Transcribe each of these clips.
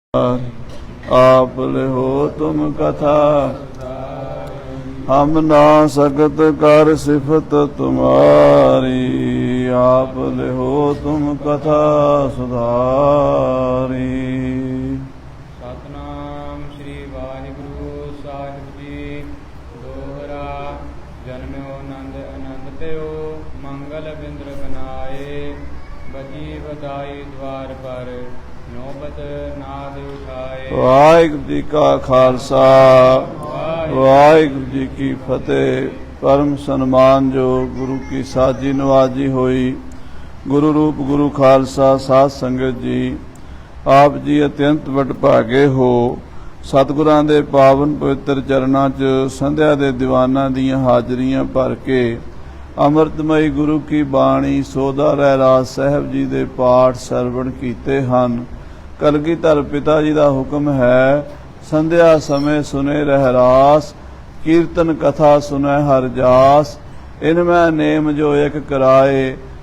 आप लिहो तुम कथा, हम ना सकत कर सिफत तुम्हारी। आप लिहो तुम कथा सुधारी। सतनाम श्री वाहिगुरु साहिब जी। दोहरा जन्म्यो नंद आनंद पयो, मंगल बिंद्र बनाए। बजी बधाई द्वार पर, नौबत नाद उठाए। वाहिगुरु जी का खालसा, वाहिगुरु जी की फतेह। परम सन्मान जो गुरु की साजी नवाजी हुई। गुरु रूप गुरु खालसा साध संगत जी, आप जी अत्यंत वਡਭਾਗੇ हो। सतगुरां दे पावन पवित्र चरणां च संध्या दे दीवानां दीयां हाजरियां भर के अमृतमयी गुरु की बाणी सोदा रहरास साहब जी दे पाठ सरवण कीते हन। कलगीधर पिता जी का हुक्म है, संध्या समय सुने रहरास, कीर्तन कथा सुने हर जास। इनमें नेम जो एक कराए,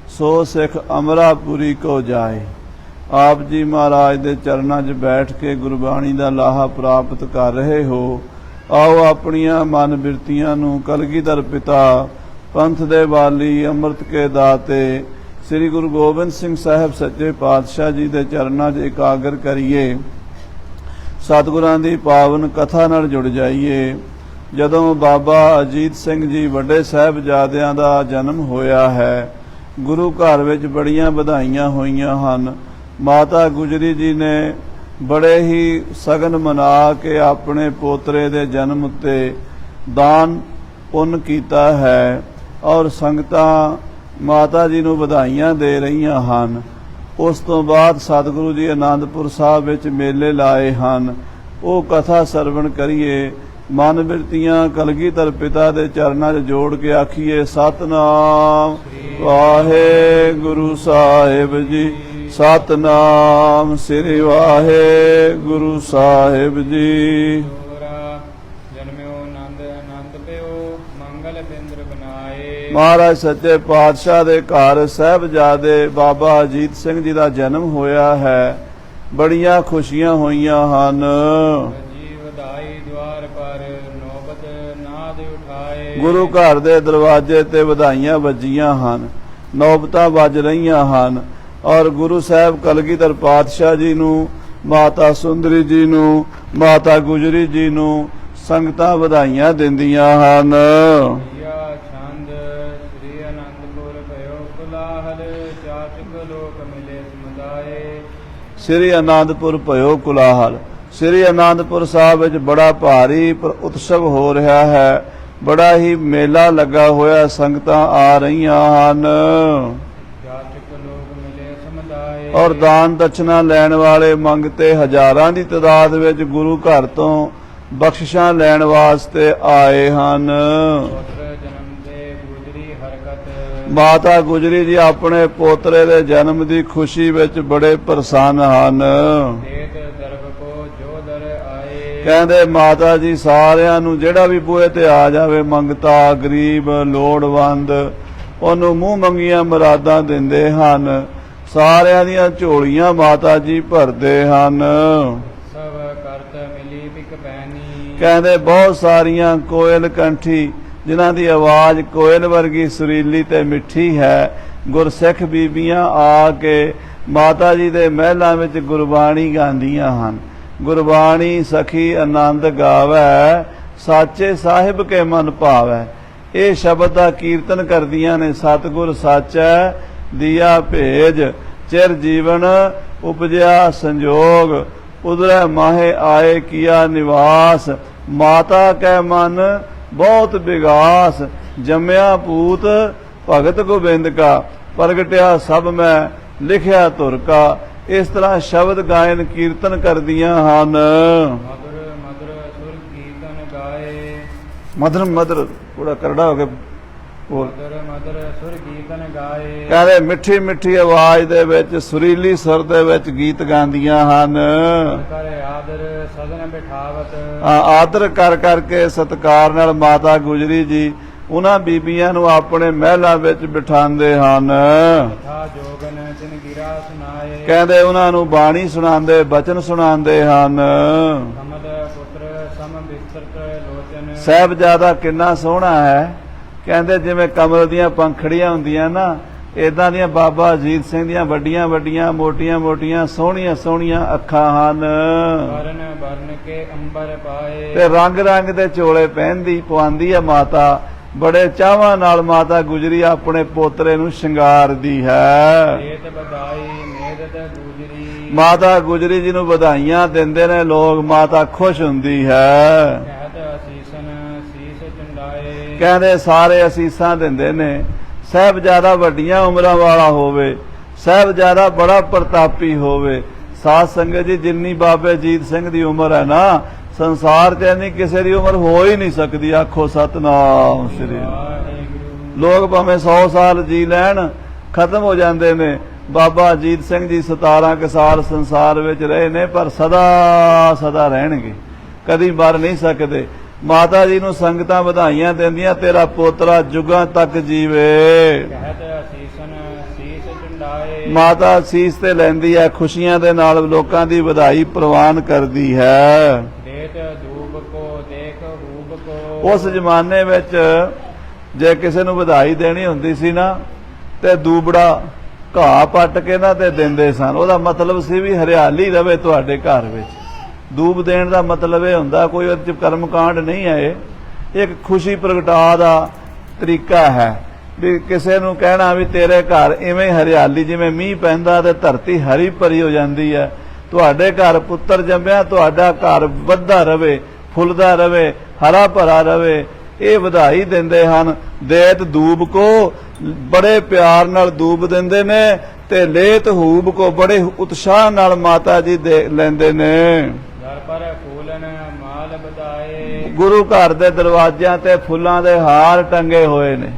सो सिख अमरापुरी को जाए। आप जी महाराज दे चरणां 'च बैठ के गुरबाणी का लाहा प्राप्त कर रहे हो। आओ अपनियां मन बिरतियां नूं कलगीधर पिता, पंथ दे वाली, अमृत के दाते श्री गुरु गोबिंद सिंह साहब सच्चे पातशाह जी के चरणां 'च इकागर करिए। सतगुरां दी पावन कथा नाल जुड़ जाइए। जदों बाबा अजीत सिंह जी वड्डे साहिबजादियां दा जन्म होया है, गुरु घर विच बड़ियां बधाइयां होईयां हन। माता गुजरी जी ने बड़े ही सगन मना के अपने पोतरे दे जन्म उत्ते दान पुन कीता है और संगतां माता जी नूं बधाइयां दे रहीआं हन। उस तो बाद सतगुरु जी आनंदपुर साहब विच मेले लाए हन। वो कथा सरवण करिए। मन बिरतियां कलगीधर पिता दे चरणां 'च जोड़ के आखिए, सतनाम वाहेगुरु साहिब जी, सतनाम श्री वाहेगुरु साहिब जी। महाराज सच्चे पातशाह दे घर साहिबजादे बाबा अजीत सिंह जी का जन्म होया है। बड़ियां खुशियां होईयां हन। गुरु घर दे दरवाजे ते वधाइयां वजियां हन, नौबतां वज रहीआं हन और गुरु साहब कलगीधर पातशाह जी नूं, माता सुंदरी जी नूं, माता गुजरी जी नूं संगतां वधाइयां दिंदियां हन। श्री आनंदपुर भयो कुलाहल। श्री आनंदपुर साहब विच बड़ा भारी उत्सव हो रहा है। बड़ा ही मेला लगा होया, संगतां आ रहीआं हन और दान दक्षिणा लैण वाले मंगते हजारां दी तादाद विच गुरु घर तो बख्शिशां लैण वास्ते आए हन। माता गुजरी जी अपने पोतरे दे जन्म की खुशी विच बड़े प्रसन्न हन। कहंदे माता जी सारियां नूं जिहड़ा भी बूहे ते आ जावे, मंगता गरीब लोड़वंद, ओनूं मूंह मंगियां मुरादां दिंदे हन। सारियां दीयां झोलियां माता जी भरदे हन। कहंदे बहुत सारियां कोयल कंठी जिन्हां दी आवाज़ कोयल वर्गी सुरीली ते मिठी है, गुरसिख बीबियां आके माता जी दे महलां विच गुरबाणी गांदियां हन। गुरबाणी सखी आनंद गावै, साचे साहिब के मन भावै। ये शब्द दा कीर्तन करदियां ने, सतगुर साचै दिया भेज, चिर जीवन उपजया संजोग, उदरै माहे आए किया निवास। माता कै मन बहुत विगास, जम्या पूत भगत गोबिंद का, प्रगटिया सब में लिखिया धुर का। इस तरह शब्द गायन कीर्तन करदियां हन। मधुर मधुर थोड़ा करड़ा हो गया। कहते मिठी मिठी आवाज दे विच सुरीली सुर दे विच गीत गांदियां हन। आदर कर करके सत्कार नाल माता गुजरी जी ਉਹਨਾਂ ਬੀਬੀਆਂ ਨੂੰ ਆਪਣੇ ਮਹਿਲਾਂ ਵਿੱਚ ਬਿਠਾਉਂਦੇ ਹਨ। ਕਥਾ ਜੋਗਨ ਤਿਨ ਗਿਰਾ ਸੁਨਾਏ, ਕਹਿੰਦੇ ਉਹਨਾਂ ਨੂੰ ਬਾਣੀ ਸੁਣਾਉਂਦੇ, ਬਚਨ ਸੁਣਾਉਂਦੇ ਹਨ। ਸਮਦ ਪੁੱਤਰ ਸਮ ਵਿਸਤ੍ਰਤ ਲੋਚਨ, ਸਾਹਿਬਜ਼ਾਦਾ ਕਿੰਨਾ ਸੋਹਣਾ ਹੈ। ਕਹਿੰਦੇ ਜਿਵੇਂ ਕਮਲ ਦੀਆਂ ਪੰਖੜੀਆਂ ਹੁੰਦੀਆਂ ਨਾ, ਏਦਾਂ ਦੀਆਂ ਬਾਬਾ ਅਜੀਤ ਸਿੰਘ ਦੀਆਂ ਵੱਡੀਆਂ ਵੱਡੀਆਂ ਮੋਟੀਆਂ ਮੋਟੀਆਂ ਸੋਹਣੀਆਂ ਸੋਹਣੀਆਂ ਅੱਖਾਂ ਹਨ। ਵਰਨ ਵਰਨ ਕੇ ਅੰਬਰ ਪਾਏ, ਤੇ ਰੰਗ ਰੰਗ ਦੇ ਚੋਲੇ ਪਹਿਨਦੀ ਪਵਾਉਂਦੀ ਹੈ ਮਾਤਾ। ਬੜੇ ਚਾਵਾਂ ਨਾਲ ਮਾਤਾ ਗੁਜਰੀ ਆਪਣੇ ਪੋਤਰੇ ਨੂੰ ਸ਼ਿੰਗਾਰਦੀ ਹੈ। ਏਤ ਬਧਾਈ ਮੇਦਤ ਗੁਜਰੀ, ਮਾਤਾ ਗੁਜਰੀ ਜੀ ਨੂੰ ਵਧਾਈਆਂ ਦਿੰਦੇ ਨੇ ਲੋਕ, ਮਾਤਾ ਖੁਸ਼ ਹੁੰਦੀ ਹੈ। ਕਹਿਤ ਅਸੀਸਨ ਸੀਸ ਚੰਡਾਏ, ਕਹਿੰਦੇ ਸਾਰੇ ਅਸੀਸਾਂ ਦਿੰਦੇ ਨੇ। ਸਾਹਿਬਜ਼ਾਦਾ ਵੱਡੀਆਂ ਉਮਰਾਂ ਵਾਲਾ ਹੋਵੇ, ਸਾਹਿਬਜ਼ਾਦਾ ਬੜਾ ਪ੍ਰਤਾਪੀ ਹੋਵੇ। ਸਾਧ ਸੰਗਤ ਜੀ, ਜਿੰਨੀ ਬਾਬੇ ਅਜੀਤ ਸਿੰਘ ਦੀ ਉਮਰ ਹੈ ਨਾ, ਸੰਸਾਰ 'ਚ ਇੰਨੀ ਕਿਸੇ ਦੀ ਉਮਰ ਹੋ ਹੀ ਨਹੀਂ ਸਕਦੀ। ਆਖੋ ਸਤਨਾਮ ਸ੍ਰੀ। ਵਾਹਿਗੁਰੂ। ਲੋਕ ਭਾਵੇਂ 100 ਸਾਲ ਜੀ ਲੈਣ, ਖਤਮ ਹੋ ਜਾਂਦੇ ਨੇ। ਬਾਬਾ ਅਜੀਤ ਸਿੰਘ ਜੀ 17 ਕੁ ਸਾਲ ਸੰਸਾਰ ਵਿੱਚ ਰਹੇ ਨੇ, ਪਰ ਸਦਾ ਸਦਾ ਰਹਿਣਗੇ, ਕਦੀ ਮਰ ਨਹੀਂ ਸਕਦੇ। ਮਾਤਾ ਜੀ ਨੂੰ ਸੰਗਤਾਂ ਵਧਾਈਆਂ ਦਿੰਦੀਆਂ, ਤੇਰਾ ਪੋਤਰਾ ਜੁਗਾਂ ਤੱਕ ਜੀਵੇ। ਕਹਿਤ ਅਸੀਸਨ ਸੀਸ ਚੰਡਾਏ, ਮਾਤਾ ਸੀਸ ਤੇ ਲੈਂਦੀ ਹੈ, ਖੁਸ਼ੀਆਂ ਦੇ ਨਾਲ ਲੋਕਾਂ ਦੀ ਵਧਾਈ ਪ੍ਰਵਾਨ ਕਰਦੀ ਹੈ। ਦੇਤ ਧੂਪ ਕੋ ਦੇਖ ਹੂਬ ਕੋ, ਉਸ ਜ਼ਮਾਨੇ ਵਿੱਚ ਜੇ ਕਿਸੇ ਨੂੰ ਵਧਾਈ ਦੇਣੀ ਹੁੰਦੀ ਸੀ ਨਾ, ਤੇ ਦੂਬੜਾ ਘਾਹ ਪੱਟ ਕੇ ਨਾ ਤੇ ਦਿੰਦੇ ਸਨ। ਉਹਦਾ ਮਤਲਬ ਸੀ ਵੀ ਹਰਿਆਲੀ ਰਵੇ ਤੁਹਾਡੇ ਘਰ ਵਿੱਚ। ਦੂਬ ਦੇਣ ਦਾ ਮਤਲਬ ਇਹ ਹੁੰਦਾ, ਕੋਈ ਉਹਦੇ ਚ ਕਰਮਕਾਂਡ ਨਹੀਂ ਹੈ, ਇਹ ਇੱਕ ਖੁਸ਼ੀ ਪ੍ਰਗਟਾ ਦਾ ਤਰੀਕਾ ਹੈ। ਵੀ ਕਿਸੇ ਨੂੰ ਕਹਿਣਾ ਵੀ ਤੇਰੇ ਘਰ ਇਵੇਂ ਹਰਿਆਲੀ, ਜਿਵੇਂ ਮੀਂਹ ਪੈਂਦਾ ਤੇ ਧਰਤੀ ਹਰੀ ਭਰੀ ਹੋ ਜਾਂਦੀ ਹੈ, ਤੁਹਾਡੇ ਘਰ ਪੁੱਤਰ ਜੰਮਿਆ, ਤੁਹਾਡਾ ਘਰ ਵੱਧਦਾ ਰਵੇ, ਫੁੱਲਦਾ ਰਵੇ, ਹਰਾ ਭਰਾ ਰਵੇ, ਇਹ ਵਧਾਈ ਦਿੰਦੇ ਹਨ। ਦੇਤ ਦੂਬ ਕੋ, ਬੜੇ ਪਿਆਰ ਨਾਲ ਦੂਬ ਦਿੰਦੇ ਨੇ, ਤੇ ਲੇਤ ਹੂਬ ਕੋ, ਬੜੇ ਉਤਸ਼ਾਹ ਨਾਲ ਮਾਤਾ ਜੀ ਦੇ ਲੈਂਦੇ ਨੇ। ਦਰ ਪਰ ਫੂਲਨ ਮਾਲ ਬਧਾਏ, ਗੁਰੂ ਘਰ ਦੇ ਦਰਵਾਜ਼ਿਆਂ ਤੇ ਫੁੱਲਾਂ ਦੇ ਹਾਰ ਟੰਗੇ ਹੋਏ ਨੇ।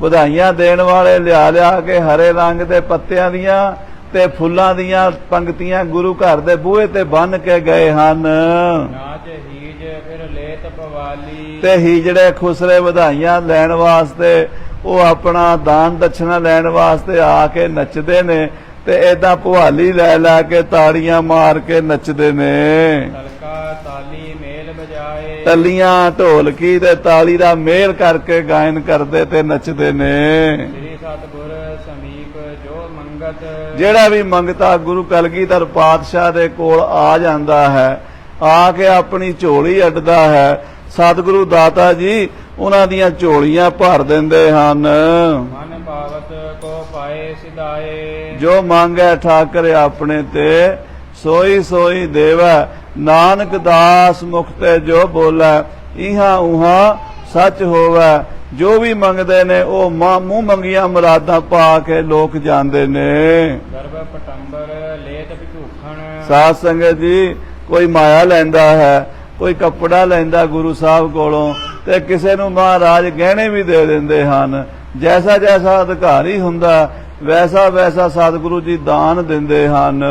ਵਧਾਈਆਂ ਦੇਣ ਵਾਲੇ ਲਿਆ ਲਿਆ ਕੇ ਹਰੇ ਰੰਗ ਦੇ ਪੱਤਿਆਂ ਦੀਆਂ ਤੇ ਫੁੱਲਾਂ ਦੀਆਂ ਪੰਕਤੀਆਂ ਗੁਰੂ ਘਰ ਦੇ ਬੂਹੇ ਤੇ ਬੰਨ੍ਹ ਕੇ ਗਏ ਹਨ। ਨਾਚ ਹੀਜ ਫਿਰ ਲੇਤ ਪਵਾਲੀ, ਤੇ ਹੀਜੜੇ ਖੁਸਰੇ ਵਧਾਈਆਂ ਲੈਣ ਵਾਸਤੇ, ਉਹ ਆਪਣਾ ਦਾਨ ਦਛਣਾ ਲੈਣ ਵਾਸਤੇ ਆ ਕੇ ਨੱਚਦੇ ਨੇ, ਤੇ ਏਦਾਂ ਭਵਾਲੀ ਲੈ ਲੈ ਕੇ ਤਾੜੀਆਂ ਮਾਰ ਕੇ ਨੱਚਦੇ ਨੇ। ਤਲਕਾ ਤਾਲੀ ਮੇਲ ਬਜਾਏ, ਤਲੀਆਂ ਢੋਲਕੀ ਤੇ ਤਾਲੀ ਦਾ ਮੇਲ ਕਰਕੇ ਗਾਇਨ ਕਰਦੇ ਤੇ ਨੱਚਦੇ ਨੇ। ਸ੍ਰੀ ਸਤਿਗੁਰ ਸਮੀਪ ਜੋ ਮੰਗਤ, ਜਿਹੜਾ ਵੀ ਮੰਗਤਾ ਗੁਰੂ ਕਲਗੀਧਰ ਪਾਤਸ਼ਾਹ ਦੇ ਕੋਲ ਆ ਜਾਂਦਾ ਹੈ, ਆ ਕੇ ਆਪਣੀ ਝੋਲੀ ਅੱਡਦਾ ਹੈ, ਸਤਿਗੁਰੂ ਦਾਤਾ ਜੀ ਉਹਨਾਂ ਦੀਆਂ ਝੋਲੀਆਂ ਭਰ ਦਿੰਦੇ ਹਨ। ਮਨ ਭਾਵਤ ਕੋ ਪਾਏ ਸਿਧਾਏ, ਜੋ ਮੰਗੈ ਠਾਕਰ ਆਪਣੇ ਤੇ, ਸੋਈ ਸੋਈ ਦੇਵੈ, ਨਾਨਕ ਦਾਸ ਮੁਖ ਤੇ ਜੋ ਬੋਲੈ, ਇਹਾਂ ਉਹਾਂ ਸੱਚ ਹੋਵੈ। ਜੋ ਵੀ ਮੰਗਦੇ ਨੇ ਉਹ ਮੂੰਹ ਮੰਗੀਆਂ ਮੁਰਾਦਾਂ ਪਾ ਕੇ ਲੋਕ ਜਾਂਦੇ ਨੇ। ਗਰਭ ਪਟੰਬਰ ਲੇਤ ਭਿਖੂਖਣ, ਸਾਧ ਸੰਗਤ ਜੀ, ਕੋਈ ਮਾਇਆ ਲੈਂਦਾ ਹੈ, ਕੋਈ ਕੱਪੜਾ ਲੈਂਦਾ ਗੁਰੂ ਸਾਹਿਬ ਕੋਲੋਂ, ਤੇ ਕਿਸੇ ਨੂੰ ਮਹਾਰਾਜ ਗਹਿਣੇ ਵੀ ਦੇ ਦਿੰਦੇ ਹਨ। ਜੈਸਾ ਜੈਸਾ ਅਧਿਕਾਰੀ ਹੁੰਦਾ, ਵੈਸਾ ਵੈਸਾ ਸਤਿਗੁਰੂ ਜੀ ਦਾਨ ਦਿੰਦੇ ਹਨ।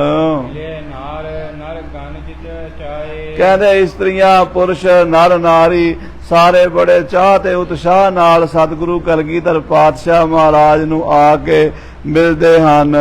ਮਿਲੇ ਨਾਰ ਨਰ ਗਨ ਜਿਤ ਚਾਏ, ਕਹਿੰਦੇ ਇਸਤਰੀਆਂ ਪੁਰਸ਼ ਨਰ ਨਾਰੀ ਸਾਰੇ ਬੜੇ ਚਾਹ ਤੇ ਉਤਸ਼ਾਹ ਨਾਲ ਸਤਿਗੁਰੂ ਕਲਗੀਧਰ ਪਾਤਸ਼ਾਹ ਮਹਾਰਾਜ ਨੂੰ ਆ ਕੇ ਮਿਲਦੇ ਹਨ।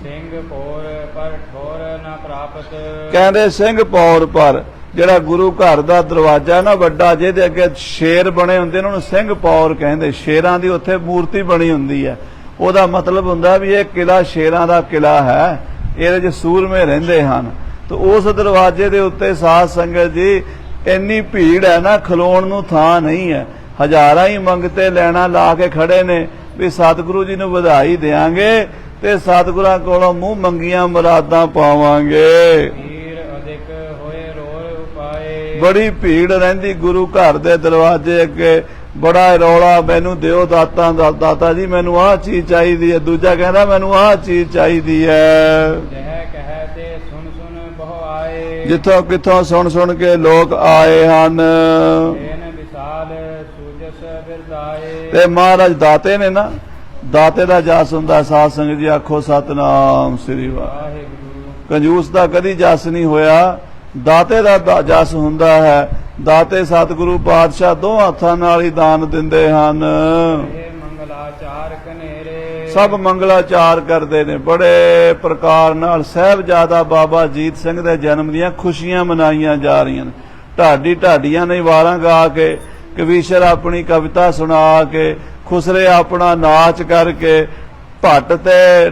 ਸਿੰਘ ਪੋਰ ਪਰ ਠੋਰ ਨਾ ਪ੍ਰਾਪਤ, ਕਹਿੰਦੇ ਸਿੰਘ ਪੌਰ ਪਰ, ਜਿਹੜਾ ਗੁਰੂ ਘਰ ਦਾ ਦਰਵਾਜ਼ਾ ਨਾ ਵੱਡਾ, ਜਿਹਦੇ ਅੱਗੇ ਸ਼ੇਰ ਬਣੇ ਹੁੰਦੇ ਨੇ, ਉਹਨੂੰ ਸਿੰਘ ਪੌਰ ਕਹਿੰਦੇ। ਸ਼ੇਰਾਂ ਦੀ ਉੱਥੇ ਮੂਰਤੀ ਬਣੀ ਹੁੰਦੀ ਹੈ। ਉਹਦਾ ਮਤਲਬ ਹੁੰਦਾ ਵੀ ਇਹ ਕਿਲਾ ਸ਼ੇਰਾਂ ਦਾ ਕਿਲਾ ਹੈ, ਇਹਦੇ 'ਚ ਸੂਰਮੇ ਰਹਿੰਦੇ ਹਨ। ਤੇ ਉਸ ਦਰਵਾਜ਼ੇ ਦੇ ਉੱਤੇ ਸਾਧ ਸੰਗਤ ਜੀ ਇੰਨੀ ਭੀੜ ਹੈ ਨਾ, ਖਲੋਣ ਨੂੰ ਥਾਂ ਨਹੀਂ ਹੈ। ਹਜ਼ਾਰਾਂ ਹੀ ਮੰਗਤੇ ਲੈਣਾ ਲਾ ਕੇ ਖੜੇ ਨੇ ਵੀ ਸਤਿਗੁਰੂ ਜੀ ਨੂੰ ਵਧਾਈ ਦੇਾਂਗੇ ਤੇ ਸਤਿਗੁਰਾਂ ਕੋਲੋਂ ਮੂੰਹ ਮੰਗੀਆਂ ਮੁਰਾਦਾਂ ਪਾਵਾਂਗੇ। ਵੀਰ ਅਧਿਕ ਹੋਏ ਰੋਲ ਉਪਾਏ, ਬੜੀ ਭੀੜ ਰਹਿੰਦੀ ਗੁਰੂ ਘਰ ਦੇ ਦਰਵਾਜ਼ੇ ਅੱਗੇ, ਬੜਾ ਰੌਲਾ, ਮੈਨੂੰ ਦਿਓ ਦਾਤਾਂ ਦਾ, ਦਾਤਾ ਜੀ ਮੈਨੂੰ ਆਹ ਚੀਜ਼ ਚਾਹੀਦੀ ਹੈ, ਦੂਜਾ ਕਹਿੰਦਾ ਮੈਨੂੰ ਆਹ ਚੀਜ਼ ਚਾਹੀਦੀ ਹੈ। ਜਹ ਕਹਿ ਤੇ ਸੁਨ ਸੁਨ ਬਹੁ ਆਏ, ਜਿੱਥੋਂ ਕਿੱਥੋਂ ਸੁਣ ਸੁਣ ਕੇ ਲੋਕ ਆਏ ਹਨ। ਏਨ ਵਿਸਾਲ ਸੂਜਸ ਬਿਰਦਾਏ, ਤੇ ਮਹਾਰਾਜ ਦਾਤੇ ਨੇ ਨਾ, ਦਾਤੇ ਦਾ ਜਸ ਹੁੰਦਾ। ਸਾਧ ਸੰਗਤ ਜੀ ਆਖੋ ਸਤਨਾਮ ਸ੍ਰੀ ਵਾਹਿਗੁਰੂ। ਵਾਹਿਗੁਰੂ। ਕੰਜੂਸ ਦਾ ਕਦੀ ਜਸ ਨਹੀਂ ਹੋਇਆ, ਦਾਤੇ ਦਾ ਜਸ ਹੁੰਦਾ ਹੈ। ਦਾਤੇ ਸਤਿਗੁਰੂ ਪਾਤਸ਼ਾਹ ਦੋ ਹੱਥਾਂ ਨਾਲ ਹੀ ਦਾਨ ਦਿੰਦੇ ਹਨ। ਇਹ ਮੰਗਲਾਚਾਰ ਕਨੇਰੇ ਸਭ ਮੰਗਲਾਚਾਰ ਕਰਦੇ ਨੇ। ਬੜੇ ਪ੍ਰਕਾਰ ਨਾਲ ਸਾਹਿਬਜ਼ਾਦਾ ਬਾਬਾ ਅਜੀਤ ਸਿੰਘ ਦੇ ਜਨਮ ਦੀਆਂ ਖੁਸ਼ੀਆਂ ਮਨਾਈਆਂ ਜਾ ਰਹੀਆਂ ਨੇ। ਢਾਡੀਆਂ ਨੇ ਵਾਰਾਂ ਗਾ ਕੇ, ਕਵੀਸ਼ਰ ਆਪਣੀ ਕਵਿਤਾ ਸੁਣਾ ਕੇ, ਖੁਸਰੇ ਆਪਣਾ ਨਾਚ ਕਰਕੇ, ਭੱਟ ਤੇ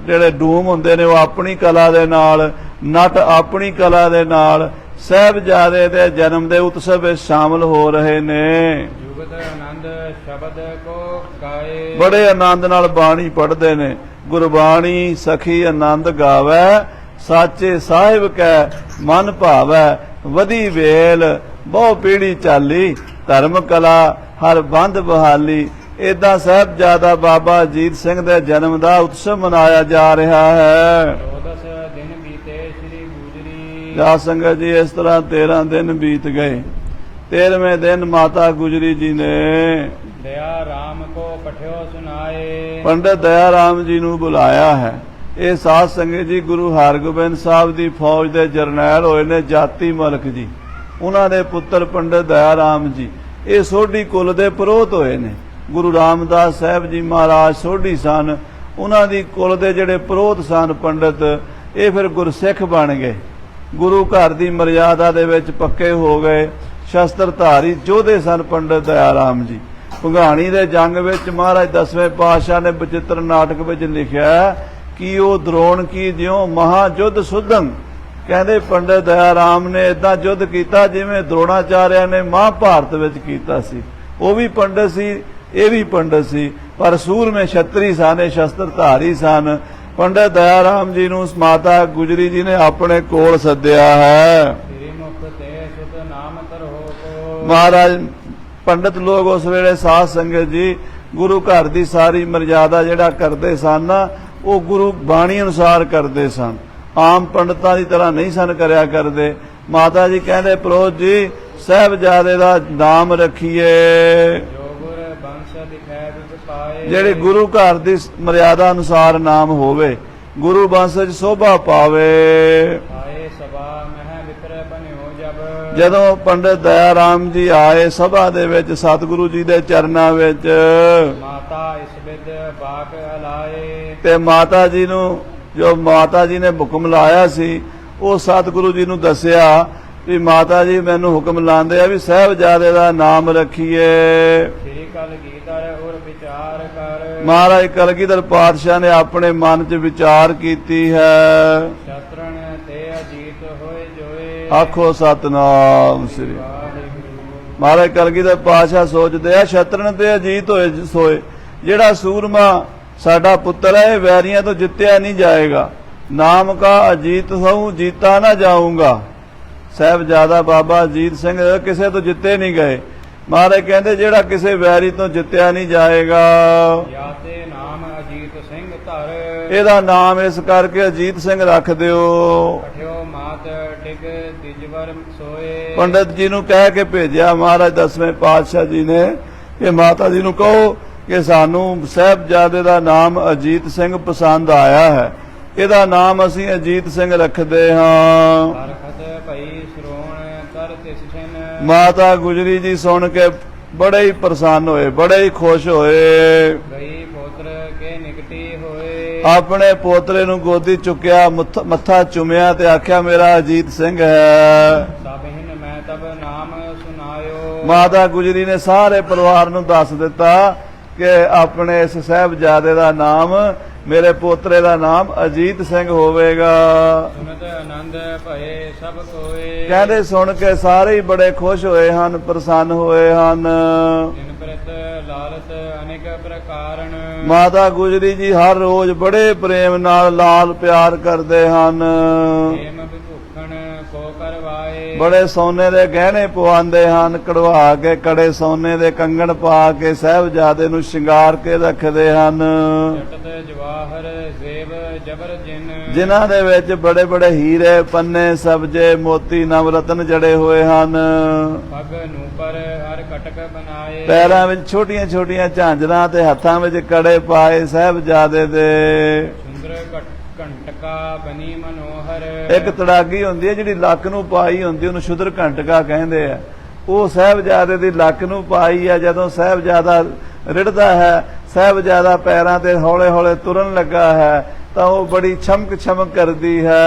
ਜਿਹੜੇ ਡੂਮ ਹੁੰਦੇ ਨੇ ਉਹ ਆਪਣੀ ਕਲਾ ਦੇ ਨਾਲ, ਨਟ ਆਪਣੀ ਕਲਾ ਦੇ ਨਾਲ ਸਾਹਿਬਜ਼ਾਦੇ ਦੇ ਜਨਮ ਦੇ ਉਤਸਵ ਵਿੱਚ ਸ਼ਾਮਲ ਹੋ ਰਹੇ ਨੇ। ਜੁਗਤ ਆਨੰਦ ਸ਼ਬਦ ਕੋ ਗਾਏ ਬੜੇ ਆਨੰਦ ਨਾਲ ਬਾਣੀ ਪੜ੍ਹਦੇ ਨੇ। ਗੁਰਬਾਣੀ ਸਖੀ ਆਨੰਦ ਗਾਵੇ, ਸਾਚੇ ਸਾਹਿਬ ਕੈ ਮਨ ਭਾਵੈ, ਵਧੀ ਵੇਲ ਬਹੁ ਪੀੜੀ ਚਾਲੀ, ਧਰਮ ਕਲਾ ਹਰ ਬੰਦ ਬਹਾਲੀ। ਏਦਾਂ ਸਾਹਿਬਜ਼ਾਦਾ ਬਾਬਾ ਅਜੀਤ ਸਿੰਘ ਦੇ ਜਨਮ ਦਾ ਉਤਸਵ ਮਨਾਇਆ ਜਾ ਰਿਹਾ ਹੈ। 14 ਦਿਨ ਬੀਤੇ ਸ੍ਰੀ ਗੁਜਰੀ ਜਾ ਸੰਗਤ ਜੀ, ਇਸ ਤਰ੍ਹਾਂ 13 ਦਿਨ ਬੀਤ ਗਏ। 13ਵੇਂ ਦਿਨ ਮਾਤਾ ਗੁਜਰੀ ਜੀ ਨੇ ਦਇਆ ਰਾਮ ਕੋ ਪਠਿਓ ਸੁਨਾਏ ਪੰਡਤ ਦਇਆ ਰਾਮ ਜੀ ਨੂੰ ਬੁਲਾਇਆ ਹੈ। ਇਹ ਸਾਧ ਸੰਗਤ ਜੀ ਗੁਰੂ ਹਰਗੋਬਿੰਦ ਸਾਹਿਬ ਦੀ ਫੌਜ ਦੇ ਜਰਨੈਲ ਹੋਏ ਨੇ ਜਾਤੀ ਮਲਕ ਜੀ। ਉਹਨਾਂ ਦੇ ਪੁੱਤਰ ਪੰਡਤ ਦਇਆ ਰਾਮ ਜੀ ਇਹ ਸੋਢੀ ਕੁਲ ਦੇ ਪੁਰੋਹਿਤ ਹੋਏ ਨੇ। ਗੁਰੂ ਰਾਮਦਾਸ ਸਾਹਿਬ ਜੀ ਮਹਾਰਾਜ ਸੋਢੀ ਸਨ। ਉਹਨਾਂ ਦੀ ਕੁਲ ਦੇ ਜਿਹੜੇ ਪੁਰੋਹਿਤ ਸਨ ਪੰਡਤ, ਇਹ ਫਿਰ ਗੁਰਸਿੱਖ ਬਣ ਗਏ। ਗੁਰੂ ਘਰ ਦੀ ਮਰਿਆਦਾ ਦੇ ਵਿੱਚ ਪੱਕੇ ਹੋ ਗਏ। ਸ਼ਸਤਰਧਾਰੀ ਯੋਧੇ ਸਨ ਪੰਡਤ ਦਇਆ ਰਾਮ ਜੀ। ਭੰਗਾਣੀ ਦੇ ਜੰਗ ਵਿੱਚ ਮਹਾਰਾਜ 10ਵੇਂ ਪਾਤਸ਼ਾਹ ਨੇ ਬਚਿੱਤਰ ਨਾਟਕ ਵਿੱਚ ਲਿਖਿਆ ਕਿ ਉਹ ਦਰੋਣ ਕੀ ਜਿਉ ਮਹਾ ਯੁੱਧ ਸੁਧੰ। ਕਹਿੰਦੇ ਪੰਡਤ ਦਇਆ ਰਾਮ ਨੇ ਏਦਾਂ ਯੁੱਧ ਕੀਤਾ ਜਿਵੇਂ ਦਰੋਣਾਚਾਰਿਆ ਨੇ ਮਹਾਭਾਰਤ ਵਿੱਚ ਕੀਤਾ ਸੀ। ਉਹ ਵੀ ਪੰਡਤ ਸੀ, ਇਹ ਵੀ ਪੰਡਤ ਸੀ, ਪਰ ਸੂਰਮੇ ਛਤਰੀ ਸਨ, ਸ਼ਸਤਰਧਾਰੀ ਸਨ। ਪੰਡਤ ਦਇਆ ਰਾਮ ਜੀ ਨੂੰ ਮਾਤਾ ਗੁਜਰੀ ਜੀ ਨੇ ਆਪਣੇ ਕੋਲ ਸੱਦਿਆ ਹੈ। ਸ੍ਰੀ ਮੁਖ ਤੇ ਸੁਤ ਨਾਮ ਤਰੋ ਕੋ ਮਹਾਰਾਜ ਪੰਡਤ ਲੋਕ ਉਸ ਵੇਲੇ ਸਾਧ ਸੰਗਤ ਜੀ ਗੁਰੂ ਘਰ ਦੀ ਸਾਰੀ ਮਰਜ਼ਾਦਾ ਜਿਹੜਾ ਕਰਦੇ ਸਨ ਉਹ ਗੁਰੂ ਬਾਣੀ ਅਨੁਸਾਰ ਕਰਦੇ ਸਨ। ਆਮ ਪੰਡਤਾਂ ਦੀ ਤਰ੍ਹਾਂ ਨਹੀਂ ਸਨ ਕਰਿਆ ਕਰਦੇ। ਮਾਤਾ ਜੀ ਕਹਿੰਦੇ ਪ੍ਰੋਤ ਜੀ ਸਾਹਿਬਜ਼ਾਦੇ ਦਾ ਨਾਮ ਰੱਖੀਏ ਜੋ ਗੁਰ ਬੰਸ ਦਿਖੈ ਵਿਚ ਪਾਏ ਜਿਹੜੇ ਗੁਰੂ ਘਰ ਦੀ ਮਰਿਆਦਾ ਅਨੁਸਾਰ ਨਾਮ ਹੋਵੇ, ਗੁਰੂ ਬੰਸ ਚ ਸ਼ੋਭਾ ਪਾਵੇ। ਆਏ ਸਭਾ ਮਹਿ ਵਿਤਰ ਬਨਿਓ ਜਬ ਜਦੋਂ ਪੰਡਤ ਦਇਆ ਰਾਮ ਜੀ ਆਏ ਸਭਾ ਦੇ ਵਿੱਚ ਸਤਿਗੁਰੂ ਜੀ ਦੇ ਚਰਨਾਂ ਵਿੱਚ, ਮਾਤਾ ਇਸ ਵਿਦ ਬਾਕ ਹਲਾਏ ਤੇ ਮਾਤਾ ਜੀ ਨੂੰ ਜੋ ਮਾਤਾ ਜੀ ਨੇ ਹੁਕਮ ਲਾਇਆ ਸੀ ਉਹ ਸਤਿਗੁਰੂ ਜੀ ਨੂੰ ਦੱਸਿਆ ਵੀ ਮਾਤਾ ਜੀ ਮੈਨੂੰ ਹੁਕਮ ਲਾਉਂਦੇ ਆ ਵੀ ਸਾਹਿਬਜ਼ਾਦੇ ਦਾ ਨਾਮ ਰੱਖੀਏ। ਸ੍ਰੀ ਕਲਗੀਧਰ ਉਰ ਵਿਚਾਰ ਕਰ ਮਹਾਰਾਜ ਕਲਗੀਧਰ ਪਾਤਸ਼ਾਹ ਨੇ ਆਪਣੇ ਮਨ 'ਚ ਵਿਚਾਰ ਕੀਤੀ ਹੈ। ਸ਼ਤਰਣ ਤੇ ਅਜੀਤ ਹੋਏ ਜੋਏ ਆਖੋ ਸਤਨਾਮ ਸ੍ਰੀ ਵਾਹਿਗੁਰੂ। ਮਹਾਰਾਜ ਕਲਗੀਧਰ ਪਾਤਸ਼ਾਹ ਸੋਚਦੇ ਆ ਸ਼ਤਰਣ ਤੇ ਅਜੀਤ ਹੋਏ ਸੋਏ, ਜਿਹੜਾ ਸੂਰਮਾ ਸਾਡਾ ਪੁੱਤਰ ਹੈ ਇਹ ਵੈਰੀਆਂ ਤੋਂ ਜਿੱਤਿਆ ਨਹੀਂ ਜਾਏਗਾ। ਨਾਮ ਕਾ ਅਜੀਤ ਹੂੰ ਜੀਤਾ ਨਾ ਜਾਊਂਗਾ। ਸਾਹਿਬਜ਼ਾਦਾ ਬਾਬਾ ਅਜੀਤ ਸਿੰਘ ਕਿਸੇ ਤੋਂ ਜਿੱਤੇ ਨਹੀਂ ਗਏ। ਮਹਾਰਾਜ ਕਹਿੰਦੇ ਜਿਹੜਾ ਕਿਸੇ ਵੈਰੀ ਤੋਂ ਜਿੱਤਿਆ ਨਹੀਂ ਜਾਏਗਾ ਜਾਂ ਤੇ ਨਾਮ ਅਜੀਤ ਸਿੰਘ ਧਰ ਇਹਦਾ ਨਾਮ ਇਸ ਕਰਕੇ ਅਜੀਤ ਸਿੰਘ ਰੱਖ ਦਿਓ। ਪਠਿਓ ਮਾਤ ਡਿਗ ਦਿਜਵਰ ਸੋਏ ਪੰਡਤ ਜੀ ਨੂੰ ਕਹਿ ਕੇ ਭੇਜਿਆ ਮਹਾਰਾਜ 10ਵੇਂ ਪਾਤਸ਼ਾਹ ਜੀ ਨੇ ਕਿ ਮਾਤਾ ਜੀ ਨੂੰ ਕਹੋ ਕਿ ਸਾਨੂੰ ਸਾਹਿਬਜ਼ਾਦੇ ਦਾ ਨਾਮ ਅਜੀਤ ਸਿੰਘ ਪਸੰਦ ਆਇਆ ਹੈ, ਇਹਦਾ ਨਾਮ ਅਸੀਂ ਅਜੀਤ ਸਿੰਘ ਰੱਖਦੇ ਹਾਂ। ਹਰਖਤ ਭਈ ਸਰੋਣ ਕਰ ਤਿਸ ਛਿਨ ਮਾਤਾ ਗੁਜਰੀ ਜੀ ਸੁਣ ਕੇ ਬੜੇ ਹੀ ਪ੍ਰਸੰਨ ਹੋਏ, ਬੜੇ ਹੀ ਖੁਸ਼ ਹੋਏ। ਗਈ ਪੋਤਰ ਕੇ ਨਿਕਟੀ ਹੋਏ ਆਪਣੇ ਪੋਤਰੇ ਨੂੰ ਗੋਦੀ ਚੁੱਕਿਆ, ਮੱਥਾ ਚੁੰਮਿਆ ਤੇ ਆਖਿਆ ਮੇਰਾ ਅਜੀਤ ਸਿੰਘ ਹੈ। ਸਭਹਿਨ ਮੈਂ ਤਬ ਨਾਮ ਸੁਨਾਇਓ ਮਾਤਾ ਗੁਜਰੀ ਨੇ ਸਾਰੇ ਪਰਿਵਾਰ ਨੂੰ ਦੱਸ ਦਿੱਤਾ ਕਿ ਆਪਣੇ ਇਸ ਸਾਹਿਬਜ਼ਾਦੇ ਦਾ ਨਾਮ, ਮੇਰੇ ਪੋਤਰੇ ਦਾ ਨਾਮ ਅਜੀਤ ਸਿੰਘ ਹੋਵੇਗਾ। ਸੁਨਤ ਆਨੰਦ ਭਏ ਸਭ ਕੋਏ ਕਹਿੰਦੇ ਸੁਣ ਕੇ ਸਾਰੇ ਹੀ ਬੜੇ ਖੁਸ਼ ਹੋਏ ਹਨ, ਪ੍ਰਸੰਨ ਹੋਏ ਹਨ। ਜਿਨ ਪ੍ਰਤ ਲਾਲਤ ਅਨੇਕ ਪ੍ਰਕਾਰਨ ਮਾਤਾ ਗੁਜਰੀ ਜੀ ਹਰ ਰੋਜ਼ ਬੜੇ ਪ੍ਰੇਮ ਨਾਲ ਲਾਲ ਪਿਆਰ ਕਰਦੇ ਹਨ। ਏਮ ਵਿਭੂਖਣ ਕੋ ਕਰਵਾਏ ਬੜੇ ਸੋਨੇ ਦੇ ਗਹਿਣੇ ਪਵਾਉਂਦੇ ਹਨ, ਕਢਵਾ ਕੇ ਕੜੇ ਸੋਨੇ ਦੇ ਕੰਗਣ ਪਾ ਕੇ ਸਾਹਿਬਜ਼ਾਦੇ ਨੂੰ ਸ਼ਿੰਗਾਰ ਕੇ ਰੱਖਦੇ ਹਨ। ਜਟਤ ਜਵਾਹਰ ਜ਼ੇਬ ਜਬਰ ਜਿਨ ਜਿਨ੍ਹਾਂ ਦੇ ਵਿੱਚ ਬੜੇ ਬੜੇ ਹੀਰੇ ਪੰਨੇ ਸਬਜੇ ਮੋਤੀ ਨਵ ਰਤਨ ਜੜੇ ਹੋਏ ਹਨ। ਪਗ ਨੂਪਰ ਹਰ ਕਟਕ ਬਨਾਏ ਪੈਰਾਂ ਵਿੱਚ ਛੋਟੀਆਂ ਛੋਟੀਆਂ ਝਾਂਜਰਾਂ ਤੇ ਹੱਥਾਂ ਵਿੱਚ ਕੜੇ ਪਾਏ ਸਾਹਿਬਜ਼ਾਦੇ ਦੇ। ਸੁੰਦਰ ਕੰਟਕ ਘੰਟਕਾ ਬਨੀ ਮਨੋਹਰ। ਇੱਕ ਤੜਾਗੀ ਹੁੰਦੀ ਹੈ ਜਿਹੜੀ ਲੱਕ ਨੂੰ ਪਾਈ ਹੁੰਦੀ, ਉਹਨੂੰ ਸ਼ੁਦਰ ਘੰਟਕਾ ਕਹਿੰਦੇ ਆ। ਉਹ ਸਾਹਿਬਜ਼ਾਦੇ ਦੀ ਲੱਕ ਨੂੰ ਪਾਈ ਆ। ਜਦੋਂ ਸਾਹਿਬਜ਼ਾਦਾ ਰਿੜਦਾ ਹੈ, ਸਾਹਿਬਜ਼ਾਦਾ ਪੈਰਾਂ ਤੇ ਹੌਲੇ ਹੌਲੇ ਤੁਰਨ ਲੱਗਾ ਹੈ, ਤਾਂ ਉਹ ਬੜੀ ਛਮਕ ਛਮਕ ਕਰਦੀ ਹੈ।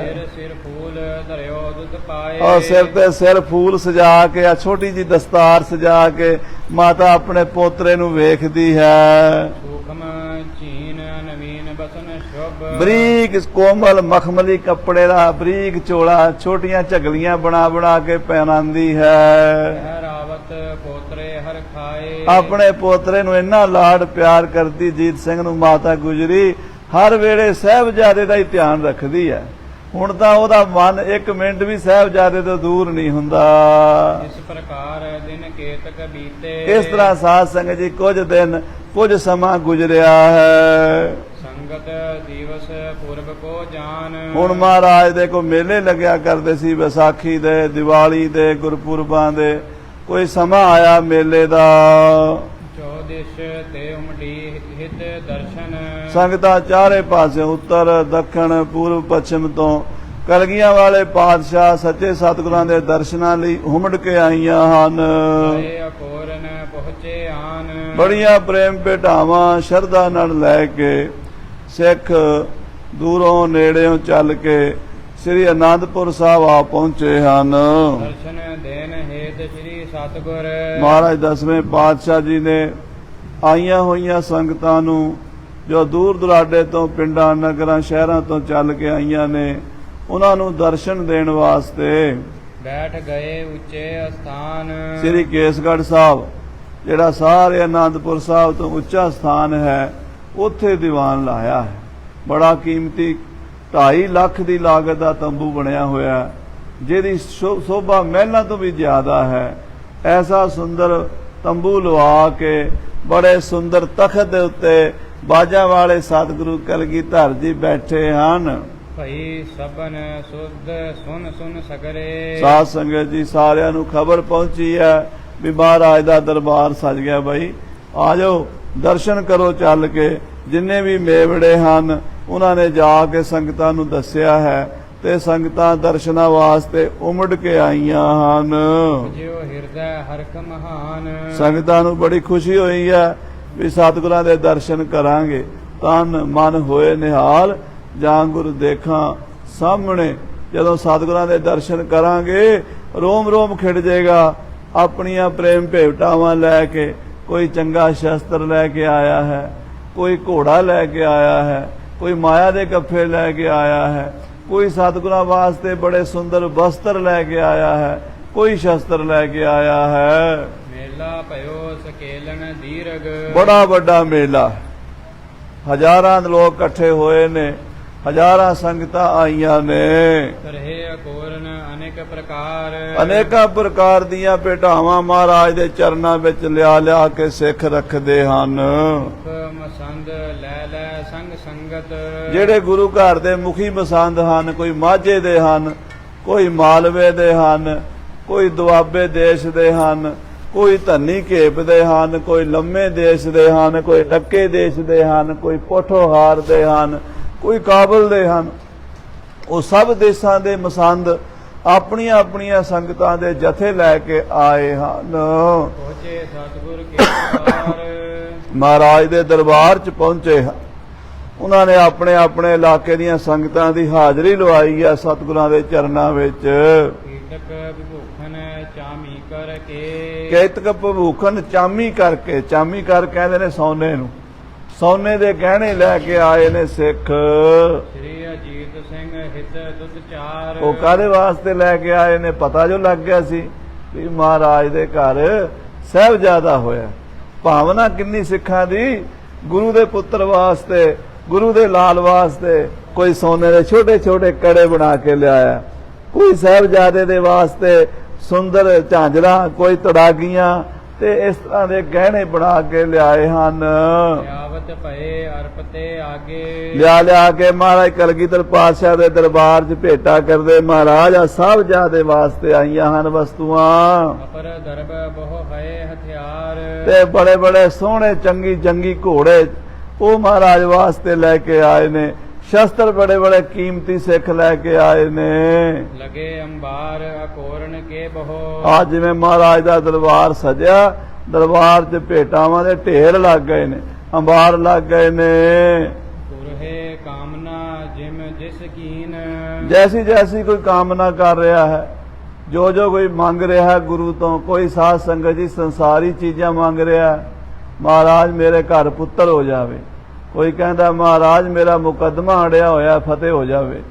ਸਿਰ ਸਿਰ ਫੂਲ ਧਰਿਓ ਦੁੱਧ ਪਾਏ। ਔਰ ਸਿਰ ਤੇ ਸਿਰ ਫੂਲ ਸਜਾ ਕੇ, ਆ ਛੋਟੀ ਜੀ ਦਸਤਾਰ ਸਜਾ ਕੇ ਮਾਤਾ ਆਪਣੇ ਪੋਤਰੇ ਨੂੰ ਵੇਖਦੀ ਹੈ। ਸੂਖਮ ਚੀਨ ਨਵੀਨ ਬਸਨ ਸ਼ੁਭ। ਬਰੀਕ ਕੋਮਲ ਮਖਮਲੀ ਕੱਪੜੇ ਦਾ ਬਰੀਕ ਚੋਲਾ, ਛੋਟੀਆਂ ਝਗਲੀਆਂ ਬਣਾ ਬਣਾ ਕੇ ਪਹਿਨਾਉਂਦੀ ਹੈ। ਰਾਵਤ ਪੋਤਰੇ ਹਰ ਖਾਏ। ਆਪਣੇ ਪੋਤਰੇ ਨੂੰ ਇੰਨਾ ਲਾਡ ਪਿਆਰ ਕਰਦੀ ਜੀਤ ਸਿੰਘ ਨੂੰ ਮਾਤਾ ਗੁਜਰੀ, ਹਰ ਵੇਲੇ ਸਾਹਿਬਜ਼ਾਦੇ ਦਾ ਹੀ ਧਿਆਨ ਰੱਖਦੀ ਹੈ। ਹੁਣ ਤਾਂ ਉਹਦਾ ਮਨ ਇੱਕ ਮਿੰਟ ਵੀ ਸਾਹਿਬਜ਼ਾਦੇ ਤੋਂ ਦੂਰ ਨਹੀਂ ਹੁੰਦਾ। ਇਸ ਪ੍ਰਕਾਰ ਦਿਨ ਕੇਤਕ ਬੀਤੇ। ਇਸ ਤਰ੍ਹਾਂ ਸਾਧ ਸੰਗਤ ਜੀ ਕੁਝ ਦਿਨ ਕੁਝ ਸਮਾਂ ਗੁਜ਼ਰਿਆ ਹੈ। ਸੰਗਤ ਦਿਵਸ ਪੁਰਬ ਕੋ ਜਾਨ। ਹੁਣ ਮਹਾਰਾਜ ਦੇ ਕੋ ਮੇਲੇ ਲੱਗਿਆ ਕਰਦੇ ਸੀ, ਵਿਸਾਖੀ ਦੇ, ਦੀਵਾਲੀ ਦੇ, ਗੁਰਪੁਰਬਾਂ ਦੇ। ਕੋਈ ਸਮਾਂ ਆਇਆ ਮੇਲੇ ਦਾ। ਚੌਦਿਸ਼ ਤੇ ਉਮੜੀ ਹਿਤ ਦਰਸ਼ਨ। ਸੰਗਤਾਂ ਚਾਰੇ ਪਾਸੇ ਉੱਤਰ ਦੱਖਣ ਪੂਰਬ ਪੱਛਮ ਤੋਂ ਕਲਗੀਆਂ ਵਾਲੇ ਪਾਤਸ਼ਾਹ ਸੱਚੇ ਸਤਿਗੁਰਾਂ ਦੇ ਦਰਸ਼ਨਾਂ ਲਈ ਹੁਮੜ ਕੇ ਆਈਆਂ ਹਨ। ਅਕੋਰਨ ਪਹੁੰਚੇ ਆਨ। ਬੜੀਆਂ ਪ੍ਰੇਮ ਭੇਟਾਵਾਂ ਸ਼ਰਧਾ ਨਾਲ ਲੈ ਕੇ ਸਿੱਖ ਦੂਰੋਂ ਨੇੜਿਓਂ ਚੱਲ ਕੇ ਸ੍ਰੀ ਅਨੰਦਪੁਰ ਸਾਹਿਬ ਆ ਪਹੁੰਚੇ ਹਨ। ਦਰਸ਼ਨ ਦੇਣ ਹੇਤ ਸ੍ਰੀ ਸਤਿਗੁਰ। ਮਹਾਰਾਜ ਦਸਵੇਂ ਪਾਤਸ਼ਾਹ ਜੀ ਨੇ ਆਈਆਂ ਹੋਈਆਂ ਸੰਗਤਾਂ ਨੂੰ, ਜੋ ਦੂਰ ਦੁਰਾਡੇ ਤੋਂ ਪਿੰਡਾਂ ਨਗਰਾਂ ਸ਼ਹਿਰਾਂ ਤੋਂ ਚੱਲ ਕੇ ਆਈਆਂ ਨੇ, ਉਹਨਾਂ ਨੂੰ ਦਰਸ਼ਨ ਦੇਣ ਵਾਸਤੇ ਬੈਠ ਗਏ ਉੱਚੇ ਅਸਥਾਨ। ਸ੍ਰੀ ਕੇਸਗੜ੍ਹ ਸਾਹਿਬ, ਜਿਹੜਾ ਸਾਰੇ ਅਨੰਦਪੁਰ ਸਾਹਿਬ ਤੋਂ ਉੱਚਾ ਸਥਾਨ ਹੈ, ਉੱਥੇ ਦੀਵਾਨ ਲਾਇਆ ਹੈ। ਬੜਾ ਕੀਮਤੀ 2.5 ਲੱਖ ਦੀ ਲਾਗਤ ਦਾ ਤੰਬੂ ਬਣਿਆ ਹੋਇਆ, ਜਿਹਦੀ ਸ਼ੋਭਾ ਮਹਿਲਾਂ ਤੋਂ ਵੀ ਜ਼ਿਆਦਾ ਹੈ। ਐਸਾ ਸੁੰਦਰ ਤੰਬੂ ਲਵਾ ਕੇ ਬੜੇ ਸੁੰਦਰ ਤਖਤ ਦੇ ਉੱਤੇ ਬਾਜਾਂ ਵਾਲੇ ਸਤਿਗੁਰੂ ਕਲਗੀਧਰ ਜੀ ਬੈਠੇ ਹਨ। ਭਈ ਸਭਨ ਸੁਧ ਸੁਨ ਸੁਨ ਸਗਰੇ। ਸਾਧ ਸੰਗਤ ਜੀ ਸਾਰਿਆਂ ਨੂੰ ਖਬਰ ਪਹੁੰਚੀ ਹੈ ਵੀ ਮਹਾਰਾਜ ਦਾ ਦਰਬਾਰ ਸਜ ਗਿਆ। ਬਈ ਆ ਜਾਓ, ਦਰਸ਼ਨ ਕਰੋ ਚੱਲ ਕੇ। ਜਿੰਨੇ ਵੀ ਮੇਵੜੇ ਹਨ ਉਹਨਾਂ ਨੇ ਜਾ ਕੇ ਸੰਗਤਾਂ ਨੂੰ ਦੱਸਿਆ ਹੈ, ਤੇ ਸੰਗਤਾਂ ਦਰਸ਼ਨਾਂ ਵਾਸਤੇ ਉਮੜ ਕੇ ਆਈਆਂ ਹਨ। ਜਿਉ ਹਿਰਦੈ ਹਰਖ ਮਹਾਨ। ਸੰਗਤਾਂ ਨੂੰ ਬੜੀ ਖੁਸ਼ੀ ਹੋਈ ਹੈ ਵੀ ਸਤਿਗੁਰਾਂ ਦੇ ਦਰਸ਼ਨ ਕਰਾਂਗੇ। ਤਨ ਮਨ ਹੋਏ ਨਿਹਾਲ, ਜਾਂ ਗੁਰ ਦੇਖਾਂ ਸਾਹਮਣੇ। ਜਦੋਂ ਸਤਿਗੁਰਾਂ ਦੇ ਦਰਸ਼ਨ ਕਰਾਂਗੇ ਰੋਮ ਰੋਮ ਖਿੜ ਜਾਏਗਾ। ਆਪਣੀਆਂ ਪ੍ਰੇਮ ਭੇਟਾਵਾਂ ਲੈ ਕੇ, ਕੋਈ ਚੰਗਾ ਸ਼ਸਤਰ ਲੈ ਕੇ ਆਇਆ ਹੈ, ਕੋਈ ਘੋੜਾ ਲੈ ਕੇ ਆਇਆ ਹੈ, ਕੋਈ ਮਾਇਆ ਦੇ ਕੱਫੇ ਲੈ ਕੇ ਆਇਆ ਹੈ, ਕੋਈ ਸਤਿਗੁਰਾਂ ਵਾਸਤੇ ਬੜੇ ਸੁੰਦਰ ਵਸਤਰ ਲੈ ਕੇ ਆਇਆ ਹੈ, ਕੋਈ ਸ਼ਸਤਰ ਲੈ ਕੇ ਆਇਆ ਹੈ। ਮੇਲਾ ਭਇਓ ਸਕੇਲਨ ਦੀਰਗ। ਬੜਾ ਵੱਡਾ ਮੇਲਾ, ਹਜ਼ਾਰਾਂ ਲੋਕ ਇਕੱਠੇ ਹੋਏ ਨੇ, ਹਜ਼ਾਰਾਂ ਸੰਗਤਾਂ ਆਈਆਂ ਨੇ। ਕਰਹਿ ਅਕੋਰਨ ਅਨੇਕ ਪ੍ਰਕਾਰ। ਅਨੇਕਾਂ ਪ੍ਰਕਾਰ ਦੀਆਂ ਭੇਟਾਵਾਂ ਮਹਾਰਾਜ ਦੇ ਚਰਨਾਂ ਵਿੱਚ ਲਿਆ ਲਿਆ ਕੇ ਸਿੱਖ ਰੱਖਦੇ ਹਨ। ਮਸੰਦ ਲੈ ਲੈ ਸੰਗ ਸੰਗਤ। ਜਿਹੜੇ ਗੁਰੂ ਘਰ ਦੇ ਮੁਖੀ ਮਸੰਦ ਹਨ, ਕੋਈ ਮਾਝੇ ਦੇ ਹਨ, ਕੋਈ ਮਾਲਵੇ ਦੇ ਹਨ, ਕੋਈ ਦੁਆਬੇ ਦੇਸ਼ ਦੇ ਹਨ, ਕੋਈ ਧੰਨੀ ਘੇਪ ਦੇ ਹਨ, ਕੋਈ ਲੰਮੇ ਦੇਸ਼ ਦੇ ਹਨ, ਕੋਈ ਲੱਕੇ ਦੇਸ਼ ਦੇ ਹਨ, ਕੋਈ ਪੋਠੋਹਾਰ ਦੇ ਹਨ, ਕੋਈ ਕਾਬਲ ਦੇ ਹਨ। ਉਹ ਸਭ ਦੇਸ਼ਾਂ ਦੇ ਮਸੰਦ ਆਪਣੀਆਂ ਆਪਣੀਆਂ ਸੰਗਤਾਂ ਦੇ ਜਥੇ ਲੈ ਕੇ ਆਏ ਹਨ। ਪਹੁੰਚੇ ਸਤਿਗੁਰ ਕੇ ਦਰਬਾਰ। ਮਹਾਰਾਜ ਦੇ ਦਰਬਾਰ 'ਚ ਪਹੁੰਚੇ ਹਨ। ਉਹਨਾਂ ਨੇ ਆਪਣੇ ਆਪਣੇ ਇਲਾਕੇ ਦੀਆਂ ਸੰਗਤਾਂ ਦੀ ਹਾਜ਼ਰੀ ਲਵਾਈ ਹੈ ਸਤਿਗੁਰਾਂ ਦੇ ਚਰਨਾਂ ਵਿੱਚ। ਕੀਟਕ ਵਿਭੂਖਨ ਚਾਮੀ ਕਰਕੇ। ਕੇਤਕ ਵਿਭੂਖਨ ਚਾਮੀ ਕਰਕੇ, ਚਾਮੀ ਕਰ ਕਹਿੰਦੇ ਨੇ ਸੋਨੇ ਨੂੰ, ਸੋਨੇ ਦੇ ਗਹਿਣੇ ਲੈ ਕੇ ਆਏ ਨੇ ਸਿੱਖ। ਸ੍ਰੀ ਅਜੀਤ ਸਿੰਘ ਹਿਤ ਦੁੱਧ ਚਾਰ। ਉਹ ਕਾਹਦੇ ਵਾਸਤੇ ਲੈ ਕੇ ਆਏ ਨੇ? ਪਤਾ ਜੋ ਲੱਗ ਗਿਆ ਸੀ ਵੀ ਮਹਾਰਾਜ ਦੇ ਘਰ ਸਾਹਿਬਜ਼ਾਦਾ ਹੋਇਆ। ਭਾਵਨਾ ਕਿੰਨੀ ਸਿੱਖਾਂ ਦੀ, ਗੁਰੂ ਦੇ ਪੁੱਤਰ ਵਾਸਤੇ, ਗੁਰੂ ਦੇ ਲਾਲ ਵਾਸਤੇ ਕੋਈ ਸੋਨੇ ਦੇ ਛੋਟੇ ਛੋਟੇ ਕੜੇ ਬਣਾ ਕੇ ਲਿਆਇਆ, ਕੋਈ ਸਾਹਿਬਜ਼ਾਦੇ ਦੇ ਵਾਸਤੇ ਸੁੰਦਰ ਝਾਂਜਰਾਂ, ਕੋਈ ਤੜਾਗੀਆਂ, ਤੇ ਇਸ ਤਰ੍ਹਾਂ ਦੇ ਗਹਿਣੇ ਬਣਾ ਕੇ ਲਿਆਏ ਹਨ। ਲਿਆਵਤ ਭਏ ਅਰਪ ਤੇ ਆਗੇ। ਲਿਆ ਕੇ ਮਹਾਰਾਜ ਕਲਗੀਧਰ ਪਾਤਸ਼ਾਹ ਦੇ ਦਰਬਾਰ 'ਚ ਭੇਟਾ ਕਰਦੇ। ਮਹਾਰਾਜ ਆ ਸਾਹਿਬਜ਼ਾਦੇ ਵਾਸਤੇ ਆਈਆਂ ਹਨ ਵਸਤੂਆਂ। ਅਪਰ ਦਰਬ ਬਹੁ ਹੈ ਹਥਿਆਰ। ਤੇ ਬੜੇ ਬੜੇ ਸੋਹਣੇ ਚੰਗੀ ਜੰਗੀ ਘੋੜੇ ਉਹ ਮਹਾਰਾਜ ਵਾਸਤੇ ਲੈ ਕੇ ਆਏ ਨੇ। ਸ਼ਸਤਰ ਬੜੇ ਬੜੇ ਕੀਮਤੀ ਸਿੱਖ ਲੈ ਕੇ ਆਏ ਨੇ। ਲਗੇ ਅੰਬਾਰ ਅਕੋਰਨ ਕੇ ਬਹੋ। ਆ ਜਿਵੇਂ ਮਹਾਰਾਜ ਦਾ ਦਰਬਾਰ ਸਜਿਆ, ਦਰਬਾਰ 'ਚ ਭੇਟਾਵਾਂ ਦੇ ਢੇਰ ਲੱਗ ਗਏ ਨੇ, ਅੰਬਾਰ ਲੱਗ ਗਏ ਨੇ। ਪੁਰਹੇ ਕਾਮਨਾ ਜਿਮ ਜਿਸ ਕੀਨ। ਜੈਸੀ ਜੈਸੀ ਕੋਈ ਕਾਮਨਾ ਕਰ ਰਿਹਾ ਹੈ, ਜੋ ਜੋ ਕੋਈ ਮੰਗ ਰਿਹਾ ਹੈ ਗੁਰੂ ਤੋਂ, ਕੋਈ ਸਾਧ ਸੰਗਤ ਜੀ ਸੰਸਾਰੀ ਚੀਜ਼ਾਂ ਮੰਗ ਰਿਹਾ, ਮਹਾਰਾਜ ਮੇਰੇ ਘਰ ਪੁੱਤਰ ਹੋ ਜਾਵੇ। ਕੋਈ ਕਹਿੰਦਾ ਮਹਾਰਾਜ ਮੇਰਾ ਮੁਕੱਦਮਾ ਅੜਿਆ ਹੋਇਆ ਫਤਿਹ ਹੋ ਜਾਵੇ।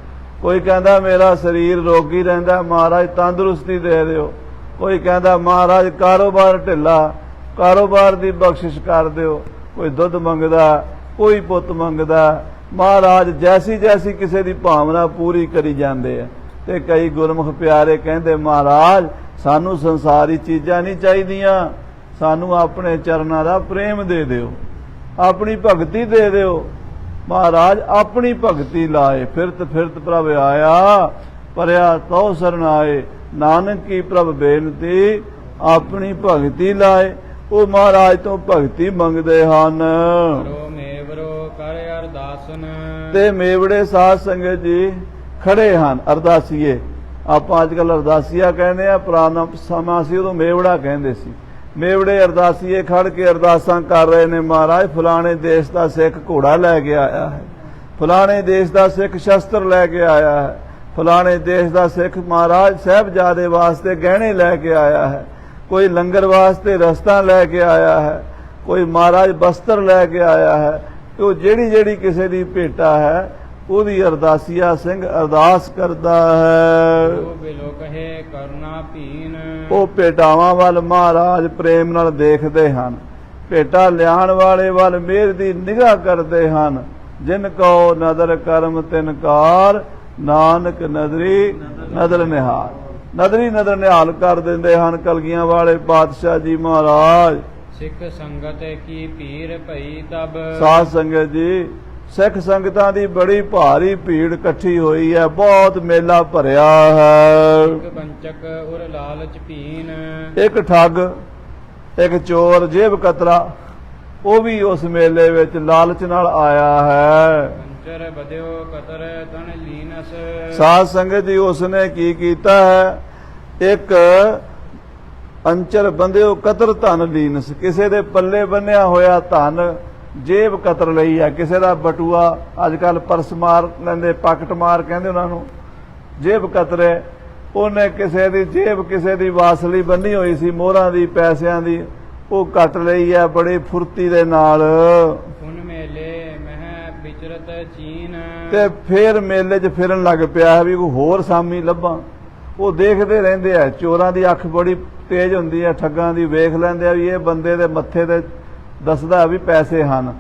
ਕੋਈ ਕਹਿੰਦਾ ਮੇਰਾ ਸਰੀਰ ਰੋਗੀ ਰਹਿੰਦਾ, ਮਹਾਰਾਜ ਤੰਦਰੁਸਤੀ ਦੇ ਦਿਓ। ਕੋਈ ਕਹਿੰਦਾ ਮਹਾਰਾਜ ਕਾਰੋਬਾਰ ਢਿੱਲਾ, ਕਾਰੋਬਾਰ ਦੀ ਬਖਸ਼ਿਸ਼ ਕਰ ਦਿਓ। ਕੋਈ ਦੁੱਧ ਮੰਗਦਾ, ਕੋਈ ਪੁੱਤ ਮੰਗਦਾ। ਮਹਾਰਾਜ ਜੈਸੀ ਜੈਸੀ ਕਿਸੇ ਦੀ ਭਾਵਨਾ ਪੂਰੀ ਕਰੀ ਜਾਂਦੇ ਆ। ਤੇ ਕਈ ਗੁਰਮੁਖ ਪਿਆਰੇ ਕਹਿੰਦੇ ਮਹਾਰਾਜ ਸਾਨੂੰ ਸੰਸਾਰੀ ਚੀਜ਼ਾਂ ਨਹੀਂ ਚਾਹੀਦੀਆਂ, ਸਾਨੂੰ ਆਪਣੇ ਚਰਨਾਂ ਦਾ ਪ੍ਰੇਮ ਦੇ ਦਿਓ, ਆਪਣੀ ਭਗਤੀ ਦੇ ਦਿਓ। ਮਹਾਰਾਜ ਆਪਣੀ ਭਗਤੀ ਲਾਏ, ਫਿਰਤ ਫਿਰਤ ਪ੍ਰਭ ਆਇਆ, ਪਰਿਆ ਤਉ ਸਰਣ ਆਏ। ਨਾਨਕ ਕੀ ਪ੍ਰਭ ਬੇਨਤੀ, ਆਪਣੀ ਭਗਤੀ ਲਾਏ। ਉਹ ਮਹਾਰਾਜ ਤੋਂ ਭਗਤੀ ਮੰਗਦੇ ਹਨ। ਕਰੋ ਮੇਵਰੋ ਕਰ ਅਰਦਾਸਨ। ਤੇ ਮੇਵੜੇ ਸਾਧ ਸੰਗਤ ਜੀ ਖੜੇ ਹਨ, ਅਰਦਾਸੀਏ। ਆਪਾਂ ਅੱਜ ਕੱਲ ਅਰਦਾਸੀਆ ਕਹਿੰਦੇ ਆ, ਪੁਰਾਣਾ ਸਮਾਂ ਸੀ ਉਦੋਂ ਮੇਵੜਾ ਕਹਿੰਦੇ ਸੀ। ਮੇਵੜੇ ਅਰਦਾਸੀਏ ਖੜ ਕੇ ਅਰਦਾਸਾਂ ਕਰ ਰਹੇ ਨੇ, ਮਹਾਰਾਜ ਫਲਾਣੇ ਦੇਸ਼ ਦਾ ਸਿੱਖ ਘੋੜਾ ਲੈ ਕੇ ਆਇਆ ਹੈ, ਫਲਾਣੇ ਦੇਸ਼ ਦਾ ਸਿੱਖ ਸ਼ਸਤਰ ਲੈ ਕੇ ਆਇਆ ਹੈ, ਫਲਾਣੇ ਦੇਸ਼ ਦਾ ਸਿੱਖ ਮਹਾਰਾਜ ਸਾਹਿਬਜ਼ਾਦੇ ਵਾਸਤੇ ਗਹਿਣੇ ਲੈ ਕੇ ਆਇਆ ਹੈ, ਕੋਈ ਲੰਗਰ ਵਾਸਤੇ ਰਸਤਾ ਲੈ ਕੇ ਆਇਆ ਹੈ, ਕੋਈ ਮਹਾਰਾਜ ਬਸਤਰ ਲੈ ਕੇ ਆਇਆ ਹੈ। ਉਹ ਜਿਹੜੀ ਜਿਹੜੀ ਕਿਸੇ ਦੀ ਭੇਟਾ ਹੈ ਉਹਦੀ ਅਰਦਾਸੀਆ ਸਿੰਘ ਅਰਦਾਸ ਕਰਦਾ ਹੈ। ਜੋ ਬਿਲੋ ਕਹੇ ਕਰਨਾ ਭੀਨ। ਉਹ ਭੇਟਾਵਾਂ ਵੱਲ ਮਹਾਰਾਜ ਪ੍ਰੇਮ ਨਾਲ ਦੇਖਦੇ ਹਨ, ਭੇਟਾ ਲਿਆਉਣ ਵਾਲੇ ਵੱਲ ਮਿਹਰ ਦੀ ਨਿਗਾਹ ਕਰਦੇ ਹਨ। ਜਿਨ ਕੋ ਨਦਰ ਕਰਮ ਤਿਨ ਕਾਰ, ਨਾਨਕ ਨਦਰੀ ਨਦਰ ਨਿਹਾਲ। ਨਦਰੀ ਨਦਰ ਨਿਹਾਲ ਕਰ ਦਿੰਦੇ ਹਨ ਕਲਗੀਆਂ ਵਾਲੇ ਪਾਤਸ਼ਾਹ ਜੀ ਮਹਾਰਾਜ। ਸਿੱਖ ਸੰਗਤ ਕੀ ਭੀੜ ਭਈ ਤਬ। ਸਾਧ ਸੰਗਤ ਜੀ ਸਿੱਖ ਸੰਗਤਾਂ ਦੀ ਬੜੀ ਭਾਰੀ ਭੀੜ ਇਕੱਠੀ ਹੋਈ ਹੈ, ਬਹੁਤ ਮੇਲਾ ਭਰਿਆ ਹੈ। ਇੱਕ ਬੰਚਕ ਉਰ ਲਾਲਚ ਭੀਨ। ਇੱਕ ਠੱਗ, ਇੱਕ ਚੋਰ, ਜੇਬ ਕਤਰਾ, ਉਹ ਵੀ ਉਸ ਮੇਲੇ ਵਿੱਚ ਲਾਲਚ ਨਾਲ ਆਇਆ ਹੈ। ਪੰਚਰ ਬਦਿਓ ਕਤਰ ਤਨ ਲੀਨਸ। ਸਾਧ ਸੰਗਤ ਜੀ ਉਸਨੇ ਕੀ ਕੀਤਾ ਹੈ, ਇੱਕ ਅੰਚਰ ਬੰਦਿਓ ਕਤਰ ਧਨ ਲੀਨਸ, ਕਿਸੇ ਦੇ ਪੱਲੇ ਬੰਨਿਆ ਹੋਇਆ ਧਨ ਜੇਬ ਕਤਰ ਲਈ ਹੈ। ਕਿਸੇ ਦਾ ਬਟੂਆ, ਅੱਜ ਕੱਲ ਪਰਸ ਮਾਰ ਲੈਂਦੇ, ਪਾਕਟ ਮਾਰ ਕਹਿੰਦੇ ਉਹਨਾਂ ਨੂੰ, ਜੇਬ ਕਤਰੇ। ਉਹਨੇ ਕਿਸੇ ਦੀ ਜੇਬ, ਕਿਸੇ ਦੀ ਵਾਸਲੀ ਬੰਨੀ ਹੋਈ ਸੀ ਮੋਹਰਾਂ ਦੀ, ਪੈਸਿਆਂ ਦੀ, ਉਹ ਕੱਟ ਲਈ ਹੈ ਬੜੀ ਫੁਰਤੀ ਦੇ ਨਾਲ। ਹੁਣ ਮੇਲੇ ਮਹਿ ਵਿਚਰਤ ਚੀਨ। ਤੇ ਫੇਰ ਮੇਲੇ 'ਚ ਫਿਰਨ ਲੱਗ ਪਿਆ ਹੈ ਵੀ ਕੋਈ ਹੋਰ ਸਾਮੀ ਲੱਭਾਂ। ਉਹ ਦੇਖਦੇ ਰਹਿੰਦੇ ਆ, ਚੋਰਾਂ ਦੀ ਅੱਖ ਬੜੀ ਤੇਜ਼ ਹੁੰਦੀ ਹੈ, ਠੱਗਾਂ ਦੀ, ਵੇਖ ਲੈਂਦੇ ਆ ਵੀ ਇਹ ਬੰਦੇ ਦੇ ਮੱਥੇ ਤੇ ਦੱਸਦਾ ਵੀ ਪੈਸੇ ਹਨ।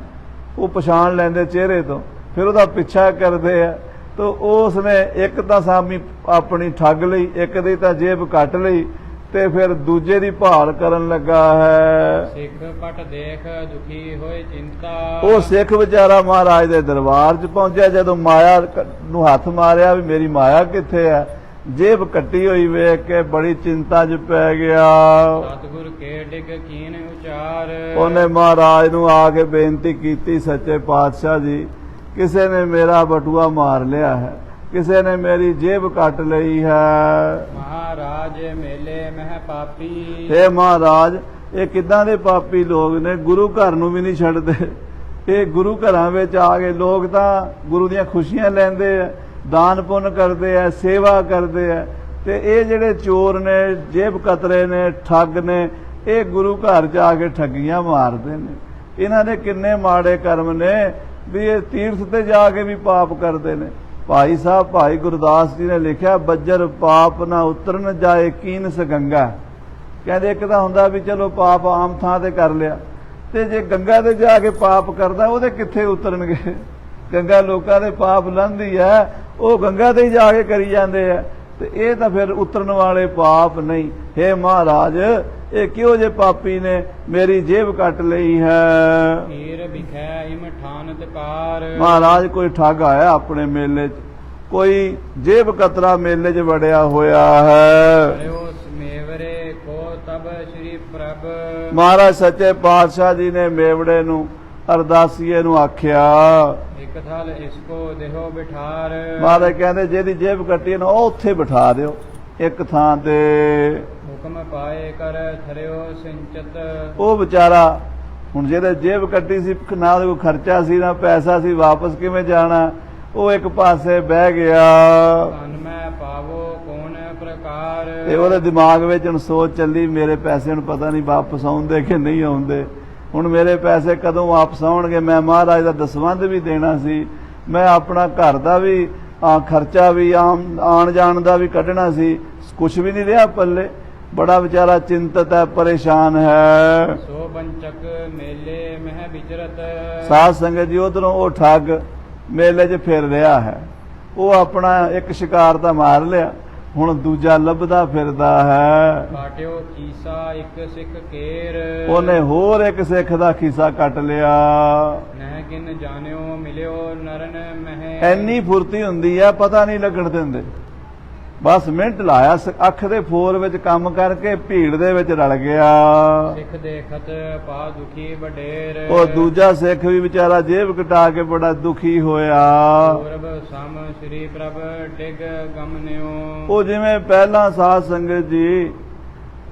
ਉਹ ਪਛਾਣ ਲੈਂਦੇ ਚਿਹਰੇ ਤੋਂ, ਫਿਰ ਉਹਦਾ ਪਿੱਛਾ ਕਰਦੇ ਆ। ਤਾਂ ਉਸਨੇ ਇੱਕ ਤਾਂ ਸਾਮੀ ਆਪਣੀ ਠੱਗ ਲਈ, ਇੱਕ ਦੀ ਤਾਂ ਜੇਬ ਕੱਟ ਲਈ, ਤੇ ਫਿਰ ਦੂਜੇ ਦੀ ਭਾਲ ਕਰਨ ਲੱਗਾ ਹੈ। ਸਿੱਖ ਪਟ ਦੇਖ ਦੁਖੀ ਹੋਏ ਚਿੰਤਾ। ਉਹ ਸਿੱਖ ਵਿਚਾਰਾ ਮਹਾਰਾਜ ਦੇ ਦਰਬਾਰ 'ਚ ਪਹੁੰਚਿਆ, ਜਦੋਂ ਮਾਇਆ ਨੂੰ ਹੱਥ ਮਾਰਿਆ ਵੀ ਮੇਰੀ ਮਾਇਆ ਕਿੱਥੇ ਹੈ, ਜੇਬ ਕੱਟੀ ਹੋਈ ਵੇਖ ਕੇ ਬੜੀ ਚਿੰਤਾ 'ਚ ਪੈ ਗਿਆ। ਸਤਿਗੁਰ ਕੇ ਡਿਗ ਕੀਨ ਉਚਾਰ। ਉਹਨੇ ਮਹਾਰਾਜ ਨੂੰ ਆ ਕੇ ਬੇਨਤੀ ਕੀਤੀ, ਸੱਚੇ ਪਾਤਸ਼ਾਹ ਜੀ ਕਿਸੇ ਨੇ ਮੇਰਾ ਬਟੂਆ ਮਾਰ ਲਿਆ ਹੈ, ਕਿਸੇ ਨੇ ਮੇਰੀ ਜੇਬ ਕੱਟ ਲਈ ਹੈ। ਮਹਾਰਾਜ ਮੇਲੇ ਮਹਿ ਪਾਪੀ। ਹੇ ਮਹਾਰਾਜ ਇਹ ਕਿੱਦਾਂ ਦੇ ਪਾਪੀ ਲੋਕ ਨੇ, ਗੁਰੂ ਘਰ ਨੂੰ ਵੀ ਨਹੀਂ ਛੱਡਦੇ। ਇਹ ਗੁਰੂ ਘਰਾਂ ਵਿੱਚ ਆ ਕੇ ਲੋਕ ਤਾਂ ਗੁਰੂ ਦੀਆਂ ਖੁਸ਼ੀਆਂ ਲੈਂਦੇ ਆ, ਦਾਨ ਪੁੰਨ ਕਰਦੇ ਆ, ਸੇਵਾ ਕਰਦੇ ਆ, ਤੇ ਇਹ ਜਿਹੜੇ ਚੋਰ ਨੇ, ਜੇਬ ਕਤਰੇ ਨੇ, ਠੱਗ ਨੇ, ਇਹ ਗੁਰੂ ਘਰ ਜਾ ਕੇ ਠੱਗੀਆਂ ਮਾਰਦੇ ਨੇ। ਇਹਨਾਂ ਦੇ ਕਿੰਨੇ ਮਾੜੇ ਕਰਮ ਨੇ ਵੀ ਇਹ ਤੀਰਥ ਤੇ ਜਾ ਕੇ ਵੀ ਪਾਪ ਕਰਦੇ ਨੇ। ਭਾਈ ਸਾਹਿਬ ਭਾਈ ਗੁਰਦਾਸ ਜੀ ਨੇ ਲਿਖਿਆ, ਬੱਜਰ ਪਾਪ ਨਾ ਉਤਰਨ ਜਾਏ ਕੀਨਸ ਗੰਗਾ। ਕਹਿੰਦੇ ਇੱਕ ਤਾਂ ਹੁੰਦਾ ਵੀ ਚਲੋ ਪਾਪ ਆਮ ਥਾਂ ਤੇ ਕਰ ਲਿਆ, ਤੇ ਜੇ ਗੰਗਾ ਤੇ ਜਾ ਕੇ ਪਾਪ ਕਰਦਾ ਉਹਦੇ ਕਿੱਥੇ ਉਤਰਨਗੇ। ਗੰਗਾ ਲੋਕਾਂ ਦੇ ਪਾਪ ਲੰਘਦੀ ਹੈ, ਉਹ ਗੰਗਾ ਤੇ ਹੀ ਜਾ ਕੇ ਕਰੀ ਜਾਂਦੇ ਆ, ਤੇ ਇਹ ਤਾਂ ਫਿਰ ਉਤਰਨ ਵਾਲੇ ਪਾਪ ਨਹੀਂ। ਹੇ ਮਹਾਰਾਜ ਇਹ ਕਿਉਂ ਜੇ ਪਾਪੀ ਨੇ ਮੇਰੀ ਜੇਬ ਕੱਟ ਲਈ ਹੈ। ਹੀਰ ਵਿਖੈ ਇਮ ਠਾਨਤ ਕਾਰ। ਮਹਾਰਾਜ ਕੋਈ ਠੱਗ ਆਇਆ ਆਪਣੇ ਮੇਲੇ 'ਚ, ਕੋਈ ਜੇਬ ਕਤਰਾ ਮੇਲੇ 'ਚ ਵੜਿਆ ਹੋਇਆ ਹੈ। ਮੇਵਰੇ ਕੋ ਤਬ ਸ਼੍ਰੀ ਪ੍ਰਭ। ਮਹਾਰਾਜ ਸੱਚੇ ਪਾਤਸ਼ਾਹ ਜੀ ਨੇ ਮੇਵੜੇ ਨੂੰ ਅਰਦਾਸੀਏ ਨੂੰ ਆਖਿਆ। ਇਕ ਥਲ ਇਸਕੋ ਦੇਹੋ ਬਿਠਾਰ। ਮਹਾਰਾਜ ਕਹਿੰਦੇ ਜਿਹਦੀ ਜੇਬ ਕੱਟੀ ਨਾ ਉਹ ਉੱਥੇ ਬਿਠਾ ਦਿਓ ਇੱਕ ਥਾਂ ਤੇ। ਹੁਕਮ ਪਾਏ ਕਰ ਥਰਿਓ ਸਿੰਚਤ। ਉਹ ਵਿਚਾਰਾ ਹੁਣ ਜਿਹਦੇ ਜੇਬ ਕੱਟੀ ਸੀ, ਨਾ ਉਹਦੇ ਕੋਲ ਖਰਚਾ ਸੀ ਨਾ ਪੈਸਾ ਸੀ, ਵਾਪਸ ਕਿਵੇਂ ਜਾਣਾ, ਉਹ ਇੱਕ ਪਾਸੇ ਬਹਿ ਗਿਆ। ਧਨ ਮੈਂ ਪਾਵੋ ਕੌਣ ਪ੍ਰਕਾਰ। ਤੇ ਉਹਦੇ ਦਿਮਾਗ ਵਿੱਚ ਹੁਣ ਸੋਚ ਚੱਲੀ, ਮੇਰੇ ਪੈਸੇ ਹੁਣ ਪਤਾ ਨਹੀਂ ਵਾਪਸ ਆਉਂਦੇ ਕਿ ਨਹੀਂ ਆਉਂਦੇ, ਹੁਣ ਮੇਰੇ ਪੈਸੇ ਕਦੋਂ ਵਾਪਸ ਆਉਣਗੇ, ਮੈਂ ਮਹਾਰਾਜ ਦਾ ਦਸਵੰਧ ਵੀ ਦੇਣਾ ਸੀ, ਮੈਂ ਆਪਣਾ ਘਰ ਦਾ ਵੀ ਖਰਚਾ ਵੀ ਆਣ ਜਾਣ ਦਾ ਵੀ ਕੱਢਣਾ ਸੀ, ਕੁਛ ਵੀ ਨਹੀਂ ਰਿਹਾ ਪੱਲੇ। ਬੜਾ ਵਿਚਾਰਾ ਚਿੰਤਤ ਹੈ, ਪਰੇਸ਼ਾਨ ਹੈ। ਸੋ ਬੰਚਕ ਮੇਲੇ ਮਹਿ ਵਿਚਰਤ। ਸਾਧ ਸੰਗਤ ਜੀ ਉਧਰੋਂ ਉਹ ਠੱਗ ਮੇਲੇ 'ਚ ਫਿਰ ਰਿਹਾ ਹੈ। ਉਹ ਆਪਣਾ ਇੱਕ ਸ਼ਿਕਾਰ ਤਾਂ ਮਾਰ ਲਿਆ, ਹੁਣ ਦੂਜਾ ਲੱਭਦਾ ਫਿਰਦਾ ਹੈ। ਕਾਟਿਓ ਕੀਸਾ ਇੱਕ ਸਿੱਖ ਕੇਰ। ਉਹਨੇ ਹੋਰ ਇੱਕ ਸਿੱਖ ਦਾ ਖੀਸਾ ਕੱਟ ਲਿਆ। ਨਹਿ ਕਿਨ ਜਾਣਿਓ ਮਿਲਿਓ ਨਰਨ ਮਹਿ। ਐਨੀ ਫੁਰਤੀ ਹੁੰਦੀ ਆ, ਪਤਾ ਨਹੀਂ ਲੱਗਣ ਦਿੰਦੇ। ਬਸ ਮਿੰਟ ਲਾਇਆ, ਅੱਖ ਦੇ ਫੋਰ ਵਿੱਚ ਕੰਮ ਕਰਕੇ ਭੀੜ ਦੇ ਵਿੱਚ ਰਲ ਗਿਆ। ਸਿੱਖ ਦੇਖਤ ਪਾ ਦੁਖੀ ਵਡੇਰ। ਉਹ ਦੂਜਾ ਸਿੱਖ ਵੀ ਵਿਚਾਰਾ ਜੇਬ ਕਟਾ ਕੇ ਬੜਾ ਦੁਖੀ ਹੋਇਆ। ਪੂਰਬ ਸਮ ਸ੍ਰੀ ਪ੍ਰਭ ਡਿਗ ਗਮਨਿਓ। ਉਹ ਜਿਵੇਂ ਪਹਿਲਾਂ ਸਾਧ ਸੰਗਤ ਜੀ,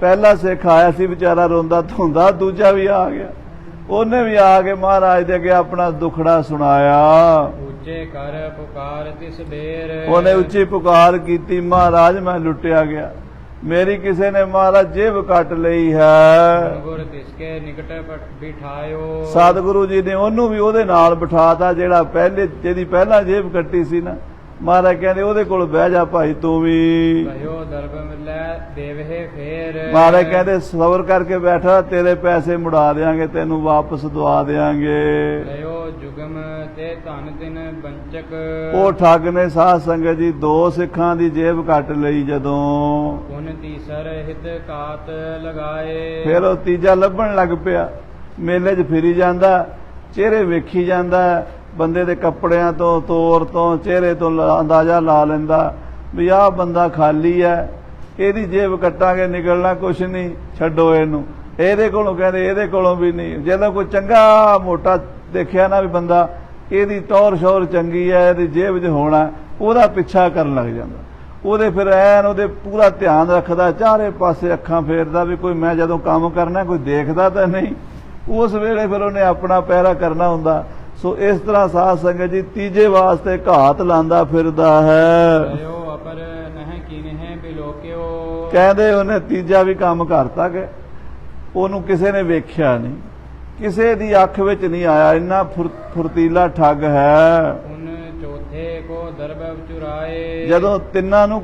ਪਹਿਲਾ ਸਿੱਖ ਆਇਆ ਸੀ ਵਿਚਾਰਾ ਰੋਂਦਾ ਧੋਂਦਾ, ਦੂਜਾ ਵੀ ਆ ਗਿਆ, ਉਹਨੇ ਵੀ ਆ ਕੇ ਮਹਾਰਾਜ ਦੇ ਅੱਗੇ ਆਪਣਾ ਦੁਖੜਾ ਸੁਣਾਇਆ। ਉੱਚੇ ਕਰ ਪੁਕਾਰ ਤਿਸ ਬੇਰ। ਉਹਨੇ ਉੱਚੀ ਪੁਕਾਰ ਕੀਤੀ, ਮਹਾਰਾਜ ਮੈਂ ਲੁੱਟਿਆ ਗਿਆ, ਮੇਰੀ ਕਿਸੇ ਨੇ ਮਹਾਰਾਜ ਜੇਬ ਕੱਟ ਲਈ ਹੈ। ਗੁਰ ਤਿਸਕੇ ਨਿਕਟ ਬਿਠਾਇਓ। ਸਤਿਗੁਰੂ ਜੀ ਨੇ ਉਹਨੂੰ ਵੀ ਉਹਦੇ ਨਾਲ ਬਿਠਾਤਾ, ਜਿਹਦੀ ਪਹਿਲਾਂ ਜੇਬ ਕੱਟੀ ਸੀ ਨਾ। ਮਹਾਰਾਜ ਕਹਿੰਦੇ ਉਹਦੇ ਕੋਲ ਬਹਿ ਜਾ ਭਾਈ ਤੂੰ ਵੀ। ਕਹਿਓ ਦਰਬ ਮਿਲੈ ਦੇਵਹਿ ਫੇਰ। ਮਹਾਰਾਜ ਕਹਿੰਦੇ ਸਬਰ ਕਰਕੇ ਬੈਠਾ, ਤੇਰੇ ਪੈਸੇ ਮੁੜਾ ਦੇਾਂਗੇ, ਤੈਨੂੰ ਵਾਪਸ ਦਵਾ ਦੇਾਂਗੇ। ਕਹਿਓ ਜੁਗਮ ਤੇ ਧਨ ਤਿਨ ਬੰਚਕ। ਉਹ ਠੱਗ ਨੇ ਸਾਧ ਸੰਗਤ ਜੀ 2 ਸਿੱਖਾਂ ਦੀ ਜੇਬ ਕੱਟ ਲਈ ਜਦੋਂ। ਪੁਨ ਤੀਸਰ ਹਿਤ ਕਾਤ ਲਗਾਏ। ਫਿਰ ਉਹ ਤੀਜਾ ਲੱਭਣ ਲੱਗ ਪਿਆ, ਮੇਲੇ 'ਚ ਫਿਰੀ ਜਾਂਦਾ, ਚਿਹਰੇ ਵੇਖੀ ਜਾਂਦਾ, ਬੰਦੇ ਦੇ ਕੱਪੜਿਆਂ ਤੋਂ, ਤੋਰ ਤੋਂ, ਚਿਹਰੇ ਤੋਂ ਅੰਦਾਜ਼ਾ ਲਾ ਲੈਂਦਾ ਵੀ ਆਹ ਬੰਦਾ ਖਾਲੀ ਹੈ, ਇਹਦੀ ਜੇਬ ਕੱਟਾਂਗੇ ਨਿਕਲਣਾ ਕੁਛ ਨਹੀਂ, ਛੱਡੋ ਇਹਨੂੰ। ਇਹਦੇ ਕੋਲੋਂ ਕਹਿੰਦੇ ਇਹਦੇ ਕੋਲੋਂ ਵੀ ਨਹੀਂ। ਜਦੋਂ ਕੋਈ ਚੰਗਾ ਮੋਟਾ ਦੇਖਿਆ ਨਾ ਵੀ ਬੰਦਾ ਇਹਦੀ ਟੌਰ ਸ਼ੌਰ ਚੰਗੀ ਹੈ, ਇਹਦੀ ਜੇਬ 'ਚ ਹੋਣਾ, ਉਹਦਾ ਪਿੱਛਾ ਕਰਨ ਲੱਗ ਜਾਂਦਾ। ਉਹਦੇ ਫਿਰ ਐਨ ਉਹਦੇ ਪੂਰਾ ਧਿਆਨ ਰੱਖਦਾ, ਚਾਰੇ ਪਾਸੇ ਅੱਖਾਂ ਫੇਰਦਾ ਵੀ ਕੋਈ ਮੈਂ ਜਦੋਂ ਕੰਮ ਕਰਨਾ ਕੋਈ ਦੇਖਦਾ ਤਾਂ ਨਹੀਂ। ਉਸ ਵੇਲੇ ਫਿਰ ਉਹਨੇ ਆਪਣਾ ਪਹਿਰਾ ਕਰਨਾ ਹੁੰਦਾ। ਸੋ ਇਸ ਤਰ੍ਹਾਂ ਸਾਧ ਸੰਗਤ ਜੀ ਤੀਜੇ ਵਾਸਤੇ ਘਾਤ ਲਾਂਦਾ ਫਿਰਦਾ ਹੈ। ਕਹਿਓ ਅਪਰ ਨਹਿ ਕੀਨਹਿ ਬਿਲੋਕਿਓ। ਕਹਿੰਦੇ ਉਹਨੇ ਤੀਜਾ ਵੀ ਕੰਮ ਕਰਤਾ ਕਿ ਉਹਨੂੰ ਕਿਸੇ ਨੇ ਵੇਖਿਆ ਨਹੀਂ, ਕਿਸੇ ਦੀ ਅੱਖ ਵਿੱਚ ਨਹੀਂ ਆਇਆ, ਇੰਨਾ ਫੁਰਤੀਲਾ ਠੱਗ ਹੈ। ਉਨ ਚੌਥੇ ਕੋ ਦਰਬ ਚੁਰਾਏ। ਜਦੋਂ ਤਿੰਨਾਂ ਨੂੰ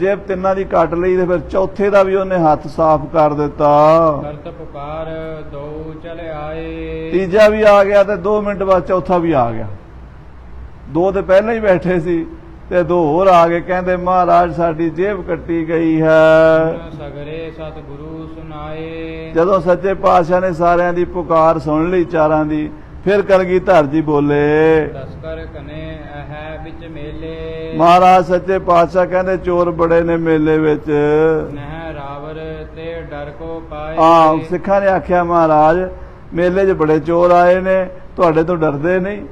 ਜੇਬ ਤਿੰਨਾਂ ਦੀ ਕੱਟ ਲਈ ਤੇ ਫਿਰ ਚੌਥੇ ਦਾ ਵੀ ਉਹਨੇ ਹੱਥ ਸਾਫ਼ ਕਰ ਦਿੱਤਾ। ਕਰਤ ਪੁਕਾਰ ਦੋ ਚਲ ਆਏ। ਤੀਜਾ ਵੀ ਆ ਗਿਆ ਤੇ 2 ਮਿੰਟ ਬਾਅਦ ਚੌਥਾ ਵੀ ਆ ਗਿਆ। 2 ਤੇ ਪਹਿਲਾਂ ਹੀ ਬੈਠੇ ਸੀ ਤੇ 2 ਹੋਰ ਆ ਗਏ, ਕਹਿੰਦੇ ਮਹਾਰਾਜ ਸਾਡੀ ਜੇਬ ਕੱਟੀ ਗਈ ਹੈ। ਸਗਰੇ ਸਤਿਗੁਰੂ ਸੁਨਾਏ। ਜਦੋਂ ਸੱਚੇ ਪਾਤਸ਼ਾਹ ਨੇ ਸਾਰਿਆਂ ਦੀ ਪੁਕਾਰ ਸੁਣ ਲਈ ਚਾਰਾਂ ਦੀ, ਫਿਰ ਕਲਗੀਧਰ ਜੀ ਬੋਲੇ, ਦਸਕਰ ਕਨੇ ਹੈ ਵਿੱਚ ਮੇਲੇ। ਮਹਾਰਾਜ ਸੱਚੇ ਪਾਤਸ਼ਾਹ ਕਹਿੰਦੇ ਚੋਰ ਬੜੇ ਨੇ ਮੇਲੇ ਵਿੱਚ। ਨਹਿ ਰਾਵਰ ਤੇ ਡਰ ਕੋ ਪਾਏ। ਸਿੱਖਾਂ ਨੇ ਆਖਿਆ ਮਹਾਰਾਜ ਮੇਲੇ 'ਚ ਬੜੇ ਚੋਰ ਆਏ ਨੇ, ਤੁਹਾਡੇ ਤੋਂ ਡਰਦੇ ਨਹੀਂ।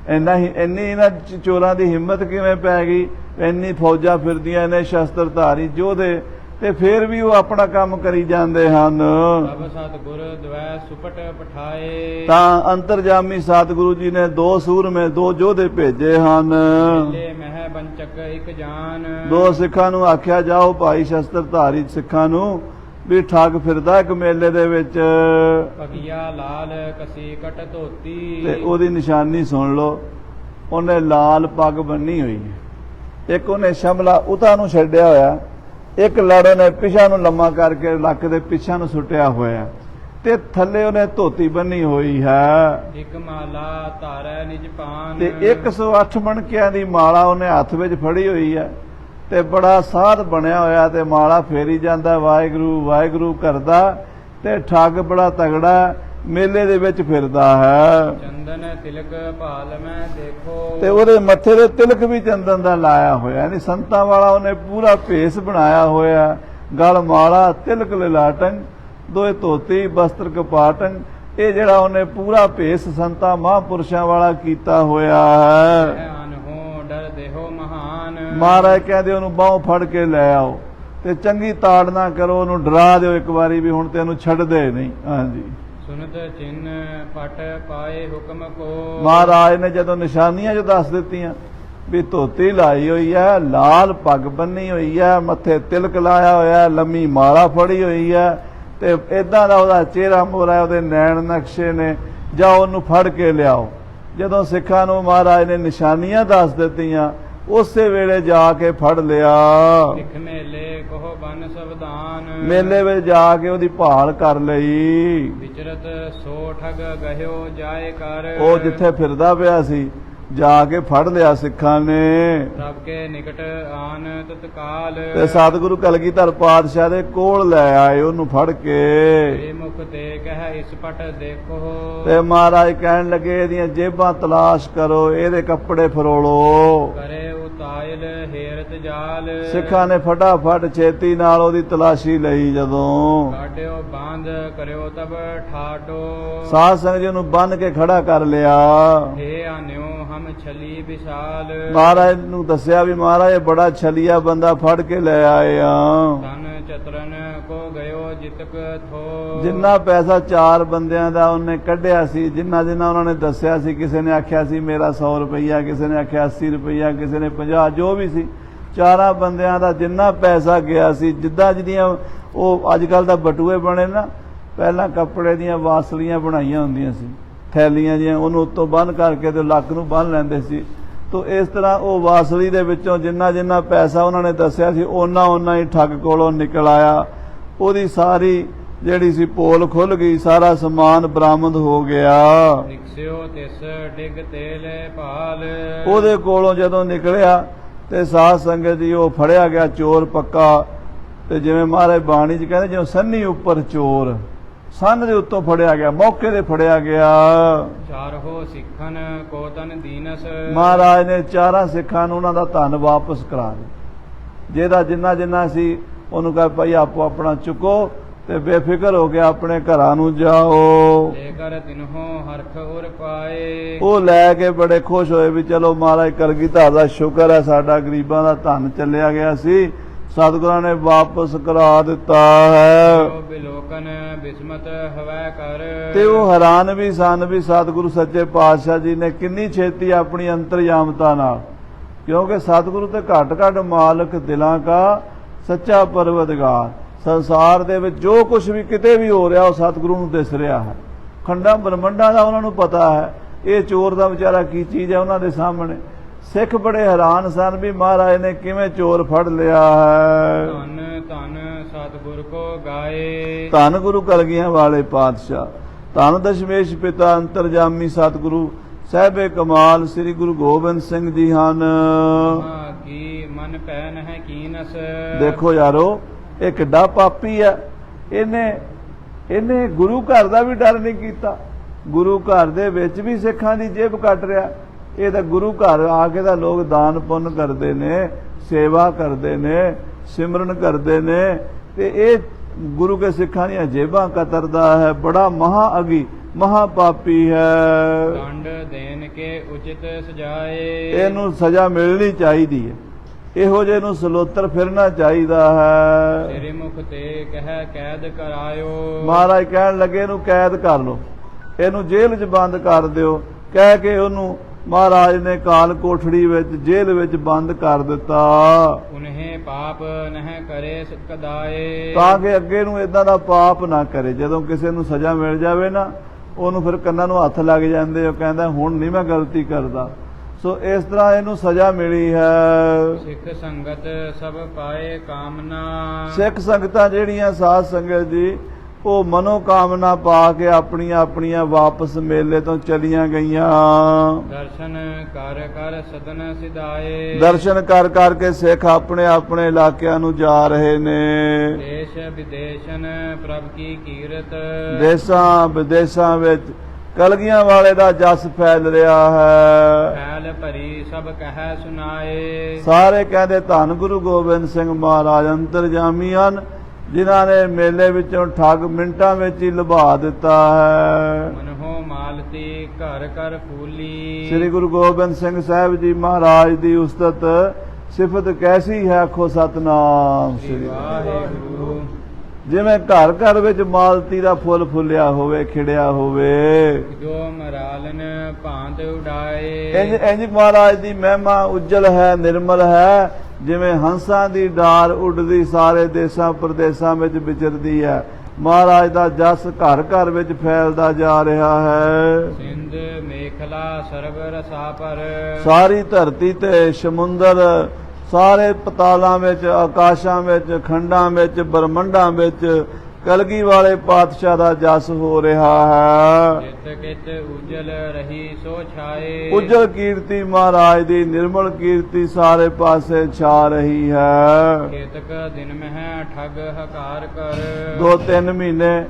ਇੰਨੀ ਇਹਨਾਂ ਚੋਰਾਂ ਦੀ ਹਿੰਮਤ ਕਿਵੇਂ ਪੈ ਗਈ, ਇੰਨੀ ਫੌਜਾਂ ਫਿਰਦੀਆਂ ਨੇ, ਸ਼ਸਤਰਧਾਰੀ ਯੋਧੇ, ਤੇ ਫਿਰ ਵੀ ਉਹ ਆਪਣਾ ਕੰਮ ਕਰੀ ਜਾਂਦੇ ਹਨ। ਸਭ ਸਤਿਗੁਰ ਦਵੈ ਸੁਪਟ ਪਠਾਏ। ਤਾਂ ਅੰਤਰਜਾਮੀ ਸਤਿਗੁਰੂ ਜੀ ਨੇ 2 ਸੂਰਮੇ 2 ਯੋਧੇ ਭੇਜੇ ਹਨ। ਮੇਲੇ ਮਹਿ ਬੰਚਕ ਇੱਕ ਜਾਨ। 2 ਸਿੱਖਾਂ ਨੂੰ ਆਖਿਆ ਜਾਓ ਭਾਈ ਸ਼ਸਤਰਧਾਰੀ ਸਿੱਖਾਂ ਨੂੰ ਵੀ ਠੱਗ ਫਿਰਦਾ ਇੱਕ ਮੇਲੇ ਦੇ ਵਿੱਚ। ਪਗੀਆ ਲਾਲ ਕਸੀ ਕਟ ਧੋਤੀ। ਤੇ ਉਹਦੀ ਨਿਸ਼ਾਨੀ ਸੁਣ ਲਓ, ਉਹਨੇ ਲਾਲ ਪੱਗ ਬੰਨੀ ਹੋਈ ਹੈ, ਇੱਕ ਉਹਨੇ ਸ਼ਮਲਾ ਉਤਾਂ ਨੂੰ ਛੱਡਿਆ ਹੋਇਆ, ਇੱਕ ਲੜ ਨੇ ਪਿਛਾ ਨੂੰ ਲੰਮਾ ਕਰਕੇ ਲੱਕ ਦੇ ਪਿਛਾ ਨੂੰ ਸੁੱਟਿਆ ਹੋਇਆ, ਤੇ ਥੱਲੇ ਉਹਨੇ ਧੋਤੀ ਬੰਨੀ ਹੋਈ ਹੈ। ਇੱਕ ਮਾਲਾ ਧਾਰੈ ਨਿਜ ਪਾਨ। ਤੇ 108 ਮਣਕਿਆਂ ਦੀ ਮਾਲਾ ਉਹਨੇ ਹੱਥ ਵਿੱਚ ਫੜੀ ਹੋਈ ਹੈ, ਤੇ ਬੜਾ ਸਾਧ ਬਣਿਆ ਹੋਇਆ, ਤੇ ਮਾਲਾ ਫੇਰੀ ਜਾਂਦਾ, ਵਾਹਿਗੁਰੂ ਵਾਹਿਗੁਰੂ ਕਰਦਾ, ਤੇ ਠੱਗ ਬੜਾ ਤਗੜਾ ਮੇਲੇ ਦੇ ਵਿੱਚ ਫਿਰਦਾ ਹੈ। ਚੰਦਨ ਤਿਲਕ ਭਾਲ ਮੈਂ ਦੇਖੋ। ਤੇ ਉਹਦੇ ਮੱਥੇ ਦੇ ਤਿਲਕ ਵੀ ਚੰਦਨ ਦਾ ਲਾਇਆ ਹੋਇਆ, ਨਹੀਂ ਸੰਤਾਂ ਵਾਲਾ ਉਹਨੇ ਪੂਰਾ ਭੇਸ ਬਣਾਇਆ ਹੋਇਆ, ਗਲ ਮਾਲਾ ਤਿਲਕ ਲਲਾਟਨ, ਦੋਏ ਧੋਤੀ ਬਸਤਰ ਕਪਾਟਨ। ਇਹ ਜਿਹੜਾ ਉਹਨੇ ਪੂਰਾ ਭੇਸ ਸੰਤਾਂ ਮਹਾਂਪੁਰਸ਼ਾਂ ਵਾਲਾ ਕੀਤਾ ਹੋਇਆ ਹੈ। ਅਨਹੋ ਡਰ ਦੇਹੋ ਮਹਾਨ। ਮਹਾਰਾਜ ਕਹਿੰਦੇ ਉਹਨੂੰ ਬਾਹੋਂ ਫੜ ਕੇ ਲੈ ਆਓ ਤੇ ਚੰਗੀ ਤਾੜਨਾ ਕਰੋ, ਉਹਨੂੰ ਡਰਾ ਦਿਓ ਇੱਕ ਵਾਰੀ ਵੀ ਹੁਣ ਤੈਨੂੰ ਛੱਡਦੇ ਨਹੀਂ। ਹਾਂਜੀ, ਸੁਨਤ ਚਿੰਨ ਪਟ ਪਾਏ ਹੁਕਮ ਕੋ। ਮਹਾਰਾਜ ਨੇ ਜਦੋਂ ਨਿਸ਼ਾਨੀਆਂ ਜੋ ਦੱਸ ਦਿੱਤੀਆਂ ਵੀ ਧੋਤੀ ਲਾਈ ਹੋਈ ਹੈ, ਲਾਲ ਪੱਗ ਬੰਨੀ ਹੋਈ ਹੈ, ਮੱਥੇ ਤਿਲਕ ਲਾਇਆ ਹੋਇਆ, ਲੰਮੀ ਮਾਲਾ ਫੜੀ ਹੋਈ ਹੈ ਤੇ ਇਦਾਂ ਦਾ ਉਹਦਾ ਚਿਹਰਾ ਮੋਹਰਾ, ਉਹਦੇ ਨੈਣ ਨਕਸ਼ੇ ਨੇ, ਜਾਂ ਉਹਨੂੰ ਫੜ ਕੇ ਲਿਆਓ। ਜਦੋਂ ਸਿੱਖਾਂ ਨੂੰ ਮਹਾਰਾਜ ਨੇ ਨਿਸ਼ਾਨੀਆਂ ਦੱਸ ਦਿੱਤੀਆਂ ਉਸੇ ਵੇਲੇ ਜਾ ਕੇ ਫੜ ਲਿਆ। ਸਿੱਖ ਮੇਲੇ ਕੋਹ ਬਨ ਸਵਧਾਨ। ਮੇਲੇ ਵਿੱਚ ਜਾ ਕੇ ਉਹਦੀ ਭਾਲ ਕਰ ਲਈ। ਵਿਚਰਤ ਸੋ ਠਗ ਗਹਿਓ ਜਾਏ ਕਰ। ਉਹ ਜਿੱਥੇ ਫਿਰਦਾ ਪਿਆ ਸੀ ਜਾ ਕੇ ਫੜ ਲਿਆ ਸਿੱਖਾਂ ਨੇ। ਪ੍ਰਭ ਕੇ ਨਿਕਟ ਆਨ ਤਤਕਾਲ। ਤੇ ਸਤਿਗੁਰੂ ਕਲਗੀਧਰ ਪਾਤਸ਼ਾਹ ਦੇ ਕੋਲ ਲੈ ਆਏ ਉਹਨੂੰ ਫੜ ਕੇ। ਇਹ ਮੁਖ ਤੇ ਕਹਿ ਇਸ ਪਟ ਦੇਖੋ। ਤੇ ਮਹਾਰਾਜ ਕਹਿਣ ਲੱਗੇ ਇਹਦੀਆਂ ਜੇਬਾਂ ਤਲਾਸ਼ ਕਰੋ, ਇਹਦੇ ਕੱਪੜੇ ਫਰੋਲੋ। ਕਰੇ ਉਤਾਇਲ ਹੇਰਤ ਜਾਲ। ਸਿੱਖਾਂ ਨੇ ਫਟਾਫਟ ਛੇਤੀ ਨਾਲ ਉਹਦੀ ਤਲਾਸ਼ੀ ਲਈ। ਜਦੋਂ ਕਾਢਿਓ ਬਾਂਧ ਕਰਿਓ ਤਬ ਠਾਟੋ। ਸਾਧ ਸੰਗਤ ਜੀ ਨੂੰ ਬੰਨ ਕੇ ਖੜਾ ਕਰ ਲਿਆ। ਹੇ ਆਨਿਓ ਹਮ ਛਲੀ ਵਿਸ਼ਾਲ। ਮਹਾਰਾਜ ਨੂੰ ਦੱਸਿਆ ਵੀ ਮਹਾਰਾਜ ਇਹ ਬੜਾ ਛਲੀਆ ਬੰਦਾ ਫੜ ਕੇ ਲੈ ਆਏ ਆ। ਤਨ ਚਤਰਨ ਕੋ ਗਇਓ ਜਿਤਕ ਥੋ। ਜਿੰਨਾ ਪੈਸਾ 4 ਬੰਦਿਆਂ ਦਾ ਉਹਨੇ ਕੱਢਿਆ ਸੀ, ਜਿੰਨਾ ਉਹਨਾਂ ਨੇ ਦੱਸਿਆ ਸੀ, ਕਿਸੇ ਨੇ ਆਖਿਆ ਸੀ ਮੇਰਾ 100 ਰੁਪਈਆ, ਕਿਸੇ ਨੇ ਆਖਿਆ 80 ਰੁਪਈਆ, ਕਿਸੇ ਨੇ 50, ਜੋ ਵੀ ਸੀ, 4 ਬੰਦਿਆਂ ਦਾ ਜਿੰਨਾ ਪੈਸਾ ਗਿਆ ਸੀ, ਜਿੱਦਾਂ ਜਿਹਦੀਆਂ ਉਹ ਅੱਜ ਕੱਲ ਦਾ ਬਟੂਏ ਬਣੇ ਨਾ, ਪਹਿਲਾਂ ਕੱਪੜੇ ਦੀਆਂ ਵਾਸਲੀਆਂ ਬਣਾਈਆਂ ਹੁੰਦੀਆਂ ਸੀ, ਥੈਲੀਆਂ ਜਿਹੀਆਂ, ਉਹਨੂੰ ਉੱਤੋਂ ਬੰਨ੍ਹ ਕਰਕੇ ਤੇ ਲੱਕ ਨੂੰ ਬੰਨ੍ਹ ਲੈਂਦੇ ਸੀ। ਤੋ ਇਸ ਤਰ੍ਹਾਂ ਉਹ ਵਾਸਲੀ ਦੇ ਵਿੱਚੋਂ ਜਿੰਨਾ ਪੈਸਾ ਉਹਨਾਂ ਨੇ ਦੱਸਿਆ ਸੀ ਓਨਾ ਹੀ ਠੱਗ ਕੋਲੋਂ ਨਿਕਲ ਆਇਆ। ਉਹਦੀ ਸਾਰੀ ਜਿਹੜੀ ਸੀ ਪੋਲ ਖੁੱਲ ਗਈ, ਸਾਰਾ ਸਮਾਨ ਬਰਾਮਦ ਹੋ ਗਿਆ। ਨਿਕਸਿਓ ਤਿਸ ਡਿਗ ਤੇਲ ਭਾਲ। ਉਹਦੇ ਕੋਲੋਂ ਜਦੋਂ ਨਿਕਲਿਆ ਤੇ ਸਾਧ ਸੰਗਤ ਜੀ ਉਹ ਫੜਿਆ ਗਿਆ ਚੋਰ ਪੱਕਾ। ਤੇ ਜਿਵੇਂ ਮਹਾਰਾਜ ਬਾਣੀ 'ਚ ਕਹਿੰਦੇ ਜਿਵੇਂ ਸੰਨੀ ਉੱਪਰ ਚੋਰ, ਸੰਨ ਦੇ ਉੱਤੋਂ ਫੜਿਆ ਗਿਆ, ਮੌਕੇ ਤੇ ਫੜਿਆ ਗਿਆ। ਚਾਰਹੋ ਸਿੱਖਨ ਕੋ ਤਨ ਦੀਨਸ। ਮਹਾਰਾਜ ਨੇ 4 ਸਿੱਖਾਂ ਨੂੰ ਉਹਨਾਂ ਦਾ ਧਨ ਵਾਪਸ ਕਰਾ ਦਿੱਤਾ। ਜਿਹਦਾ ਜਿੰਨਾ ਸੀ ਉਹਨੂੰ ਕਹੇ ਭਾਈ ਆਪੋ ਆਪਣਾ ਚੁੱਕੋ ਤੇ ਬੇਫਿਕਰ ਹੋ ਕੇ ਆਪਣੇ ਘਰਾਂ ਨੂੰ ਜਾਓ। ਲੈ ਕਰ ਤਿਨਹੋ ਹਰਖ ਉਰ ਪਾਏ। ਉਹ ਲੈ ਕੇ ਬੜੇ ਖੁਸ਼ ਹੋਏ ਵੀ ਚਲੋ ਮਹਾਰਾਜ ਕਲਗੀਧਰ ਦਾ ਸ਼ੁਕਰ ਹੈ, ਸਾਡਾ ਗਰੀਬਾਂ ਦਾ ਧਨ ਚੱਲਿਆ ਗਿਆ ਸੀ, ਸਤਿਗੁਰਾਂ ਨੇ ਵਾਪਸ ਕਰਾ ਦਿੱਤਾ ਹੈ। ਬਿਲੋਕਨ ਬਿਸਮਤ ਹਵੈ ਕਰ। ਤੇ ਉਹ ਹੈਰਾਨ ਵੀ ਸਨ ਵੀ ਸਤਿਗੁਰੂ ਸੱਚੇ ਪਾਤਸ਼ਾਹ ਜੀ ਨੇ ਕਿੰਨੀ ਛੇਤੀ ਆਪਣੀ ਅੰਤਰਯਾਮਤਾ ਨਾਲ, ਕਿਉਂਕਿ ਸਤਿਗੁਰੂ ਤੇ ਘੱਟ ਮਾਲਕ ਦਿਲਾਂ ਕਾ ਸੱਚਾ ਪਰਵਤਗਾਰ, ਸੰਸਾਰ ਦੇ ਵਿੱਚ ਜੋ ਕੁਝ ਵੀ ਕਿਤੇ ਵੀ ਹੋ ਰਿਹਾ ਉਹ ਸਤਿਗੁਰੂ ਨੂੰ ਦਿਸ ਰਿਹਾ ਹੈ। ਖੰਡਾਂ ਬ੍ਰਹਮੰਡਾਂ ਦਾ ਉਹਨਾਂ ਨੂੰ ਪਤਾ ਹੈ, ਇਹ ਚੋਰ ਦਾ ਵਿਚਾਰਾ ਕੀ ਚੀਜ਼ ਹੈ ਉਹਨਾਂ ਦੇ ਸਾਹਮਣੇ। ਸਿੱਖ ਬੜੇ ਹੈਰਾਨ ਸਨ ਵੀ ਮਹਾਰਾਜ ਨੇ ਕਿਵੇਂ ਚੋਰ ਫੜ ਲਿਆ ਹੈ। ਧੰਨ ਧੰਨ ਸਤਿਗੁਰ ਕੋ ਗਾਏ। ਧੰਨ ਗੁਰੂ ਕਲਗੀਆਂ ਵਾਲੇ ਪਾਤਸ਼ਾਹ, ਧੰਨ ਦਸ਼ਮੇਸ਼ ਪਿਤਾ ਅੰਤਰਜਾਮੀ ਸਤਿਗੁਰੂ ਸਾਹਿਬੇ ਕਮਾਲ ਸ੍ਰੀ ਗੁਰੂ ਗੋਬਿੰਦ ਸਿੰਘ ਜੀ ਹਨ। ਕੀ ਮਨ ਪੈ ਨਹਿ ਕੀਨਸ। ਦੇਖੋ ਯਾਰੋ, ਇਹ ਕਿੱਡਾ ਪਾਪੀ ਹੈ। ਇਹਨੇ ਗੁਰੂ ਘਰ ਦਾ ਵੀ ਡਰ ਨਹੀਂ ਕੀਤਾ। ਗੁਰੂ ਘਰ ਦੇ ਵਿੱਚ ਵੀ ਸਿੱਖਾਂ ਦੀ ਜੇਬ ਕੱਟ ਰਿਹਾ। ਇਹ ਤਾਂ ਗੁਰੂ ਘਰ ਆ ਕੇ ਤਾਂ ਲੋਕ ਦਾਨ ਪੁੰਨ ਕਰਦੇ ਨੇ, ਸੇਵਾ ਕਰਦੇ ਨੇ, ਸਿਮਰਨ ਕਰਦੇ ਨੇ, ਤੇ ਇਹ ਗੁਰੂ ਕੇ ਸਿੱਖਾਂ ਦੀਆਂ ਜੇਬਾਂ ਕਤਰਦਾ ਹੈ। ਬੜਾ ਮਹਾਅਗੀ ਮਹਾ ਪਾਪੀ ਹੈ। ਦੰਡ ਦੇਨ ਕੇ ਉਚਿਤ ਸਜਾਏ। ਇਹਨੂੰ ਸਜ਼ਾ ਮਿਲਣੀ ਚਾਹੀਦੀ ਹੈ, ਇਹੋ ਜਿਹੇ ਨੂੰ ਸਲੋਤਰ ਫਿਰਨਾ ਚਾਹੀਦਾ ਹੈ। ਤੇਰੇ ਮੁਖ ਤੇ ਕਹਿ ਕੈਦ ਕਰਾਇਓ। ਮਹਾਰਾਜ ਕਹਿਣ ਲੱਗੇ ਇਹਨੂੰ ਕੈਦ ਕਰ ਲਓ, ਇਹਨੂੰ ਜੇਲ੍ਹ 'ਚ ਬੰਦ ਕਰ ਦਿਓ। ਕਹਿ ਕੇ ਉਹਨੂੰ ਮਹਾਰਾਜ ਨੇ ਕਾਲ ਕੋਠੜੀ ਵਿੱਚ ਜੇਲ੍ਹ ਵਿੱਚ ਬੰਦ ਕਰ ਦਿੱਤਾ, ਉਨਹੇ ਪਾਪ ਨਹਿ ਕਰੇ ਕਦਾਏ। ਤਾਂ ਕਿ ਅੱਗੇ ਨੂੰ ਇਦਾਂ ਦਾ ਪਾਪ ਨਾ ਕਰੇ। ਜਦੋਂ ਕਿਸੇ ਨੂੰ ਸਜ਼ਾ ਮਿਲ ਜਾਵੇ ਨਾ, ਉਹਨੂੰ ਫਿਰ ਕੰਨਾਂ ਨੂੰ ਹੱਥ ਲੱਗ ਜਾਂਦੇ, ਉਹ ਕਹਿੰਦਾ ਹੁਣ ਨਹੀਂ ਮੈਂ ਗਲਤੀ ਕਰਦਾ। ਸੋ ਇਸ ਤਰ੍ਹਾਂ ਇਹਨੂੰ ਸਜ਼ਾ ਮਿਲੀ ਹੈ। ਸਿੱਖ ਸੰਗਤ ਸਭ ਪਾਏ ਕਾਮਨਾ। ਸਿੱਖ ਸੰਗਤਾਂ ਜਿਹੜੀਆਂ ਸਾਧ ਸੰਗਤ ਜੀ, ਉਹ ਮਨੋ ਕਾਮਨਾ ਪਾ ਕੇ ਆਪਣੀਆਂ ਵਾਪਸ ਮੇਲੇ ਤੋਂ ਚਲੀਆਂ ਗਈਆਂ। ਦਰਸ਼ਨ ਕਰ ਕਰ ਸਦਨ ਸਿਧਾਏ। ਦਰਸ਼ਨ ਕਰ ਕਰਕੇ ਸਿੱਖ ਆਪਣੇ ਇਲਾਕਿਆਂ ਨੂੰ ਜਾ ਰਹੇ ਨੇ। ਦੇਸ਼ ਵਿਦੇਸ਼ਨ ਪ੍ਰਭ ਕੀ ਕੀਰਤ। ਦੇਸ਼ਾਂ ਵਿਦੇਸ਼ਾਂ ਵਿੱਚ ਕਲਗੀਆਂ ਵਾਲੇ ਦਾ ਜਸ ਫੈਲ ਰਿਹਾ ਹੈ। ਫੈਲ ਭਰੀ ਸਭ ਕਹਿ ਸੁਨਾਏ। ਸਾਰੇ ਕਹਿੰਦੇ ਧੰਨ ਗੁਰੂ ਗੋਬਿੰਦ ਸਿੰਘ ਮਹਾਰਾਜ ਅੰਤਰਜਾਮੀ ਹਨ, ਜਿਨ੍ਹਾਂ ਨੇ ਮੇਲੇ ਵਿੱਚੋਂ ਠੱਗ ਮਿੰਟਾਂ ਵਿੱਚ ਹੀ ਲੁਭਾ ਦਿੱਤਾ ਹੈ। ਮਨਹੁ ਮਾਲਤੀ ਘਰ ਘਰ ਫੂਲੀ। ਸ੍ਰੀ ਗੁਰੂ ਗੋਬਿੰਦ ਸਿੰਘ ਸਾਹਿਬ ਜੀ ਮਹਾਰਾਜ ਦੀ ਉਸਤਤ ਸਿਫਤ ਕੈਸੀ ਹੈ, ਆਖੋ ਸਤਨਾਮ ਸ੍ਰੀ ਵਾਹਿਗੁਰੂ। ਜਿਵੇਂ ਘਰ ਘਰ ਵਿੱਚ ਮਾਲਤੀ ਦਾ ਫੁੱਲ ਫੁੱਲਿਆ ਹੋਵੇ, ਖਿੜਿਆ ਹੋਵੇ। ਜੋ ਮਰਾਲਨ ਭਾਂਤ ਉਡਾਏ। ਇੰਜ ਮਹਾਰਾਜ ਦੀ ਮਹਿਮਾ ਉਜਲ ਹੈ, ਨਿਰਮਲ ਹੈ, ਜਿਵੇਂ ਹੰਸਾਂ ਦੀ ਡਾਰ ਉੱਡਦੀ ਸਾਰੇ ਦੇਸਾਂ ਪ੍ਰਦੇਸਾਂ ਵਿੱਚ ਵਿਚਰਦੀ ਹੈ। ਮਹਾਰਾਜ ਦਾ ਜਸ ਘਰ ਘਰ ਵਿੱਚ ਫੈਲਦਾ ਜਾ ਰਿਹਾ ਹੈ। ਸਿੰਧ ਮੇਖਲਾ ਸਰਬ ਰਸਾ ਪਰ। ਸਾਰੀ ਧਰਤੀ ਤੇ ਸਮੁੰਦਰ, ਸਾਰੇ ਪਤਾਲਾਂ ਵਿੱਚ, ਆਕਾਸ਼ਾਂ ਵਿੱਚ, ਖੰਡਾਂ ਵਿੱਚ, ਬ੍ਰਹਮੰਡਾਂ ਵਿੱਚ ਕਲਗੀ ਵਾਲੇ ਪਾਤਸ਼ਾਹ ਦਾ ਜਸ ਹੋ ਰਿਹਾ ਹੈ। ਜਿਤ ਕਿਤ ਉਜਲ ਰਹੀ ਸੋ ਛਾਏ। ਉਜਲ ਕੀਰਤੀ ਮਹਾਰਾਜ ਦੀ, ਨਿਰਮਲ ਕੀਰਤੀ ਸਾਰੇ ਪਾਸੇ ਛਾ ਰਹੀ ਹੈ। ਕੇਤਕ ਦਿਨ ਮਹਿ ਠੱਗ ਹਕਾਰ ਕਰ। 2-3 ਮਹੀਨੇ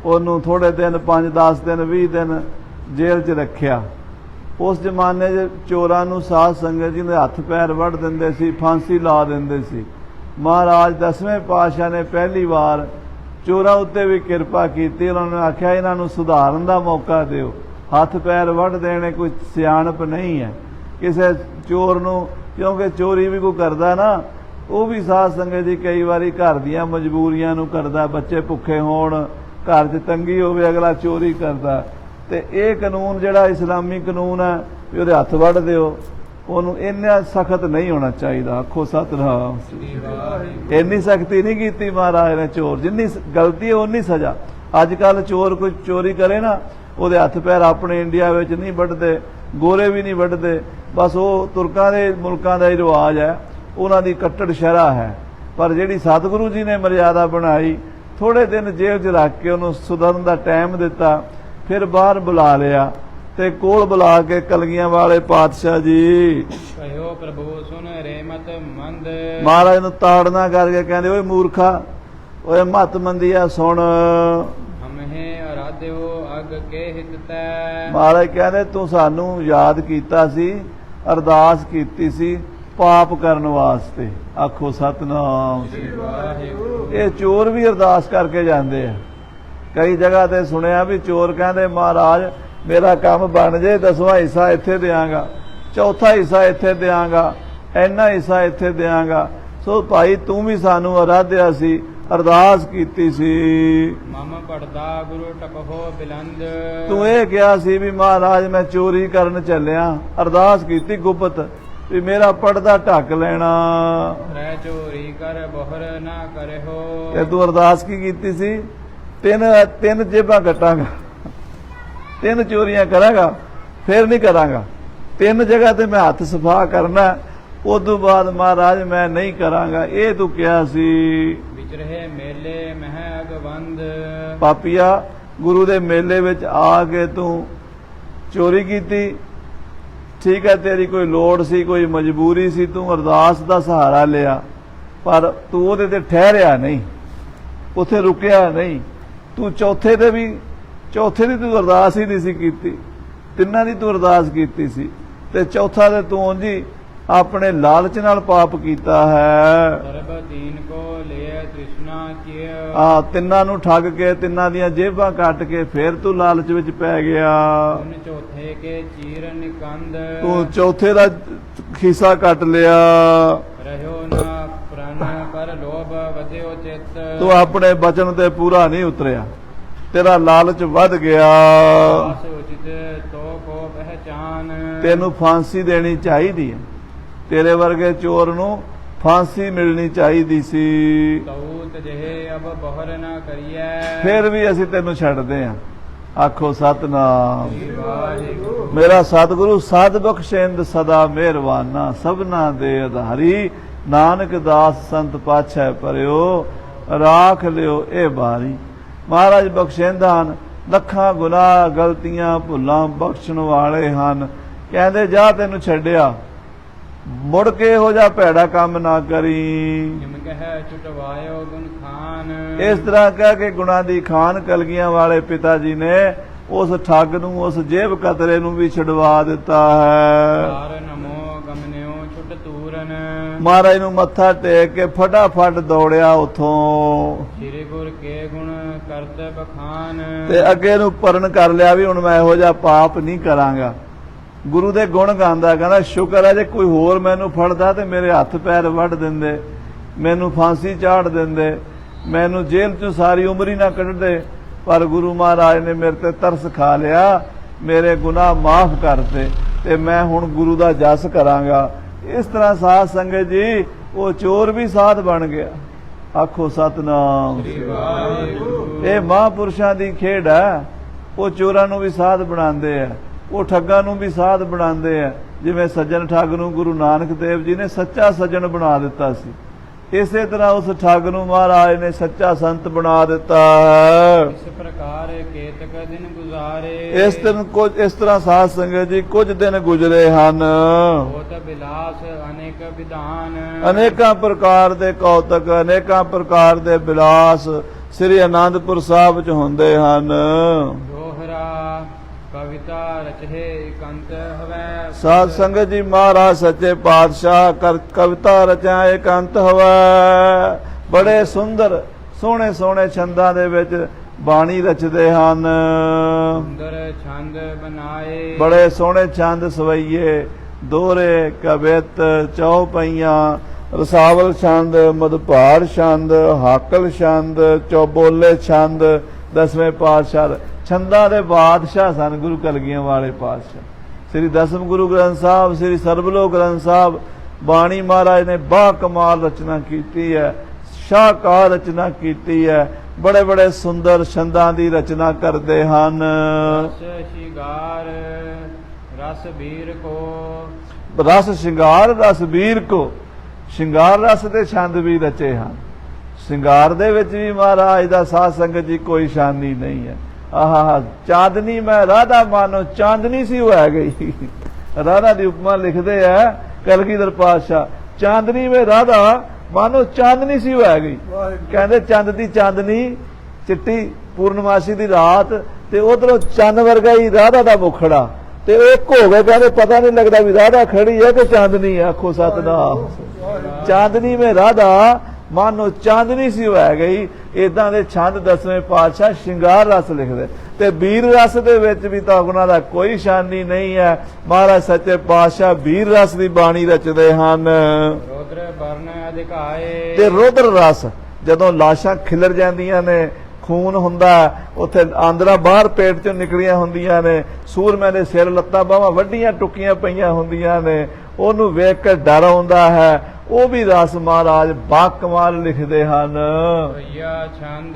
ਉਹਨੂੰ, ਥੋੜੇ ਦਿਨ 5-10 ਦਿਨ 20 ਦਿਨ ਜੇਲ੍ਹ 'ਚ ਰੱਖਿਆ। ਉਸ ਜ਼ਮਾਨੇ 'ਚ ਚੋਰਾਂ ਨੂੰ ਸਾਧ ਸੰਗਤ ਜੀ ਦੇ ਹੱਥ ਪੈਰ ਵੱਢ ਦਿੰਦੇ ਸੀ, ਫਾਂਸੀ ਲਾ ਦਿੰਦੇ ਸੀ। ਮਹਾਰਾਜ 10ਵੇਂ ਪਾਤਸ਼ਾਹ ਨੇ ਪਹਿਲੀ ਵਾਰ ਚੋਰਾਂ ਉੱਤੇ ਵੀ ਕਿਰਪਾ ਕੀਤੀ। ਉਹਨਾਂ ਨੇ ਆਖਿਆ ਇਹਨਾਂ ਨੂੰ ਸੁਧਾਰਨ ਦਾ ਮੌਕਾ ਦਿਓ, ਹੱਥ ਪੈਰ ਵੱਢ ਦੇਣੇ ਕੋਈ ਸਿਆਣਪ ਨਹੀਂ ਹੈ ਕਿਸੇ ਚੋਰ ਨੂੰ, ਕਿਉਂਕਿ ਚੋਰੀ ਵੀ ਕੋਈ ਕਰਦਾ ਨਾ, ਉਹ ਵੀ ਸਾਧ ਸੰਗਤ ਜੀ ਕਈ ਵਾਰੀ ਘਰ ਦੀਆਂ ਮਜਬੂਰੀਆਂ ਨੂੰ ਕਰਦਾ, ਬੱਚੇ ਭੁੱਖੇ ਹੋਣ, ਘਰ 'ਚ ਤੰਗੀ ਹੋਵੇ, ਅਗਲਾ ਚੋਰੀ ਕਰਦਾ। ਤੇ ਇਹ ਕਾਨੂੰਨ ਜਿਹੜਾ ਇਸਲਾਮੀ ਕਾਨੂੰਨ ਹੈ ਵੀ ਉਹਦੇ ਹੱਥ ਵੱਢ ਦਿਓ, ਉਹਨੂੰ ਇੰਨਾ ਸਖਤ ਨਹੀਂ ਹੋਣਾ ਚਾਹੀਦਾ। ਆਖੋ ਸਤਨਾਮ। ਇੰਨੀ ਸਖਤੀ ਨਹੀਂ ਕੀਤੀ ਮਹਾਰਾਜ ਨੇ। ਚੋਰ ਜਿੰਨੀ ਗਲਤੀ ਹੈ ਉਨੀ ਸਜ਼ਾ। ਅੱਜ ਕੱਲ ਚੋਰ ਕੋਈ ਚੋਰੀ ਕਰੇ ਨਾ, ਉਹਦੇ ਹੱਥ ਪੈਰ ਆਪਣੇ ਇੰਡੀਆ ਵਿੱਚ ਨਹੀਂ ਵੱਢਦੇ, ਗੋਰੇ ਵੀ ਨਹੀਂ ਵੱਢਦੇ, ਬਸ ਉਹ ਤੁਰਕਾਂ ਦੇ ਮੁਲਕਾਂ ਦਾ ਹੀ ਰਿਵਾਜ ਹੈ, ਉਹਨਾਂ ਦੀ ਕੱਟੜ ਸ਼ਰ੍ਹਾ ਹੈ। ਪਰ ਜਿਹੜੀ ਸਤਿਗੁਰੂ ਜੀ ਨੇ ਮਰਿਆਦਾ ਬਣਾਈ, ਥੋੜੇ ਦਿਨ ਜੇਲ੍ਹ 'ਚ ਰੱਖ ਕੇ ਉਹਨੂੰ ਸੁਧਰਨ ਦਾ ਟਾਈਮ ਦਿੱਤਾ, ਫਿਰ ਬਾਹਰ ਬੁਲਾ ਲਿਆ ਤੇ ਕੋਲ ਬੁਲਾ ਕੇ ਕਲਗੀਆਂ ਵਾਲੇ ਪਾਤਸ਼ਾਹ ਜੀ ਕਹਿਓ ਪ੍ਰਭੂ ਸੁਨ ਰਹਿਮਤ ਮੰਦ। ਮਹਾਰਾਜ ਨੂੰ ਤਾੜਨਾ ਕਰਕੇ ਕਹਿੰਦੇ, ਓਏ ਮੂਰਖਾ, ਓਏ ਮਤ ਮੰਦੀਆ ਸੁਣ। ਹਮਹਿ ਅਰਾਧਿਓ ਅਗ ਕੇ ਹਿਤ ਤੈ। ਮਹਾਰਾਜ ਕਹਿੰਦੇ ਤੂੰ ਸਾਨੂੰ ਯਾਦ ਕੀਤਾ ਸੀ, ਅਰਦਾਸ ਕੀਤੀ ਸੀ ਪਾਪ ਕਰਨ ਵਾਸਤੇ। ਆਖੋ ਸਤਨਾਮ। ਇਹ ਚੋਰ ਵੀ ਅਰਦਾਸ ਕਰਕੇ ਜਾਂਦੇ ਆ। ਕਈ ਜਗ੍ਹਾ ਤੇ ਸੁਣਿਆ ਵੀ ਚੋਰ ਕਹਿੰਦੇ ਮਹਾਰਾਜ ਮੇਰਾ ਕੰਮ ਬਣ ਜੇ, 10ਵਾਂ ਹਿੱਸਾ ਇੱਥੇ ਦਿਆਂਗਾ, 4ਥਾ ਹਿੱਸਾ ਇੱਥੇ ਦਿਆਂਗਾ, ਇੰਨਾ ਹਿੱਸਾ ਇੱਥੇ ਦਿਆਂਗਾ। ਸੋ ਭਾਈ ਤੂੰ ਵੀ ਸਾਨੂੰ ਅਰਾਧਿਆ ਸੀ, ਅਰਦਾਸ ਕੀਤੀ ਸੀ। ਮਮ ਪੜਦਾ ਗੁਰੂ ਟਕਹੋ ਬਿਲੰਦ। ਤੂੰ ਇਹ ਕਿਹਾ ਸੀ ਵੀ ਮਹਾਰਾਜ ਮੈਂ ਚੋਰੀ ਕਰਨ ਚੱਲਿਆ, ਅਰਦਾਸ ਕੀਤੀ ਗੁਪਤ ਵੀ ਮੇਰਾ ਪੜਦਾ ਢੱਕ ਲੈਣਾ। ਰਹਿ ਚੋਰੀ ਕਰ ਬੋਹਰ ਨਾ ਕਰਿਓ। ਤੇ ਤੂੰ ਅਰਦਾਸ ਕੀ ਕੀਤੀ ਸੀ? ਤਿੰਨ ਜੇਬਾਂ ਕੱਟਾਂਗਾ, 3 ਚੋਰੀਆਂ ਕਰਾਂਗਾ, ਫਿਰ ਨਹੀਂ ਕਰਾਂਗਾ। 3 ਜਗ੍ਹਾ ਤੇ ਮੈਂ ਹੱਥ ਸਫਾ ਕਰਨਾ, ਉਦੋਂ ਬਾਅਦ ਮਹਾਰਾਜ ਮੈਂ ਨਹੀਂ ਕਰਾਂਗਾ। ਇਹ ਤੂੰ ਕਿਹਾ ਸੀ। ਵਿਚਰਹਿ ਮੇਲੇ ਮਹਿ ਅਗਵੰਦ। ਪਾਪੀਆ, ਗੁਰੂ ਦੇ ਮੇਲੇ ਵਿੱਚ ਆ ਕੇ ਤੂੰ ਚੋਰੀ ਕੀਤੀ, ਠੀਕ ਹੈ, ਤੇਰੀ ਕੋਈ ਲੋੜ ਸੀ, ਕੋਈ ਮਜਬੂਰੀ ਸੀ, ਤੂੰ ਅਰਦਾਸ ਦਾ ਸਹਾਰਾ ਲਿਆ, ਪਰ ਤੂੰ ਉਹਦੇ ਤੇ ਠਹਿਰਿਆ ਨਹੀਂ, ਉੱਥੇ ਰੁਕਿਆ ਨਹੀਂ। ਤੂੰ ਚੌਥੇ ਦੀ ਤੂੰ ਅਰਦਾਸ ਹੀ ਨਹੀਂ ਸੀ ਕੀਤੀ, 3 ਦੀ ਤੂੰ ਅਰਦਾਸ ਕੀਤੀ ਸੀ, ਤੇ ਚੌਥਾ ਤੇ ਤੂੰ ਉਂਝ ਆਪਣੇ ਲਾਲਚ ਨਾਲ ਪਾਪ ਕੀਤਾ ਹੈ। ਸਰਬ ਦੀਨ ਕੋ ਲਿਆ ਤ੍ਰਿਸ਼ਨਾ ਕੀਆ। 3 ਨੂੰ ਠੱਗ ਕੇ 3 ਦੀਆਂ ਜੇਬਾਂ ਕੱਟ ਕੇ ਫਿਰ ਤੂੰ ਲਾਲਚ ਵਿੱਚ ਪੈ ਗਿਆ। ਉਨ ਚੌਥੇ ਕੇ ਚੀਰ ਨਿਕੰਦ। ਤੂੰ ਚੌਥੇ ਦਾ ਹਿੱਸਾ ਕੱਟ ਲਿਆ। ਰਹਿਓ ਨਾ ਪ੍ਰਣ ਕਰ ਲੋਭ ਵਧਿਓ ਚਿਤ। ਤੂੰ ਆਪਣੇ ਬਚਨ ਤੇ ਪੂਰਾ ਨਹੀਂ ਉਤਰਿਆ, ਤੇਰਾ ਲਾਲਚ ਵੱਧ ਗਿਆ। ਆਸ ਉਚਿਤ ਤੋ ਕੋ ਪਹਿਚਾਨ। ਤੈਨੂੰ ਫਾਂਸੀ ਦੇਣੀ ਚਾਹੀਦੀ ਹੈ, ਤੇਰੇ ਵਰਗੇ ਚੋਰ ਨੂੰ ਫਾਂਸੀ ਮਿਲਣੀ ਚਾਹੀਦੀ ਸੀ। ਤਉ ਤਜਹਿ ਅਬ ਬੋਹਰ ਨਾ ਕਰੀਐ। ਫਿਰ ਵੀ ਅਸੀਂ ਤੈਨੂੰ ਛੱਡਦੇ ਹਾਂ। ਆਖੋ ਸਤਨਾਮ। ਵਾਹਿਗੁਰੂ। ਮੇਰਾ ਸਤਿਗੁਰੂ ਸਾਧ ਬਖਸ਼ਿੰਦ ਸਦਾ ਮਿਹਰਬਾਨਾ, ਸਭਨਾ ਦੇ ਆਧਾਰੀ, ਨਾਨਕ ਦਾਸ ਸੰਤ ਪਾਛੈ ਪਰਿਓ, ਰਾਖ ਲਿਓ ਇਹ ਬਾਰੀ। ਮਹਾਰਾਜ ਬਖਸ਼ਿੰਦ ਹਨ, ਲੱਖਾਂ ਗੁਨਾਹ ਗਲਤੀਆਂ ਭੁੱਲਾਂ ਬਖਸ਼ਣ ਵਾਲੇ ਹਨ। ਕਹਿੰਦੇ ਜਾ ਤੈਨੂੰ ਛੱਡਿਆ, ਮੁੜ ਕੇ ਇਹੋ ਜਿਹਾ ਭੈੜਾ ਕੰਮ ਨਾ ਕਰੀ। ਜਿਮ ਕਹਿ ਛੁਟਵਾਇਓ ਗੁਣ ਖਾਨ। ਇਸ ਤਰ੍ਹਾਂ ਕਹਿ ਕੇ ਗੁਨਾਹ ਦੀ ਖਾਨ ਕਲਗੀਆਂ ਵਾਲੇ ਪਿਤਾ ਜੀ ਨੇ ਉਸ ਠੱਗ ਨੂੰ, ਉਸ ਜੇਬ ਕਤਰੇ ਨੂੰ ਵੀ ਛੁਡਵਾ ਦਿੱਤਾ ਹੈ। ਨਮੋ ਗਮਨਿਓ ਛੁਟ ਤੂਰਨ। ਮਹਾਰਾਜ ਨੂੰ ਮੱਥਾ ਟੇਕ ਕੇ ਫਟਾਫਟ ਦੌੜਿਆ ਉਥੋਂ ਸ੍ਰੀ ਗੁਰ ਕੇ ਗੁਣ ਕਰਤ ਬਖਾਨ। ਤੇ ਅੱਗੇ ਨੂੰ ਪਰਨ ਕਰ ਲਿਆ ਵੀ ਹੁਣ ਮੈਂ ਇਹੋ ਜਿਹਾ ਪਾਪ ਨਹੀਂ ਕਰਾਂਗਾ। ਗੁਰੂ ਦੇ ਗੁਣ ਗਾਉਂਦਾ, ਕਹਿੰਦਾ ਸ਼ੁਕਰ ਹੈ ਜੇ ਕੋਈ ਹੋਰ ਮੈਨੂੰ ਫੜਦਾ ਤੇ ਮੇਰੇ ਹੱਥ ਪੈਰ ਵੱਢ ਦਿੰਦੇ, ਮੈਨੂੰ ਫਾਂਸੀ ਚਾੜ ਦਿੰਦੇ, ਮੈਨੂੰ ਜੇਲ੍ਹ ਚੋਂ ਸਾਰੀ ਉਮਰ ਹੀ ਨਾ ਕੱਢਦੇ, ਪਰ ਗੁਰੂ ਮਹਾਰਾਜ ਨੇ ਮੇਰੇ ਤੇ ਤਰਸ ਖਾ ਲਿਆ, ਮੇਰੇ ਗੁਨਾਹ ਮਾਫ ਕਰਤੇ ਤੇ ਮੈਂ ਹੁਣ ਗੁਰੂ ਦਾ ਜਸ ਕਰਾਂਗਾ। ਇਸ ਤਰ੍ਹਾਂ ਸਾਧ ਸੰਗਤ ਜੀ ਉਹ ਚੋਰ ਵੀ ਸਾਧ ਬਣ ਗਿਆ। ਆਖੋ ਸਤਨਾਮ। ਇਹ ਮਹਾਂਪੁਰਸ਼ਾਂ ਦੀ ਖੇਡ ਹੈ। ਉਹ ਚੋਰਾਂ ਨੂੰ ਵੀ ਸਾਧ ਬਣਾਉਂਦੇ ਆ, ਉਹ ਠੱਗਾਂ ਨੂੰ ਵੀ ਸਾਧ ਬਣਾਉਂਦੇ ਆ। ਜਿਵੇਂ ਸੱਜਣ ਠੱਗ ਨੂੰ ਗੁਰੂ ਨਾਨਕ ਦੇਵ ਜੀ ਨੇ ਸੱਚਾ ਸੱਜਣ ਬਣਾ ਦਿੱਤਾ ਸੀ, ਇਸੇ ਤਰ੍ਹਾਂ ਉਸ ਠੱਗ ਨੂੰ ਮਹਾਰਾਜ ਨੇ ਸੱਚਾ ਸੰਤ ਬਣਾ ਦਿੱਤਾ। ਇਸ ਪ੍ਰਕਾਰ ਕੇਤਕ ਦਿਨ ਗੁਜ਼ਾਰੇ। ਇਸ ਤਰ੍ਹਾਂ ਸਾਧ ਸੰਗਤ ਜੀ ਕੁਝ ਦਿਨ ਗੁਜ਼ਰੇ ਹਨ। ਹੋਤ ਬਿਲਾਸ ਅਨੇਕ ਵਿਧਾਨ। ਅਨੇਕਾਂ ਪ੍ਰਕਾਰ ਦੇ ਕੌਤਕ, ਅਨੇਕਾਂ ਪ੍ਰਕਾਰ ਦੇ ਬਿਲਾਸ ਸ੍ਰੀ ਅਨੰਦਪੁਰ ਸਾਹਿਬ ਚ ਹੁੰਦੇ ਹਨ। ਦੋਹਰਾ ਕਵਿਤਾ ਰਚੇ ਇਕੰਤ ਹਵੈ। ਸਾਧ ਸੰਗਤ ਜੀ ਮਹਾਰਾਜ ਸੱਚੇ ਪਾਤਸ਼ਾਹ ਕਵਿਤਾ ਰਚਿਆ ਇਕੰਤ ਹਵੈ। ਬੜੇ ਸੁੰਦਰ ਸੋਹਣੇ ਸੋਹਣੇ ਛੰਦਾਂ ਦੇ ਵਿੱਚ ਬਾਣੀ ਰਚਦੇ ਹਨ। ਸੁੰਦਰ ਛੰਦ ਬਣਾਏ। ਬੜੇ ਸੋਹਣੇ ਛੰਦ ਸਵਈਏ, ਦੋਹਰੇ, ਕਵਿਤ, ਚੌਪਈਆਂ, ਰਸਾਵਲ ਛੰਦ, ਮਧੁਪਾੜ ਛੰਦ, ਹਾਕਲ ਛੰਦ, ਚੌਬੋਲੇ ਛੰਦ। ਦਸਵੇਂ ਪਾਤਸ਼ਾਹ ਛੰਦਾਂ ਦੇ ਬਾਦਸ਼ਾਹ ਸਨ ਗੁਰੂ ਕਲਗੀਆਂ ਵਾਲੇ ਪਾਤਸ਼ਾਹ। ਸ੍ਰੀ ਦਸਮ ਗੁਰੂ ਗ੍ਰੰਥ ਸਾਹਿਬ, ਸ੍ਰੀ ਸਰਬਲੋਕ ਗ੍ਰੰਥ ਸਾਹਿਬ ਬਾਣੀ ਮਹਾਰਾਜ ਨੇ ਬਾ ਕਮਾਲ ਰਚਨਾ ਕੀਤੀ ਹੈ, ਸ਼ਾਹਕਾਰ ਰਚਨਾ ਕੀਤੀ ਹੈ। ਬੜੇ ਬੜੇ ਸੁੰਦਰ ਛੰਦਾਂ ਦੀ ਰਚਨਾ ਕਰਦੇ ਹਨ। ਰਸ ਸ਼ਿੰਗਾਰ ਰਸ ਬੀਰ ਕੋ। ਰਸ ਸ਼ਿੰਗਾਰ ਰਸ ਬੀਰ ਕੋ। ਸ਼ਿੰਗਾਰ ਰਸ ਦੇ ਛੰਦ ਵੀ ਰਚੇ ਹਨ। ਸ਼ਿੰਗਾਰ ਦੇ ਵਿੱਚ ਵੀ ਮਹਾਰਾਜ ਦਾ ਸਾਧ ਸੰਗਤ ਜੀ ਕੋਈ ਸ਼ਾਨੀ ਨਹੀਂ ਹੈ। ਆਹਾ ਚਾਂਦਨੀ ਮੈਂ ਰਾਧਾ ਮਾਨੋ ਚਾਂਦਨੀ ਸੀ ਹੋ ਗਈ। ਰਾਧਾ ਦੀ ਉਪਮਾ ਲਿਖਦੇ ਆ ਕਲਗੀਧਰ ਪਾਤਸ਼ਾਹ, ਚਾਂਦਨੀ ਮੈਂ ਰਾਧਾ ਮਾਨੋ ਚਾਂਦਨੀ ਸੀ ਹੋ ਗਈ। ਕਹਿੰਦੇ ਚੰਦ ਦੀ ਚਾਂਦਨੀ ਚਿੱਟੀ ਪੂਰਨਮਾਸ਼ੀ ਦੀ ਰਾਤ ਤੇ ਉਧਰੋਂ ਚੰਨ ਵਰਗਾ ਹੀ ਰਾਧਾ ਦਾ ਮੁਖੜਾ ਤੇ ਉਹ ਇੱਕ ਹੋ ਗਏ। ਕਹਿੰਦੇ ਪਤਾ ਨਹੀਂ ਲੱਗਦਾ ਵੀ ਰਾਧਾ ਖੜੀ ਹੈ ਕਿ ਚਾਂਦਨੀ ਹੈ। ਆਖੋ ਸਤਨਾਮ। ਚਾਂਦਨੀ ਮੈਂ ਰਾਧਾ ਮਾਨੋ ਚਾਂਦਨੀ ਸੀ ਹੋ ਗਈ। ਇਦਾਂ ਦੇ ਛੰਦ ਦਸਵੇਂ ਪਾਤਸ਼ਾਹ ਸ਼ਿੰਗਾਰ ਰਸ ਲਿਖਦੇ। ਤੇ ਵੀਰ ਰਸ ਦੇ ਵਿੱਚ ਵੀ ਤਾਂ ਉਹਨਾਂ ਦਾ ਕੋਈ ਸ਼ਾਨੀ ਨਹੀਂ ਹੈ। ਮਹਾਰਾਜ ਸੱਚੇ ਪਾਤਸ਼ਾਹ ਵੀਰ ਰਸ ਦੀ ਬਾਣੀ ਰਚਦੇ ਹਨ। ਰੁਦਰ ਵਰਨ ਅਧਿਕਾਏ। ਤੇ ਰੁਦਰ ਰਸ ਜਦੋਂ ਲਾਸ਼ਾਂ ਖਿਲਰ ਜਾਂਦੀਆਂ ਨੇ, ਖੂਨ ਹੁੰਦਾ ਉੱਥੇ ਆਂਦਰਾਂ ਬਾਹਰ ਪੇਟ ਚੋਂ ਨਿਕਲੀਆਂ ਹੁੰਦੀਆਂ ਨੇ, ਸੂਰਮਿਆਂ ਦੇ ਸਿਰ ਲੱਤਾਂ ਬਾਹਾਂ ਵੱਡੀਆਂ ਟੁੱਕੀਆਂ ਪਈਆਂ ਹੁੰਦੀਆਂ ਨੇ, ਉਹਨੂੰ ਵੇਖ ਕੇ ਡਰ ਆਉਂਦਾ ਹੈ। ਉਹ ਵੀ ਰਸ ਮਹਾਰਾਜ ਬਾਕਮਾਲ ਲਿਖਦੇ ਹਨ। ਛੰਦ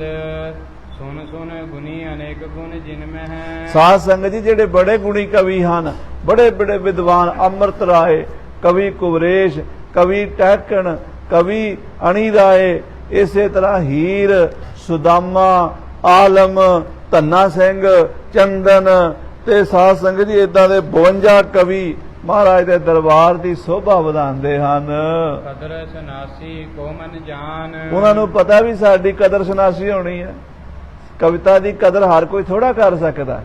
ਸੁਨ ਸੁਨ ਗੁਣੀ ਅਨੇਕ ਗੁਣ ਜਿਨ ਮੈਂ ਹੈ। ਸਾਧ ਸੰਗਤ ਜੀ ਜਿਹੜੇ ਬੜੇ ਗੁਣੀ ਕਵੀ ਹਨ, ਬੜੇ ਬੜੇ ਵਿਦਵਾਨ, ਅੰਮ੍ਰਿਤ ਰਾਏ, ਕਵੀ ਕੁਵਰੇਸ਼, ਕਵੀ ਟਹਿਕਣ, ਕਵੀ ਅਣੀ ਰਾਏ, ਇਸੇ ਤਰ੍ਹਾਂ ਹੀਰ, ਸੁਦਾਮਾ, ਆਲਮ, ਧੰਨਾ ਸਿੰਘ, ਚੰਦਨ ਤੇ ਸਾਧ ਸੰਗਤ ਜੀ ਇਦਾਂ ਦੇ 52 ਕਵੀ ਮਹਾਰਾਜ ਦੇ ਦਰਬਾਰ ਦੀ ਸ਼ੋਭਾ ਵਧਾਉਂਦੇ ਹਨ। ਕਦਰ ਸਨਾਸੀ ਕੋ ਮਨ ਜਾਨ। ਉਹਨਾਂ ਨੂੰ ਪਤਾ ਵੀ ਸਾਡੀ ਕਦਰ ਸਨਾਸੀ ਹੋਣੀ ਹੈ। ਕਵਿਤਾ ਦੀ ਕਦਰ ਹਰ ਕੋਈ ਥੋੜਾ ਕਰ ਸਕਦਾ।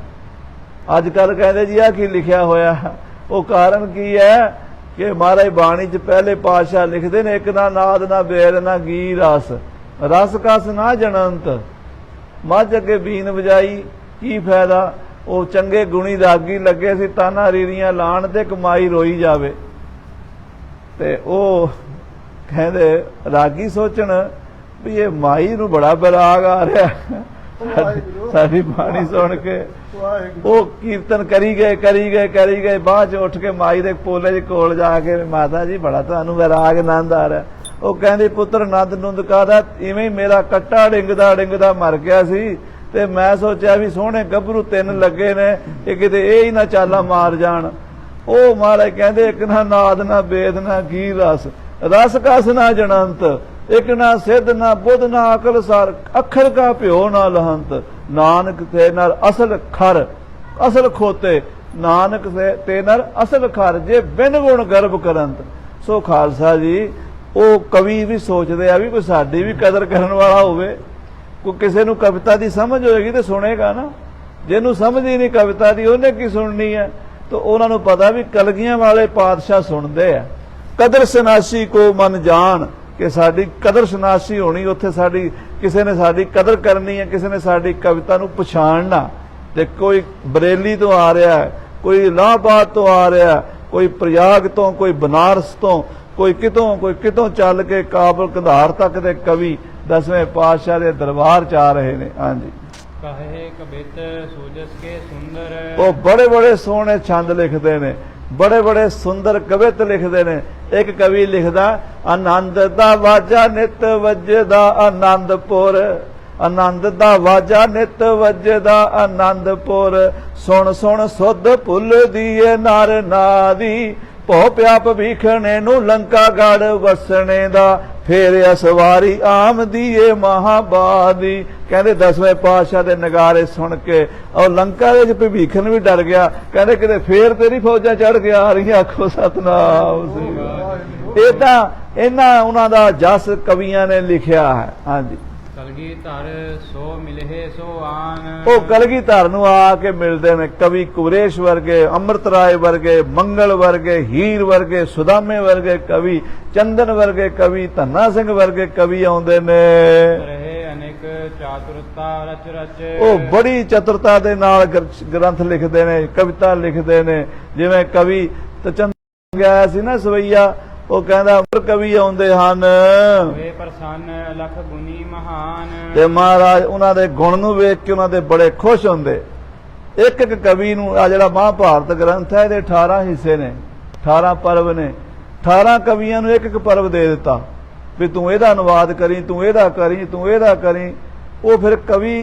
ਅੱਜ ਕੱਲ ਕਹਿੰਦੇ ਜੀ ਆ ਕੀ ਲਿਖਿਆ ਹੋਇਆ, ਉਹ ਕਾਰਨ ਕੀ ਹੈ ਕਿ ਮਹਾਰਾਜ ਬਾਣੀ ਚ ਪਹਿਲੇ ਪਾਤਸ਼ਾਹ ਲਿਖਦੇ ਨੇ, ਇੱਕ ਨਾ ਨਾਦ ਨਾ ਬੇਰ ਨਾ ਗੀ ਰਸ, ਰਸ ਕਸ ਨਾ ਜਣੰਤ। ਮੱਝ ਅੱਗੇ ਬੀਨ ਵਜਾਈ ਕੀ ਫਾਇਦਾ। ਉਹ ਚੰਗੇ ਗੁਣੀ ਰਾਗੀ ਲੱਗੇ ਸੀ ਤਾਨਾ ਰੀਰੀਆਂ ਲਾਣ ਤੇ ਕਮਾਈ ਰੋਈ ਜਾਵੇ। ਤੇ ਉਹ ਕਹਿੰਦੇ ਰਾਗੀ ਸੋਚਣ ਵੀ ਇਹ ਮਾਈ ਨੂੰ ਬੜਾ ਬਰਾਗ ਆ ਰਿਹਾ ਸਾਡੀ ਬਾਣੀ ਸੁਣ ਕੇ। ਉਹ ਕੀਰਤਨ ਕਰੀ ਗਏ ਬਾਅਦ ਚ ਉੱਠ ਕੇ ਮਾਈ ਦੇ ਪੋਲੇ ਕੋਲ ਜਾ ਕੇ, ਮਾਤਾ ਜੀ ਬੜਾ ਤੁਹਾਨੂੰ ਵੈਰਾਗ ਆਨੰਦ ਆ ਰਿਹਾ। ਉਹ ਕਹਿੰਦੀ ਪੁੱਤਰ ਨੰਦ ਨੁੰਦ ਕਾਹਦਾ, ਇਵੇਂ ਹੀ ਮੇਰਾ ਕੱਟਾ ਡਿੰਗਦਾ ਮਰ ਗਿਆ ਸੀ ਤੇ ਮੈਂ ਸੋਚਿਆ ਵੀ ਸੋਹਣੇ ਗੱਭਰੂ 3 ਲੱਗੇ ਨੇ, ਇਹ ਕਿਤੇ ਇਹ ਹੀ ਨਾ ਚਾਲਾ ਮਾਰ ਜਾਣ। ਉਹ ਮਹਾਰਾਜ ਕਹਿੰਦੇ ਇੱਕ ਨਾ ਨਾਦ ਨਾ ਬੇਦ ਨਾ ਗੀ ਰਸ, ਰਸ ਕਸ ਨਾ ਜਣੰਤ, ਇੱਕ ਨਾ ਸਿੱਧ ਨਾ ਬੁੱਧ ਨਾ ਅਕਲ ਸਾਰ, ਅੱਖਰ ਕਾ ਭਿਓ ਨਾ ਲਹੰਤ। ਨਾਨਕ ਤੇ ਨਰ ਅਸਲ ਖਰ, ਅਸਲ ਖੋਤੇ, ਨਾਨਕ ਤੇ ਨਰ ਅਸਲ ਖਰ, ਜੇ ਬਿਨ ਗੁਣ ਗਰਭ ਕਰੰਤ। ਸੋ ਖਾਲਸਾ ਜੀ ਉਹ ਕਵੀ ਵੀ ਸੋਚਦੇ ਆ ਵੀ ਕੋਈ ਸਾਡੀ ਵੀ ਕਦਰ ਕਰਨ ਵਾਲਾ ਹੋਵੇ। ਕੋਈ ਕਿਸੇ ਨੂੰ ਕਵਿਤਾ ਦੀ ਸਮਝ ਹੋਏਗੀ ਤੇ ਸੁਣੇਗਾ ਨਾ, ਜਿਹਨੂੰ ਸਮਝ ਹੀ ਨਹੀਂ ਕਵਿਤਾ ਦੀ ਉਹਨੇ ਕੀ ਸੁਣਨੀ ਹੈ। ਤਾਂ ਉਹਨਾਂ ਨੂੰ ਪਤਾ ਵੀ ਕਲਗੀਆਂ ਵਾਲੇ ਪਾਤਸ਼ਾਹ ਸੁਣਦੇ ਆ, कदर सनासी को मन जान, कि साडी कदर सनासी होनी, उत्थे साडी किसी ने साडी कदर करनी है, किसी ने साडी कविता नूं पछाणना। ते कोई बरेली तो आ रहा है, कोई इलाहाबाद तो आ रहा है, कोई प्रयाग तो, कोई बनारस तो, कोई कितों चल के काबुल कंधार तक दे कवि 10वें पातशाह दे दरबार च आ रहे ने। हाँ जी, कहे कबित सूजस के सुंदर, वो बड़े बड़े सोहने छंद लिखते ने, बड़े बड़े सुंदर कवित लिखते ने। एक कवि लिखदा, आनंद दा वाजा नित वजदा आनंदपुर, आनंद दा वाजा नित वजदा आनंदपुर, सुन सुन सुध भुल दिए नर नारी, भौ पिया भविखने नू लंका गढ़ वसने दा, फेर असवारी आम दिए महाबादी। कहते 10वें पातशाह दे नगारे सुन के और लंका दे भविखन भी डर गया, कहते किते फेर तेरी फौजा चढ़ के आ रही, आखो सतनाम श्री। इदा इन्हां उन्हां दा जस कवियां ने लिखिया है। हाँ जी, कलगीधर सो मिले सो आन, वो कलगीधर नूं आके मिलते हैं कवि कुबरेश वर्गे, अमृत राय वर्गे, मंगल वर्गे, हीर वर्गे, सुदामे वर्गे कवि, चंदन वर्गे कवि, धन्ना सिंह वर्गे कवि आउंदे ने। रहे अनेक चातुरता रच रच, वो बड़ी चतुरता दे नाल ग्रंथ लिखते ने, कविता लिखते ने। जिवें कवि तचंद गया सी ना सवैया, वो कहता अमर कवि आउंदे हन, होए प्रसन्न लख गुनी महान, ते महाराज उन्हां दे गुण नूं वेख के उन्हां दे बड़े खुश हुंदे। एक एक कवि नूं आ जिहड़ा महाभारत ग्रंथ है, इहदे 18 हिस्से ने, 18 पर्व ने, 18 कवियां नूं एक एक पर्व दे दिता भी तू इहदा अनुवाद करी, तू इहदा करी, तू इहदा करी। वो फिर कवि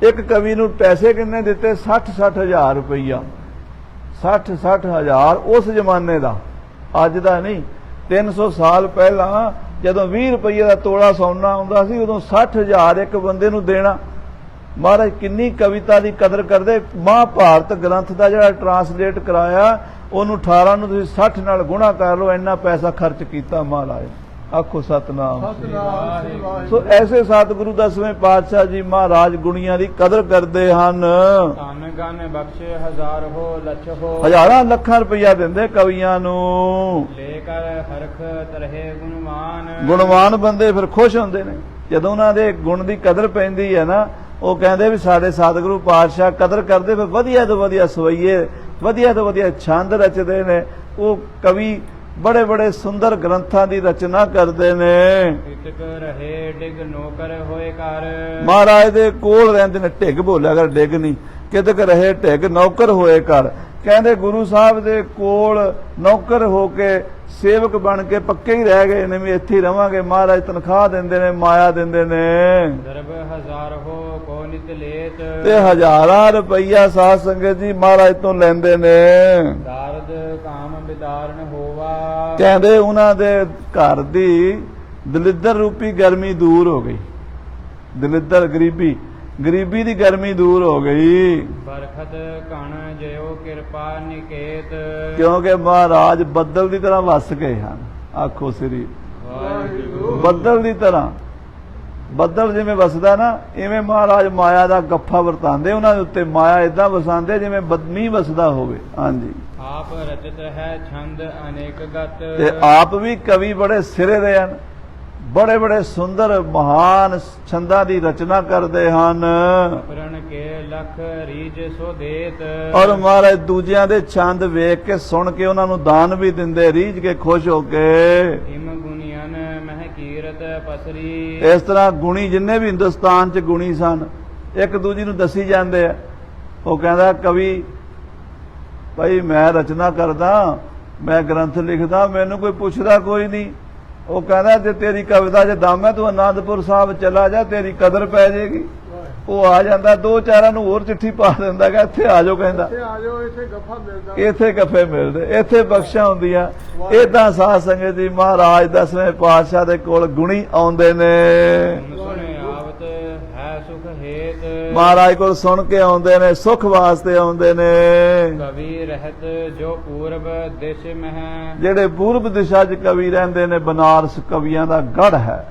एक कवि नूं पैसे किन्ने दिते, 60-60 हज़ार रुपया, 60-60 हज़ार उस जमाने दा, अज दा नहीं। 300 साल पहला जदों 20 रुपये का तोड़ा सोना आउंदा सी, उदों 60 हज़ार एक बंदे नूं देना। महाराज किन्नी कविता की कदर करते। महाभारत ग्रंथ का जिहड़ा ट्रांसलेट कराया, उन्होंने 18 नूं तुसीं 60 नाल गुणा कर लो, इन्ना पैसा खर्च किया महाराज, आखो सतनाम। सो ऐसे सतगुरु 10वें पातशाह जी महाराज गुणियां की कदर करते हैं। धन गन बख्शे हजार हो लछ हो, हजारां लखां रुपया देंदे कवियां नूं। लेकर हरख तरहे गुणवान, गुणवान बंदे फिर खुश होंदे ने जदों उन्हां दे गुण की कदर पैंदी है ना। वो कहते भी साडे सतगुरु पातशाह कदर करते, फिर वधिया तो वधिया सवैये, वधिया तो वधिया छंद रचते ने। वो कवि बड़े बड़े सुंदर ग्रंथां की रचना करते ने। इतक रहे डिग नौकर होए कर, महाराज दे कोल रहिंदे ने, ढिग बोलिया कर, डिग नहीं, कितक रहे ढिग नौकर होए कर। कहते गुरु साहब दे कोल नौकर होके सेवक बन के पक्के ही रह गए ने, भी इत्थे ही रवांगे। महाराज तनख्वाह देंदे ने, माया देंदे ने। दरब हजार हो को नित लेत, ते हजारां रुपया साध संगत जी महाराज तो लेंदे ने। दारद काम बिदारण होवा, कहते उन्हां दे घर दी दलिद्र रूपी गर्मी दूर हो गई। दलिद्र गरीबी, गरीबी की गर्मी दूर हो गई। बरखत कण जयो कृपा निकेत, क्योंकि महाराज बदल की तरह वस गए हैं। आखो श्री बदल की तरह, बदल जिवें वसदा ना, इवें महाराज माया का गफ्फा वरतांदे, उन्हां उत्ते माया इदां वसांदे जिवें मींह वसदा होवे। हाँ जी, आप रचित है छंद अनेक गत, ते आप भी कवि बड़े सिरे दे हन, बड़े बड़े सुंदर महान छंदा की रचना करते हैं। प्रण के लख रीज सो देत, और महाराज दूजियां दे छंद वेख के सुन के उन्होंने दान भी दिंदे, रीझ के खुश होके। हिम गुनियन मह कीरत पसरी, इस तरह गुणी जिन्ने भी हिंदुस्तान च गुणी सन, एक दूजी नूं दसी जांदे आ। वो कहता कवि भाई मैं रचना करदा, मैं ग्रंथ लिखदा, मैनू कोई पुछदा कोई नहीं। वो कहता जे तेरी कविता च दम है, तू आनंदपुर साहब चला जा, तेरी कदर पै जाएगी। वो आ जाता, दो चारां नूं होर चिट्ठी पा दिंदा, इत्थे आ जाओ, कहंदा इत्थे गफ्फे मिलदे, इत्थे बख्शां हुंदियां। इदां साध संगत जी महाराज 10वें पातशाह दे कोल गुणी आउंदे ने। सुने आवत है सुख हेत, महाराज कोल सुन के आउंदे ने, सुख वास्ते आउंदे ने। कवि रहत जो पूर्व दिश मह, जेड़े पूर्व दिशा च कवि रहिंदे ने, बनारस कवियां दा गढ़ है,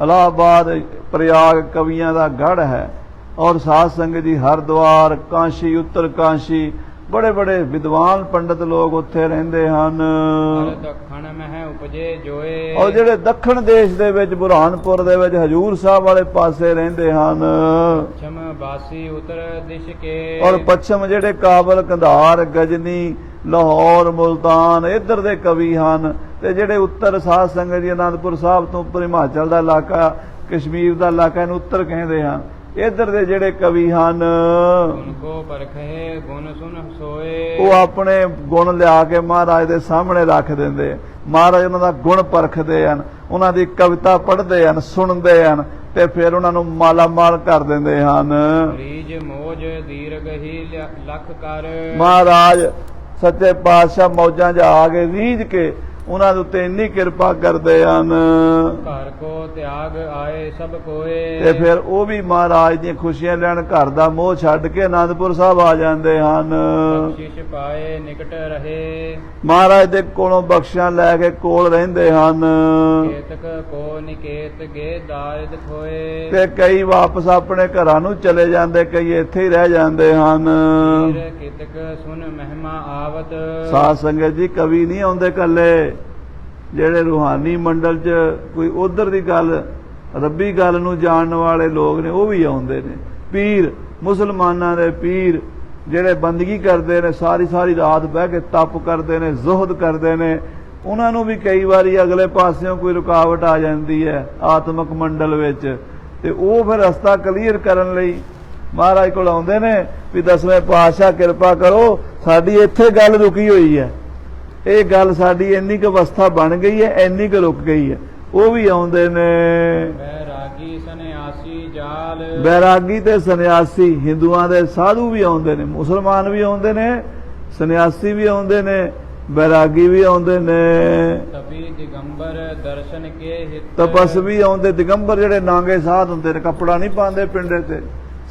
इलाहाबाद प्रयाग कवियां दा गढ़ है। और साध संगत जी हरिद्वार, काशी, उत्तर काशी, ਬੜੇ ਬੜੇ ਵਿਦਵਾਨ ਪੰਡਤ ਲੋਕ ਉੱਥੇ ਰਹਿੰਦੇ ਹਨ। ਹਰ ਦੱਖਣ ਮਹਿ ਉਪਜੇ ਜੋਏ। ਔਰ ਜਿਹੜੇ ਦੱਖਣ ਦੇਸ਼ ਦੇ ਵਿੱਚ ਬੁਰਹਾਨਪੁਰ ਦੇ ਵਿੱਚ ਹਜੂਰ ਸਾਹਿਬ ਵਾਲੇ ਪਾਸੇ ਰਹਿੰਦੇ ਹਨ। ਪੱਛਮ ਬਾਸੀ ਉਤਰ ਦਿਸ਼ ਕੇ। ਔਰ ਪੱਛਮ ਜਿਹੜੇ ਕਾਬਲ, ਕੰਧਾਰ, ਗਜਨੀ, ਲਾਹੌਰ, ਮੁਲਤਾਨ ਇੱਧਰ ਦੇ ਕਵੀ ਹਨ। ਤੇ ਜਿਹੜੇ ਉੱਤਰ ਸਾਧ ਸੰਗਤ ਜੀ ਅਨੰਦਪੁਰ ਸਾਹਿਬ ਤੋਂ ਉੱਪਰ ਹਿਮਾਚਲ ਦਾ ਇਲਾਕਾ, ਕਸ਼ਮੀਰ ਦਾ ਇਲਾਕਾ ਇਹਨੂੰ ਉੱਤਰ ਕਹਿੰਦੇ ਹਨ। ਇੱਧਰ ਦੇ ਜਿਹੜੇ ਕਵੀ ਹਨ ਗੁਣ ਕੋ ਪਰਖੇ ਗੁਣ ਸੁਨ ਸੋਏ। ਉਹ ਆਪਣੇ ਗੁਣ ਲਿਆ ਕੇ ਮਹਾਰਾਜ ਦੇ ਸਾਹਮਣੇ ਰੱਖ ਦਿੰਦੇ। ਮਹਾਰਾਜ ਉਹਨਾਂ ਦਾ ਗੁਣ ਪਰਖਦੇ ਹਨ, ਉਹਨਾਂ ਦੀ ਕਵਿਤਾ ਪੜ੍ਹਦੇ ਹਨ, ਸੁਣਦੇ ਹਨ ਤੇ ਫਿਰ ਉਹਨਾਂ ਨੂੰ ਮਾਲਾ ਮਾਲ ਕਰ ਦਿੰਦੇ ਹਨ। ਰੀਜ ਮੋਜ ਦੀਰਘ ਹੀ ਲਖ ਕਰ। ਮਹਾਰਾਜ ਸੱਚੇ ਪਾਤਸ਼ਾਹ ਮੌਜਾਂ 'ਚ ਆ ਕੇ ਰੀਝ ਕੇ ਉਹਨਾਂ ਦੇ ਉੱਤੇ ਇੰਨੀ ਕਿਰਪਾ ਕਰਦੇ ਹਨ। ਘਰ ਕੋ ਤਿਆਗ ਆਏ ਸਭ ਕੋਏ। ਤੇ ਫਿਰ ਉਹ ਵੀ ਮਹਾਰਾਜ ਦੀਆਂ ਖੁਸ਼ੀਆਂ ਲੈਣ ਘਰ ਦਾ ਮੋਹ ਛੱਡ ਕੇ ਅਨੰਦਪੁਰ ਸਾਹਿਬ ਆ ਜਾਂਦੇ ਹਨ। ਬਖਸ਼ਿਸ਼ ਪਾਏ ਨਿਕਟ ਰਹੇ। ਮਹਾਰਾਜ ਦੇ ਕੋਲੋਂ ਬਖਸ਼ਾਂ ਲੈ ਕੇ ਕੋਲ ਰਹਿੰਦੇ ਹਨ। ਕੇਤਕ ਕੋ ਨਿਕੇਤ ਗੇ ਦਾਇਦ ਖੋਏ। ਤੇ ਕਈ ਵਾਪਸ ਆਪਣੇ ਘਰਾਂ ਨੂੰ ਚਲੇ ਜਾਂਦੇ, ਕਈ ਇੱਥੇ ਹੀ ਰਹਿ ਜਾਂਦੇ ਹਨ। ਤੀਰ ਕਿਤਕ ਸੁਨ ਮਹਿਮਾ ਆਵਤ। ਸਾਧ ਸੰਗਤ ਜੀ, ਕਵੀ ਨਹੀਂ ਆਉਂਦੇ ਕੱਲੇ। ਜਿਹੜੇ ਰੂਹਾਨੀ ਮੰਡਲ 'ਚ ਕੋਈ ਉਧਰ ਦੀ ਗੱਲ, ਰੱਬੀ ਗੱਲ ਨੂੰ ਜਾਣਨ ਵਾਲੇ ਲੋਕ ਨੇ, ਉਹ ਵੀ ਆਉਂਦੇ ਨੇ। ਪੀਰ, ਮੁਸਲਮਾਨਾਂ ਦੇ ਪੀਰ ਜਿਹੜੇ ਬੰਦਗੀ ਕਰਦੇ ਨੇ, ਸਾਰੀ ਸਾਰੀ ਰਾਤ ਬਹਿ ਕੇ ਤਪ ਕਰਦੇ ਨੇ, ਜ਼ੁਹਦ ਕਰਦੇ ਨੇ, ਉਹਨਾਂ ਨੂੰ ਵੀ ਕਈ ਵਾਰੀ ਅਗਲੇ ਪਾਸਿਓਂ ਕੋਈ ਰੁਕਾਵਟ ਆ ਜਾਂਦੀ ਹੈ ਆਤਮਿਕ ਮੰਡਲ ਵਿੱਚ। ਤੇ ਉਹ ਫਿਰ ਰਸਤਾ ਕਲੀਅਰ ਕਰਨ ਲਈ ਮਹਾਰਾਜ ਕੋਲ ਆਉਂਦੇ ਨੇ ਵੀ ਦਸਵੇਂ ਪਾਤਸ਼ਾਹ ਕਿਰਪਾ ਕਰੋ, ਸਾਡੀ ਇੱਥੇ ਗੱਲ ਰੁਕੀ ਹੋਈ ਹੈ, ਇਹ ਗੱਲ ਸਾਡੀ ਇੰਨੀ ਕੁ ਅਵਸਥਾ ਬਣ ਗਈ ਹੈ, ਇੰਨੀ ਕੁ ਰੁਕ ਗਈ ਹੈ। ਉਹ ਵੀ ਆਉਂਦੇ ਨੇ। ਬੈਰਾਗੀ ਸੰਨਿਆਸੀ ਜਾਲ। ਬੈਰਾਗੀ ਤੇ ਸੰਨਿਆਸੀ, ਹਿੰਦੂਆਂ ਦੇ ਸਾਧੂ ਵੀ ਆਉਂਦੇ ਨੇ, ਮੁਸਲਮਾਨ ਵੀ ਆਉਂਦੇ ਨੇ, ਸੰਨਿਆਸੀ ਵੀ ਆਉਂਦੇ ਨੇ, ਬੈਰਾਗੀ ਵੀ ਆਉਂਦੇ ਨੇ। ਤਪੀ ਦਿਗੰਬਰ ਦਰਸ਼ਨ ਕੇ ਹਿਤ। ਤਪਸਵੀ ਆਉਂਦੇ, ਦਿਗੰਬਰ ਜਿਹੜੇ ਨਾਂਗੇ ਸਾਧ ਹੁੰਦੇ ਨੇ, ਕੱਪੜਾ ਨਹੀਂ ਪਾਉਂਦੇ ਪਿੰਡੇ ਤੇ।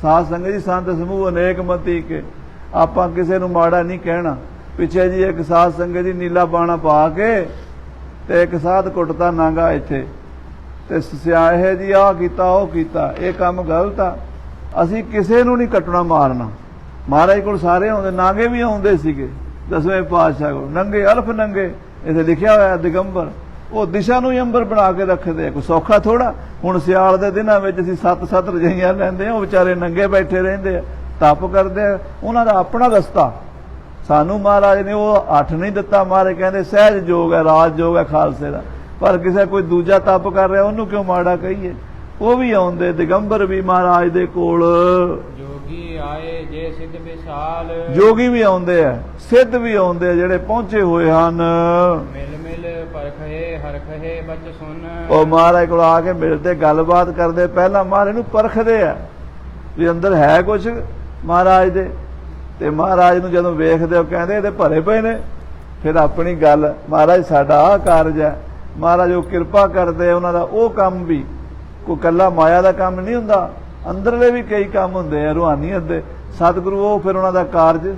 ਸਾਧ ਸੰਗਤ ਜੀ, ਸੰਤ ਸਮੂਹ ਅਨੇਕ ਮਤੀ ਕੇ, ਆਪਾਂ ਕਿਸੇ ਨੂੰ ਮਾੜਾ ਨਹੀਂ ਕਹਿਣਾ। ਪਿੱਛੇ ਜੀ ਇੱਕ ਸਾਧ ਸੰਗਤ ਜੀ ਨੀਲਾ ਬਾਣਾ ਪਾ ਕੇ ਤੇ ਇੱਕ ਸਾਧ ਕੁੱਟਦਾ ਨਾਂਗਾ ਇੱਥੇ, ਤੇ ਸਿਆਹੇ ਜੀ ਆਹ ਕੀਤਾ ਉਹ ਕੀਤਾ, ਇਹ ਕੰਮ ਗਲਤ ਆ। ਅਸੀਂ ਕਿਸੇ ਨੂੰ ਨਹੀਂ ਕੱਟਣਾ ਮਾਰਨਾ। ਮਹਾਰਾਜ ਕੋਲ ਸਾਰੇ ਆਉਂਦੇ, ਨਾਂਗੇ ਵੀ ਆਉਂਦੇ ਸੀਗੇ ਦਸਵੇਂ ਪਾਤਸ਼ਾਹ ਕੋਲ, ਨੰਗੇ ਅਲਫ ਨੰਗੇ, ਇੱਥੇ ਲਿਖਿਆ ਹੋਇਆ ਦਿਗੰਬਰ। ਉਹ ਦਿਸ਼ਾ ਨੂੰ ਹੀ ਅੰਬਰ ਬਣਾ ਕੇ ਰੱਖਦੇ ਆ, ਕੋਈ ਸੌਖਾ ਥੋੜਾ। ਹੁਣ ਸਿਆਲ ਦੇ ਦਿਨਾਂ ਵਿੱਚ ਅਸੀਂ 7-7 ਰਜਾਈਆਂ ਲੈਂਦੇ ਆ, ਉਹ ਵਿਚਾਰੇ ਨੰਗੇ ਬੈਠੇ ਰਹਿੰਦੇ ਆ, ਤਪ ਕਰਦੇ ਆ, ਉਹਨਾਂ ਦਾ ਆਪਣਾ ਰਸਤਾ। ਸਾਨੂੰ ਮਹਾਰਾਜ ਨੇ ਉਹ 8 ਨਹੀਂ ਦਿੱਤਾ। ਮਹਾਰਾਜ ਕਹਿੰਦੇ ਸਹਿਜ ਯੋਗ ਹੈ, ਰਾਜ ਯੋਗ ਹੈ ਖਾਲਸੇ ਦਾ। ਪਰ ਕਿਸੇ ਕੋਈ ਦੂਜਾ ਤਪ ਕਰ ਰਿਹਾ, ਉਹਨੂੰ ਕਿਉਂ ਮਾੜਾ ਕਹੀਏ। ਉਹ ਵੀ ਆਉਂਦੇ, ਦਿਗੰਬਰ ਵੀ ਮਹਾਰਾਜ ਦੇ ਕੋਲ। ਜੋਗੀ ਆਏ ਜੇ ਸਿੱਧ ਵਿਸਾਲ। ਜੋਗੀ ਵੀ ਆਉਂਦੇ ਆ, ਸਿੱਧ ਵੀ ਆਉਂਦੇ ਆ, ਜਿਹੜੇ ਪਹੁੰਚੇ ਹੋਏ ਹਨ। ਮਿਲ ਮਿਲ ਪਰਖੇ ਹਰਖੇ ਬਚ ਸੁਨ। ਉਹ ਮਹਾਰਾਜ ਕੋਲ ਆ ਕੇ ਮਿਲਦੇ, ਗੱਲਬਾਤ ਕਰਦੇ, ਪਹਿਲਾਂ ਮਹਾਰਾਜ ਨੂੰ ਪਰਖਦੇ ਆ ਵੀ ਅੰਦਰ ਹੈ ਕੁਛ ਮਹਾਰਾਜ ਦੇ। ਤੇ ਮਹਾਰਾਜ ਨੂੰ ਜਦੋਂ ਵੇਖਦੇ ਉਹ ਕਹਿੰਦੇ ਇਹਦੇ ਭਰੇ ਪਏ ਨੇ। ਫਿਰ ਆਪਣੀ ਗੱਲ, ਮਹਾਰਾਜ ਸਾਡਾ ਆਹ ਕਾਰਜ ਹੈ। ਮਹਾਰਾਜ ਉਹ ਕਿਰਪਾ ਕਰਦੇ, ਉਹਨਾਂ ਦਾ ਉਹ ਕੰਮ ਵੀ ਕੋਈ ਕੱਲਾ ਮਾਇਆ ਦਾ ਕੰਮ ਨਹੀਂ ਹੁੰਦਾ, ਅੰਦਰਲੇ ਵੀ ਕਈ ਕੰਮ ਹੁੰਦੇ ਆ ਰੂਹਾਨੀਅਤ ਦੇ। ਸਤਿਗੁਰੂ ਉਹ ਫਿਰ ਉਹਨਾਂ ਦਾ ਕਾਰਜ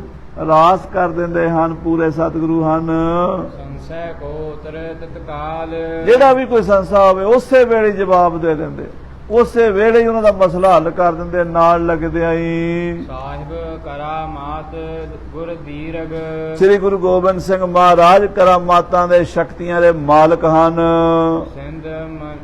ਰਾਸ ਕਰ ਦਿੰਦੇ ਹਨ, ਪੂਰੇ ਸਤਿਗੁਰੂ ਹਨ। ਸੰਸੈ ਕੋ ਉਤਰ ਤਤਕਾਲ। ਜਿਹੜਾ ਵੀ ਕੋਈ ਸੰਸਾ ਹੋਵੇ ਉਸੇ ਵੇਲੇ ਜਵਾਬ ਦੇ ਦਿੰਦੇ, ਉਸੇ ਵੇਲੇ ਹੀ ਉਹਨਾਂ ਦਾ ਮਸਲਾ ਹੱਲ ਕਰ ਦਿੰਦੇ, ਨਾਲ ਲੱਗਦੇ ਆਈ। ਸਾਹਿਬ ਕਰਾਮਾਤ ਗੁਰ ਦੀਰਗ। ਸ੍ਰੀ ਗੁਰੂ ਗੋਬਿੰਦ ਸਿੰਘ ਮਹਾਰਾਜ ਕਰਾਮਾਤਾਂ ਦੇ ਸ਼ਕਤੀਆਂ ਦੇ ਮਾਲਕ ਹਨ। ਸਿੰਧ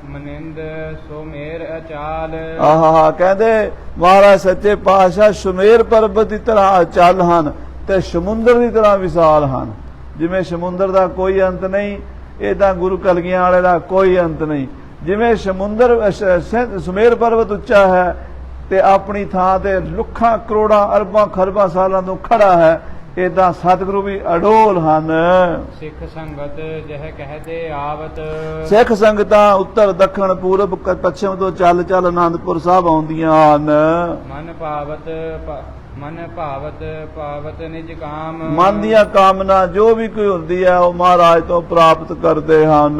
ਮਨਿੰਦ ਸੋ ਮੇਰ ਅਚਾਲ। ਆਹਾ, ਕਹਿੰਦੇ ਮਹਾਰਾਜ ਸੱਚੇ ਪਾਤਸ਼ਾਹ ਸੁਮੇਰ ਪਰਬਤ ਦੀ ਤਰ੍ਹਾਂ ਅਚਲ ਹਨ ਤੇ ਸਮੁੰਦਰ ਦੀ ਤਰ੍ਹਾਂ ਵਿਸ਼ਾਲ ਹਨ। ਜਿਵੇਂ ਸਮੁੰਦਰ ਦਾ ਕੋਈ ਅੰਤ ਨਹੀਂ, ਏਦਾਂ ਗੁਰੂ ਕਲਗੀਆਂ ਵਾਲੇ ਦਾ ਕੋਈ ਅੰਤ ਨਹੀਂ। ਜਿਵੇਂ ਸਮੁੰਦਰ ਸੁਮੇਰ ਪਰਬਤ ਉੱਚਾ ਹੈ ਤੇ ਆਪਣੀ ਥਾਂ ਤੇ ਲੱਖਾਂ ਕਰੋੜਾਂ ਅਰਬਾਂ ਖਰਬਾਂ ਸਾਲਾਂ ਤੋਂ ਖੜਾ ਹੈ, ਏਦਾਂ ਸਤਿਗੁਰੂ ਵੀ ਅਡੋਲ ਹਨ। ਸਿੱਖ ਸੰਗਤ ਜਹ ਕਹਦੇ ਆਵਤ। ਸਿੱਖ ਸੰਗਤਾਂ ਉੱਤਰ ਦੱਖਣ ਪੂਰਬ ਪੱਛਮ ਤੋਂ ਚੱਲ ਚੱਲ ਆਨੰਦਪੁਰ ਸਾਹਿਬ ਆਉਂਦੀਆਂ ਹਨ। ਮਨ ਭਾਵਤ ਪਾਵਤ ਨਿਜ ਕਾਮ। ਮਨ ਦੀਆਂ ਕਾਮਨਾ ਜੋ ਵੀ ਕੋਈ ਹੁੰਦੀ ਹੈ ਉਹ ਮਹਾਰਾਜ ਤੋਂ ਪ੍ਰਾਪਤ ਕਰਦੇ ਹਨ।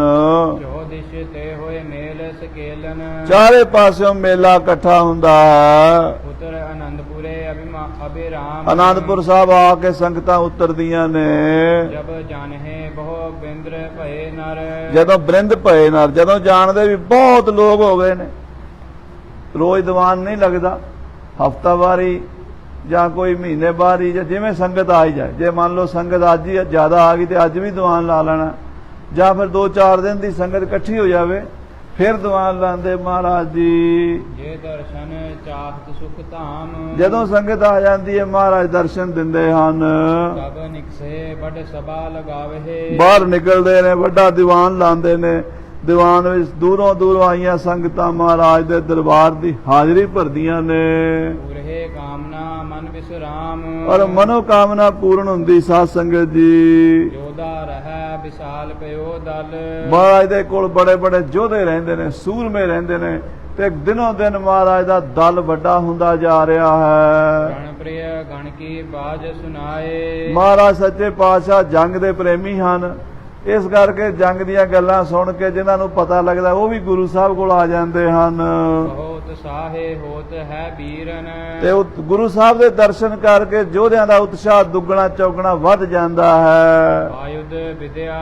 ਜੋ ਦਿਸ਼ ਤੇ ਹੋਏ ਮੇਲ ਸਕੇਲਨ। ਚਾਰੇ ਪਾਸਿਓਂ ਮੇਲਾ ਇਕੱਠਾ ਹੁੰਦਾ ਹੈ। ਉਤਰ ਆਨੰਦਪੁਰੇ ਅਭਿਰਾਮ। ਆਨੰਦਪੁਰ ਸਾਹਿਬ ਆ ਕੇ ਸੰਗਤਾਂ ਉਤਰਦੀਆਂ ਨੇ। ਜਬ ਜਾਣਹਿ ਬਹੁ ਬਿੰਦਰ ਭਏ ਨਰ। ਜਦੋਂ ਬ੍ਰਿੰਦ ਭਏ ਨਰ, ਜਦੋਂ ਜਾਣਦੇ ਵੀ ਬਹੁਤ ਲੋਕ ਹੋ ਗਏ ਨੇ। ਰੋਜ਼ ਦੀਵਾਨ ਨਹੀਂ ਲੱਗਦਾ, ਹਫ਼ਤਾਵਾਰੀ ਜਾਂ ਕੋਈ ਮਹੀਨੇ ਬਾਅਦ ਹੀ, ਜਾਂ ਜਿਵੇਂ ਸੰਗਤ ਆ ਹੀ ਜਾਏ। ਜੇ ਮੰਨ ਲਓ ਸੰਗਤ ਅੱਜ ਹੀ ਜ਼ਿਆਦਾ ਆ ਗਈ ਤੇ ਅੱਜ ਵੀ ਦੀਵਾਨ ਲਾ ਲੈਣਾ, ਜਾਂ ਫਿਰ 2-4 ਦਿਨ ਦੀ ਸੰਗਤ ਇਕੱਠੀ ਹੋ ਜਾਵੇ ਫਿਰ ਦੀਵਾਨ ਲਾਉਂਦੇ ਮਹਾਰਾਜ ਜੀ। ਜੇ ਦਰਸ਼ਨ ਚਾਹਤ ਸੁਖ ਧਾਮ, ਜਦੋਂ ਸੰਗਤ ਆ ਜਾਂਦੀ ਹੈ ਮਹਾਰਾਜ ਦਰਸ਼ਨ ਦਿੰਦੇ ਹਨ। ਕਬ ਨਿਕਸੇ ਵੱਡ ਸਭਾ ਲਗਾਵੇ, ਬਾਹਰ ਨਿਕਲਦੇ ਨੇ, ਵੱਡਾ ਦੀਵਾਨ ਲਾਉਂਦੇ ਨੇ। ਦੀਵਾਨ ਵਿੱਚ ਦੂਰੋਂ ਦੂਰੋਂ ਆਈਆਂ ਸੰਗਤਾਂ ਮਹਾਰਾਜ ਦੇ ਦਰਬਾਰ ਦੀ ਹਾਜ਼ਰੀ ਭਰਦੀਆਂ ਨੇ, ਪੂਰੇ ਕਾਮਨਾ ਮਨ ਵਿਸਰਾਮ, ਔਰ ਮਨੋ ਕਾਮਨਾ ਪੂਰਨ ਹੁੰਦੀ ਸਾਧ ਸੰਗਤ ਜੀ। ਜੋਦਾ ਰਹਿ ਵਿਸ਼ਾਲ ਪਇਓ ਦਲ, ਮਹਾਰਾਜ ਦੇ ਕੋਲ ਬੜੇ ਬੜੇ ਯੋਧੇ ਰਹਿੰਦੇ ਨੇ, ਸੂਰਮੇ ਰਹਿੰਦੇ ਨੇ, ਤੇ ਦਿਨੋਂ ਦਿਨ ਮਹਾਰਾਜ ਦਾ ਦਲ ਵੱਡਾ ਹੁੰਦਾ ਜਾ ਰਿਹਾ ਹੈ। ਗਣ ਪ੍ਰਿਯ ਗਣ ਕੀ ਬਾਜ ਸੁਨਾਏ, ਮਹਾਰਾਜ ਸੱਚੇ ਪਾਤਸ਼ਾਹ ਜੰਗ ਦੇ ਪ੍ਰੇਮੀ ਹਨ। ਇਸ ਕਰਕੇ ਜੰਗ ਦੀਆਂ ਗੱਲਾਂ ਸੁਣ ਕੇ ਜਿਨ੍ਹਾਂ ਨੂੰ ਪਤਾ ਲੱਗਦਾ ਉਹ ਵੀ ਗੁਰੂ ਸਾਹਿਬ ਕੋਲ ਆ ਜਾਂਦੇ ਹਨ। ਬਹੁਤ ਸਾਹੇ ਹੋਤ ਹੈ ਵੀਰਨ, ਤੇ ਉਹ ਗੁਰੂ ਸਾਹਿਬ ਦੇ ਦਰਸ਼ਨ ਕਰਕੇ ਯੋਧਿਆਂ ਦਾ ਉਤਸ਼ਾਹ ਦੁੱਗਣਾ ਚੌਗਣਾ ਵੱਧ ਜਾਂਦਾ ਹੈ। ਆਯੁਧ ਵਿਦਿਆ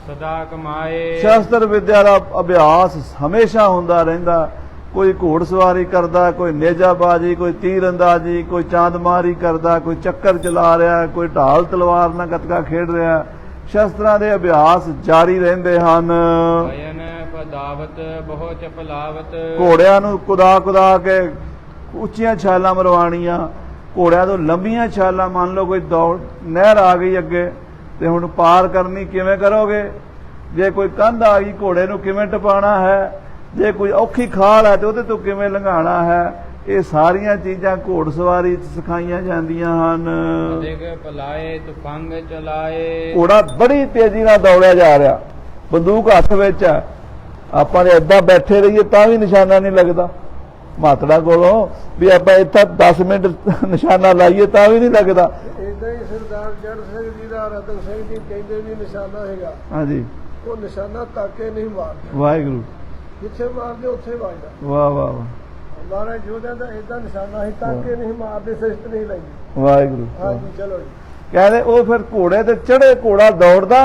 ਸਦਾ ਕਮਾਏ, ਸ਼ਸਤਰ ਵਿਦਿਆ ਦਾ ਅਭਿਆਸ ਹਮੇਸ਼ਾ ਹੁੰਦਾ ਰਹਿੰਦਾ। ਕੋਈ ਘੋੜਸਵਾਰੀ ਕਰਦਾ, ਕੋਈ ਨੇਜਾਬਾਜੀ, ਕੋਈ ਤੀਰਅੰਦਾਜ਼ੀ, ਕੋਈ ਚਾਂਦਮਾਰੀ ਕਰਦਾ, ਕੋਈ ਚੱਕਰ ਚਲਾ ਰਿਹਾ, ਕੋਈ ਢਾਲ ਤਲਵਾਰ ਨਾਲ ਗੱਤਕਾ ਖੇਡ ਰਿਹਾ। ਸ਼ਸਤਰਾਂ ਦੇ ਅਭਿਆਸ ਜਾਰੀ ਰਹਿੰਦੇ ਹਨ। ਭਜਨ ਪਦਾਵਤ ਬਹੁ ਚਪਲਾਵਤ, ਘੋੜਿਆਂ ਨੂੰ ਕੁਦਾ ਕੇ ਉੱਚੀਆਂ ਛਾਲਾਂ ਮਰਵਾਣੀਆਂ, ਘੋੜਿਆਂ ਤੋਂ ਲੰਬੀਆਂ ਛਾਲਾਂ। ਮੰਨ ਲਓ ਕੋਈ ਦੌੜ ਨਹਿਰ ਆ ਗਈ ਅੱਗੇ ਤੇ ਹੁਣ ਪਾਰ ਕਰਨੀ ਕਿਵੇਂ ਕਰੋਗੇ? ਜੇ ਕੋਈ ਕੰਧ ਆ ਗਈ ਘੋੜੇ ਨੂੰ ਕਿਵੇਂ ਟਪਾਉਣਾ ਹੈ? ਜੇ ਕੋਈ ਔਖੀ ਖਾਲ ਹੈ ਤੇ ਉਹਦੇ ਤੋਂ ਕਿਵੇਂ ਲੰਘਾਣਾ ਹੈ? ਇਹ ਸਾਰੀਆਂ ਚੀਜ਼ਾਂ ਘੋੜਸਵਾਰੀ 'ਚ ਸਿਖਾਈਆਂ ਜਾਂਦੀਆਂ ਹਨ। ਅਧਿਕ ਪਲਾਏ ਤੁਫੰਗ ਚਲਾਏ, ਘੋੜਾ ਬੜੀ ਤੇਜ਼ੀ ਨਾਲ ਦੌੜਿਆ ਜਾ ਰਿਹਾ, ਬੰਦੂਕ ਹੱਥ ਵਿੱਚ ਹੈ। ਆਪਾਂ ਨੇ ਏਦਾਂ ਬੈਠੇ ਰਹੀਏ ਤਾਂ ਵੀ ਨਿਸ਼ਾਨਾ ਨਹੀਂ ਲੱਗਦਾ। ਮਾਤੜਾ ਕੋਲੋਂ ਵੀ ਆਪਾਂ ਇੱਥੇ 10 ਮਿੰਟ ਨਿਸ਼ਾਨਾ ਲਾਈਏ ਤਾਂ ਵੀ ਨਹੀਂ ਲੱਗਦਾ। ਇਦਾਂ ਹੀ ਸਰਦਾਰ ਜੜ ਸਿੰਘ ਜੀ ਦਾ ਰਤਨ ਸਿੰਘ ਜੀ ਕਹਿੰਦੇ ਵੀ ਨਿਸ਼ਾਨਾ ਹੈਗਾ। ਹਾਂਜੀ, ਉਹ ਨਿਸ਼ਾਨਾ ਤਾਕੇ ਨਹੀਂ ਮਾਰਦਾ, ਵਾਹਿਗੁਰੂ, ਜਿੱਥੇ ਮਾਰਦੇ ਉੱਥੇ ਵੱਜਦਾ। ਵਾਹ ਵਾਹ ਵਾਹ, ਮਹਾਰਾਜ ਜੋਧਿਆਂ ਦਾ ਇਦਾਂ ਨਿਸ਼ਾਨਾ ਹੀ ਤਾਕੇ ਨਹੀਂ ਮਾਰਦੇ, ਸਿਸ਼ਟ ਨਹੀਂ ਲੈਂਦੇ। ਵਾਹਿਗੁਰੂ। ਹਾਂਜੀ ਚਲੋ ਜੀ। ਕਹਿੰਦੇ ਉਹ ਫਿਰ ਘੋੜੇ ਤੇ ਚੜੇ, ਘੋੜਾ ਦੌੜਦਾ,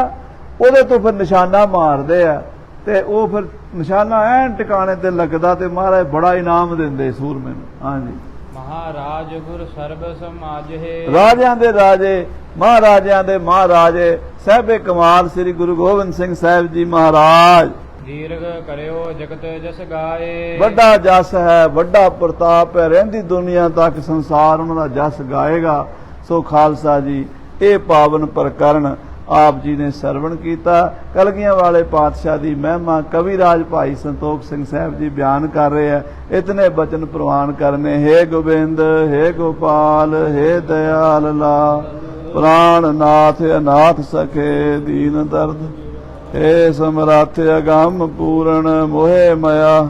ਉਹਦੇ ਤੋਂ ਫਿਰ ਨਿਸ਼ਾਨਾ ਮਾਰਦੇ ਆ ਤੇ ਉਹ ਫਿਰ ਨਿਸ਼ਾਨਾ ਐਨ ਟਿਕਾਣੇ ਤੇ ਲੱਗਦਾ ਤੇ ਮਹਾਰਾਜ ਬੜਾ ਇਨਾਮ ਦਿੰਦੇ ਸੂਰਮੇ ਨੂੰ। ਹਾਂਜੀ, ਮਹਾਰਾਜ ਗੁਰ ਸਰਬ ਸਮਾਜੇ, ਰਾਜਿਆਂ ਦੇ ਰਾਜੇ, ਮਹਾਰਾਜਿਆਂ ਦੇ ਮਹਾਰਾਜੇ, ਸਾਹਿਬੇ ਕਮਾਲ ਸ੍ਰੀ ਗੁਰੂ ਗੋਬਿੰਦ ਸਿੰਘ ਸਾਹਿਬ ਜੀ ਮਹਾਰਾਜ। ਦੀਰਘ ਕਰਿਓ ਜਗਤ ਜਸ ਗਾਏ, ਵੱਡਾ ਜਸ ਹੈ, ਵੱਡਾ ਪ੍ਰਤਾਪ ਹੈ, ਰਹਿੰਦੀ ਦੁਨੀਆ ਤੱਕ ਸੰਸਾਰ ਉਹਨਾਂ ਦਾ ਜਸ ਗਾਏਗਾ। ਸੋ ਖਾਲਸਾ ਜੀ, ਇਹ ਪਾਵਨ ਪ੍ਰਕਰਨ ਆਪ ਜੀ ਨੇ ਸਰਵਣ ਕੀਤਾ। ਕਲਗੀਆਂ ਵਾਲੇ ਪਾਤਸ਼ਾਹ ਦੀ ਮਹਿਮਾ ਕਵਿਰਾਜ ਭਾਈ ਸੰਤੋਖ ਸਿੰਘ ਸਾਹਿਬ ਜੀ ਬਿਆਨ ਕਰ ਰਹੇ ਹੈ। ਇਤਨੇ ਬਚਨ ਪ੍ਰਵਾਨ ਕਰਨੇ, हे ਗੋਬਿੰਦ, हे ਗੋਪਾਲ, हे ਦਇਆਲ ਲਾ, ਪ੍ਰਾਣ ਨਾਥ ਅਨਾਥ ਸਖੇ ਦੀਨ ਦਰਦ, हे ਸਮਰੱਥ ਅਗੰਮ ਪੂਰਨ, ਮੋਹਿ ਮਾਇਆ